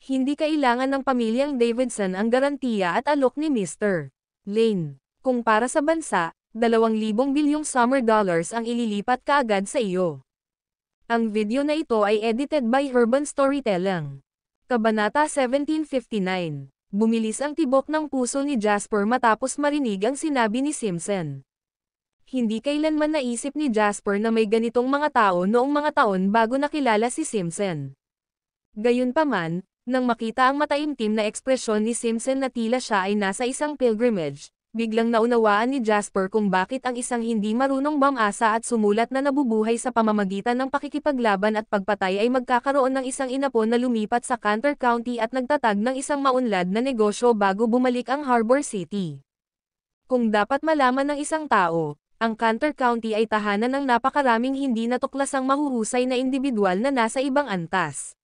Hindi kailangan ng pamilyang Davidson ang garantiya at alok ni Mr. Lane. Kung para sa bansa, 2,000 bilyong summer dollars ang ililipat kaagad sa iyo. Ang video na ito ay edited by Urban Storytelling. Kabanata 1759. Bumilis ang tibok ng puso ni Jasper matapos marinig ang sinabi ni Simpson. Hindi kailanman naisip ni Jasper na may ganitong mga tao noong mga taon bago nakilala si Simpson. Gayunpaman, nang makita ang mataimtim na ekspresyon ni Simpson na tila siya ay nasa isang pilgrimage, biglang naunawaan ni Jasper kung bakit ang isang hindi marunong bumasa at sumulat na nabubuhay sa pamamagitan ng pakikipaglaban at pagpatay ay magkakaroon ng isang inapo na lumipat sa Cantor County at nagtatag ng isang maunlad na negosyo bago bumalik ang Harbor City. Kung dapat malaman ng isang tao, ang Cantor County ay tahanan ng napakaraming hindi natuklasang mahuhusay na individual na nasa ibang antas.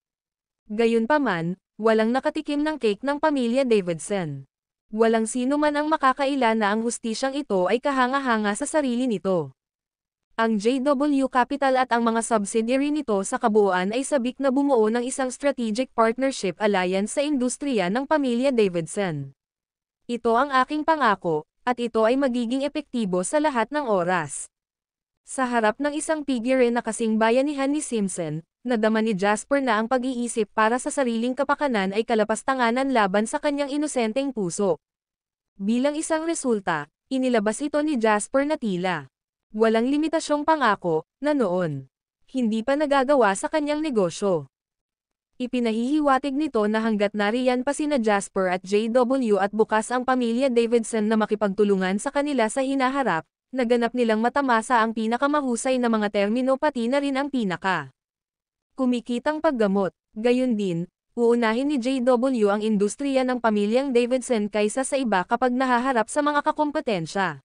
Gayunpaman, walang nakatikim ng cake ng pamilya Davidson. Walang sino man ang makakaila na ang hustisyang ito ay kahanga-hanga sa sarili nito. Ang JW Capital at ang mga subsidiary nito sa kabuuan ay sabik na bumuo ng isang strategic partnership alliance sa industriya ng pamilya Davidson. Ito ang aking pangako, at ito ay magiging epektibo sa lahat ng oras. Sa harap ng isang figure na kasing bayanihan ni Simpson, nadama ni Jasper na ang pag-iisip para sa sariling kapakanan ay kalapastanganan laban sa kanyang inosenteng puso. Bilang isang resulta, inilabas ito ni Jasper na tila walang limitasyong pangako, na noon hindi pa nagagawa sa kanyang negosyo. Ipinahihiwatig nito na hanggat nariyan pa sina Jasper at JW at bukas ang pamilya Davidson na makipagtulungan sa kanila sa hinaharap, naganap nilang matamasa ang pinakamahusay na mga termino pati na rin ang kumikitang paggamot. Gayon din, uunahin ni JW ang industriya ng pamilyang Davidson kaysa sa iba kapag nahaharap sa mga kakompetensya.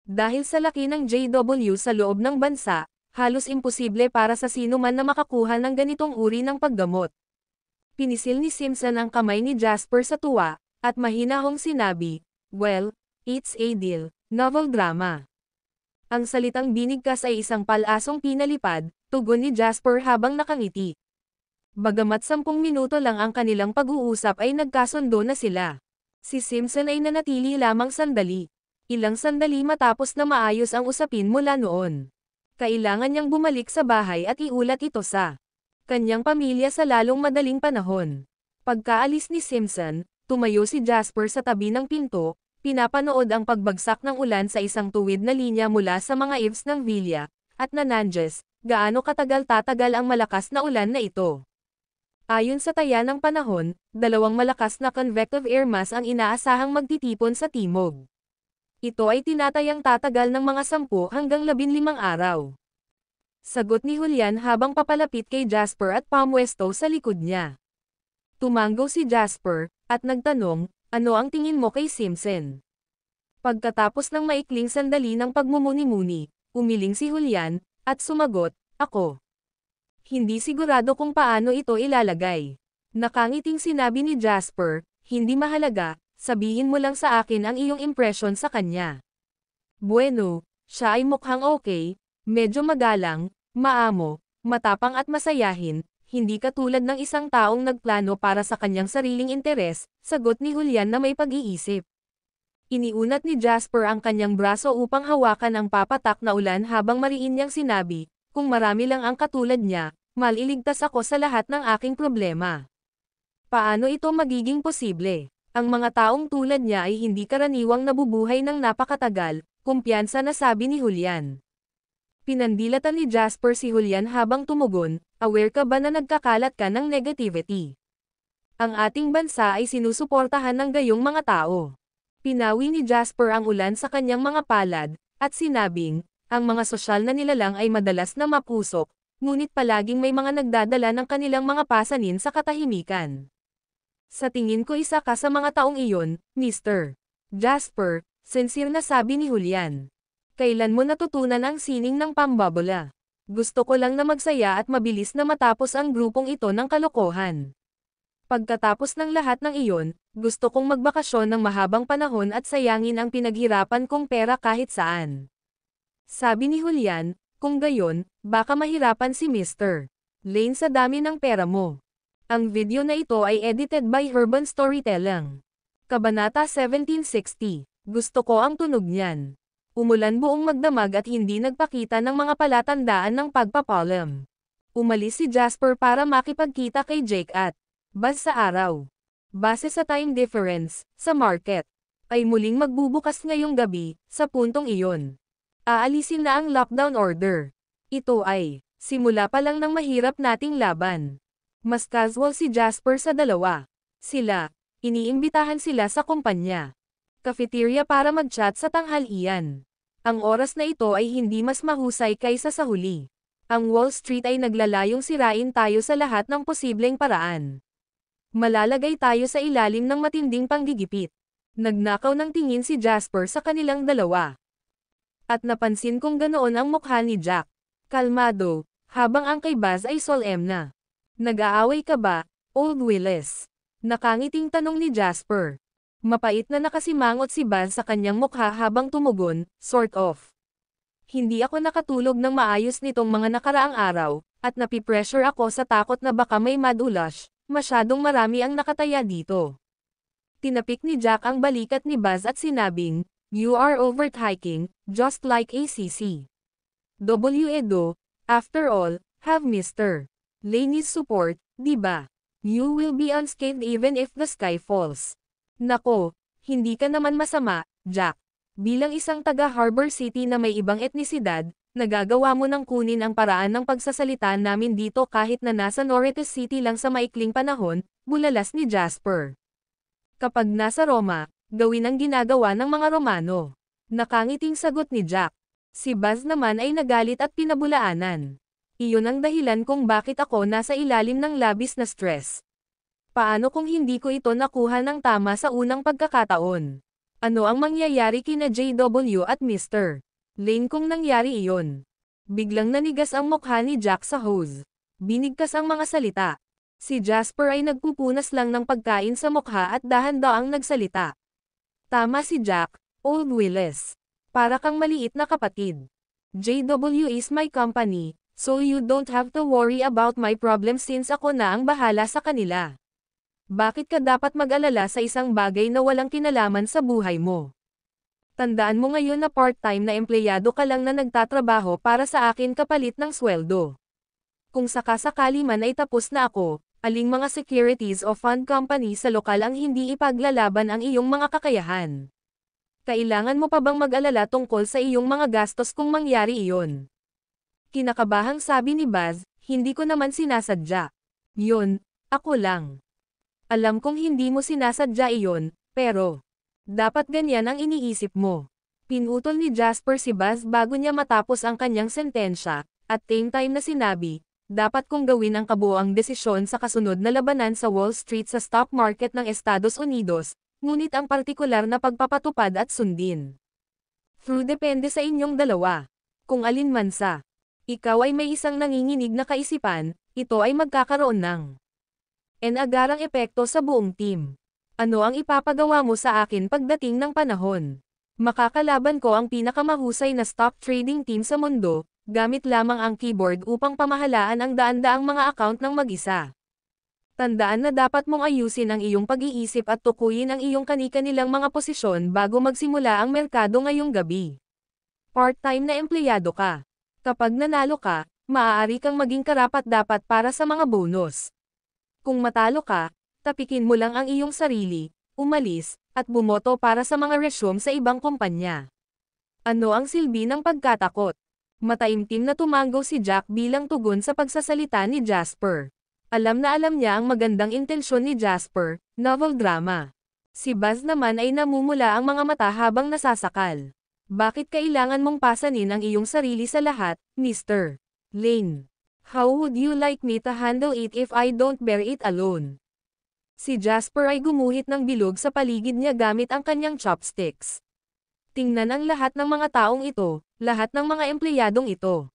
Dahil sa laki ng JW sa loob ng bansa, halos imposible para sa sino man na makakuha ng ganitong uri ng paggamot. Pinisil ni Simpson ang kamay ni Jasper sa tuwa, at mahinahong sinabi, well, it's a deal, novel drama. Ang salitang binigkas ay isang palasong pinalipad, tugon ni Jasper habang nakangiti. Bagamat 10 minuto lang ang kanilang pag-uusap ay nagkasundo na sila. Si Simpson ay nanatili lamang sandali. Ilang sandali matapos na maayos ang usapin mula noon. Kailangan niyang bumalik sa bahay at iulat ito sa kanyang pamilya sa lalong madaling panahon. Pagkaalis ni Simpson, tumayo si Jasper sa tabi ng pinto, pinapanood ang pagbagsak ng ulan sa isang tuwid na linya mula sa mga eaves ng villa, at nananges, gaano katagal tatagal ang malakas na ulan na ito. Ayon sa taya ng panahon, 2 malakas na convective air mass ang inaasahang magtitipon sa timog. Ito ay tinatayang tatagal ng mga 10 hanggang 15 araw. Sagot ni Julian habang papalapit kay Jasper at pamwesto sa likod niya. Tumango si Jasper, at nagtanong, ano ang tingin mo kay Simpson? Pagkatapos ng maikling sandali ng pagmumuni-muni, umiling si Julian, at sumagot, ako. Hindi sigurado kung paano ito ilalagay. Nakangiting sinabi ni Jasper, hindi mahalaga, sabihin mo lang sa akin ang iyong impression sa kanya. Bueno, siya ay mukhang okay, medyo magalang, maamo, matapang at masayahin, hindi katulad ng isang taong nagplano para sa kanyang sariling interes, sagot ni Julian na may pag-iisip. Iniunat ni Jasper ang kanyang braso upang hawakan ang papatak na ulan habang mariin niyang sinabi, kung marami lang ang katulad niya, maliligtas ako sa lahat ng aking problema. Paano ito magiging posible? Ang mga taong tulad niya ay hindi karaniwang nabubuhay ng napakatagal, kumpiyansa na sabi ni Julian. Pinandilatan ni Jasper si Julian habang tumugon, aware ka ba na nagkakalat ka ng negativity? Ang ating bansa ay sinusuportahan ng gayong mga tao. Pinawi ni Jasper ang ulan sa kanyang mga palad, at sinabing, ang mga sosyal na nilalang ay madalas na mapusok, ngunit palaging may mga nagdadala ng kanilang mga pasanin sa katahimikan. Sa tingin ko isa ka sa mga taong iyon, Mr. Jasper, sincere na sabi ni Julian. Kailan mo natutunan ang sining ng pambabola? Gusto ko lang na magsaya at mabilis na matapos ang grupong ito ng kalokohan. Pagkatapos ng lahat ng iyon, gusto kong magbakasyon ng mahabang panahon at sayangin ang pinaghirapan kong pera kahit saan. Sabi ni Julian, kung gayon, baka mahirapan si Mr. Lane sa dami ng pera mo. Ang video na ito ay edited by Urban Storytelling. Kabanata 1760. Gusto ko ang tunog niyan. Umulan buong magdamag at hindi nagpakita ng mga palatandaan ng pagpapalam. Umalis si Jasper para makipagkita kay Jake at Buzz sa araw. Base sa time difference, sa market, ay muling magbubukas ngayong gabi, sa puntong iyon. Aalisin na ang lockdown order. Ito ay, simula pa lang ng mahirap nating laban. Mas casual si Jasper sa dalawa. Sila, iniimbitahan sila sa kumpanya. Cafeteria para mag-chat sa tanghalian. Ang oras na ito ay hindi mas mahusay kaysa sa huli. Ang Wall Street ay naglalayong sirain tayo sa lahat ng posibleng paraan. Malalagay tayo sa ilalim ng matinding panggigipit. Nagnakaw ng tingin si Jasper sa kanilang dalawa. At napansin kong ganoon ang mukha ni Jack. Kalmado, habang ang kay Buzz ay solemn. Nag-aaway ka ba, Old Willis? Nakangiting tanong ni Jasper. Mapait na nakasimangot si Buzz sa kanyang mukha habang tumugon, sort of. Hindi ako nakatulog ng maayos nitong mga nakaraang araw, at napipressure ako sa takot na baka may madulash. Masyadong marami ang nakataya dito. Tinapik ni Jack ang balikat ni Buzz at sinabing, you are overhiking, just like ACC. W.E.D.O., after all, have Mr. Lane's support, di ba? You will be unscathed even if the sky falls. Nako, hindi ka naman masama, Jack. Bilang isang taga Harbor City na may ibang etnisidad, nagagawa mo nang kunin ang paraan ng pagsasalita namin dito kahit na nasa Norritos City lang sa maikling panahon, bulalas ni Jasper. Kapag nasa Roma, gawin ang ginagawa ng mga Romano. Nakangiting sagot ni Jack. Si Buzz naman ay nagalit at pinabulaanan. Iyon ang dahilan kung bakit ako nasa ilalim ng labis na stress. Paano kung hindi ko ito nakuha ng tama sa unang pagkakataon? Ano ang mangyayari kina JW at Mr. Lane kung nangyari iyon? Biglang nanigas ang mukha ni Jack sa hose. Binigkas ang mga salita. Si Jasper ay nagpupunas lang ng pagkain sa mukha at dahan-daang nagsalita. Tama si Jack, Old Willis. Para kang maliit na kapatid. JW is my company, so you don't have to worry about my problems since ako na ang bahala sa kanila. Bakit ka dapat mag-alala sa isang bagay na walang kinalaman sa buhay mo? Tandaan mo ngayon na part-time na empleyado ka lang na nagtatrabaho para sa akin kapalit ng sweldo. Kung sakasakali man ay tapos na ako, aling mga securities o fund company sa lokal ang hindi ipaglalaban ang iyong mga kakayahan. Kailangan mo pa bang mag-alala tungkol sa iyong mga gastos kung mangyari iyon? Kinakabahang sabi ni Buzz, hindi ko naman sinasadya. Yun, ako lang. Alam kong hindi mo sinasadya iyon, pero dapat ganyan ang iniisip mo. Pinutol ni Jasper si Buzz bago niya matapos ang kanyang sentensya, at same time na sinabi, dapat kong gawin ang kabuoang desisyon sa kasunod na labanan sa Wall Street sa stock market ng Estados Unidos, ngunit ang partikular na pagpapatupad at sundin. Through depende sa inyong dalawa. Kung alin man sa ikaw ay may isang nanginginig na kaisipan, ito ay magkakaroon ng agarang epekto sa buong team. Ano ang ipapagawa mo sa akin pagdating ng panahon? Makakalaban ko ang pinakamahusay na stock trading team sa mundo, gamit lamang ang keyboard upang pamahalaan ang daan-daang mga account ng mag-isa. Tandaan na dapat mong ayusin ang iyong pag-iisip at tukuyin ang iyong kani-kanilang mga posisyon bago magsimula ang merkado ngayong gabi. Part-time na empleyado ka. Kapag nanalo ka, maaari kang maging karapat-dapat para sa mga bonus. Kung matalo ka, tapikin mo lang ang iyong sarili, umalis, at bumoto para sa mga resume sa ibang kumpanya. Ano ang silbi ng pagkatakot? Mataimtim na tumango si Jack bilang tugon sa pagsasalita ni Jasper. Alam na alam niya ang magandang intensyon ni Jasper, novel drama. Si Buzz naman ay namumula ang mga mata habang nasasakal. Bakit kailangan mong pasanin ang iyong sarili sa lahat, Mr. Lane? How would you like me to handle it if I don't bear it alone? Si Jasper ay gumuhit ng bilog sa paligid niya gamit ang kanyang chopsticks. Tingnan ang lahat ng mga taong ito, lahat ng mga empleyadong ito.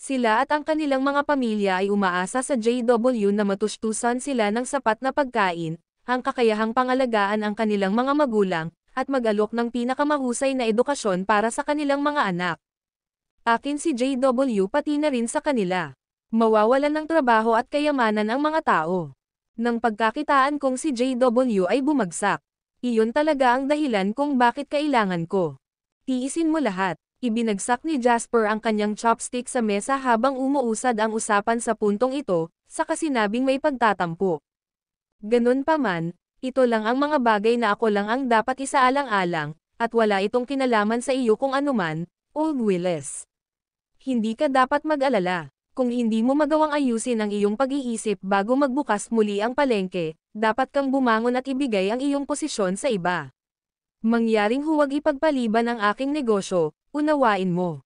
Sila at ang kanilang mga pamilya ay umaasa sa JW na matustusan sila ng sapat na pagkain, ang kakayahang pangalagaan ang kanilang mga magulang, at mag-alok ng pinakamahusay na edukasyon para sa kanilang mga anak. Akin si JW pati na rin sa kanila. Mawawalan ng trabaho at kayamanan ang mga tao. Nang pagkakitaan kong si JW ay bumagsak. Iyon talaga ang dahilan kung bakit kailangan ko. Tiisin mo lahat. Ibinagsak ni Jasper ang kanyang chopstick sa mesa habang umuusad ang usapan sa puntong ito, saka sinabing may pagtatampo. Ganun pa man, ito lang ang mga bagay na ako lang ang dapat isaalang-alang, at wala itong kinalaman sa iyo kung anuman, Old Willis. Hindi ka dapat mag-alala. Kung hindi mo magawang ayusin ang iyong pag-iisip bago magbukas muli ang palengke, dapat kang bumangon at ibigay ang iyong posisyon sa iba. Mangyaring huwag ipagpaliban ang aking negosyo, unawain mo.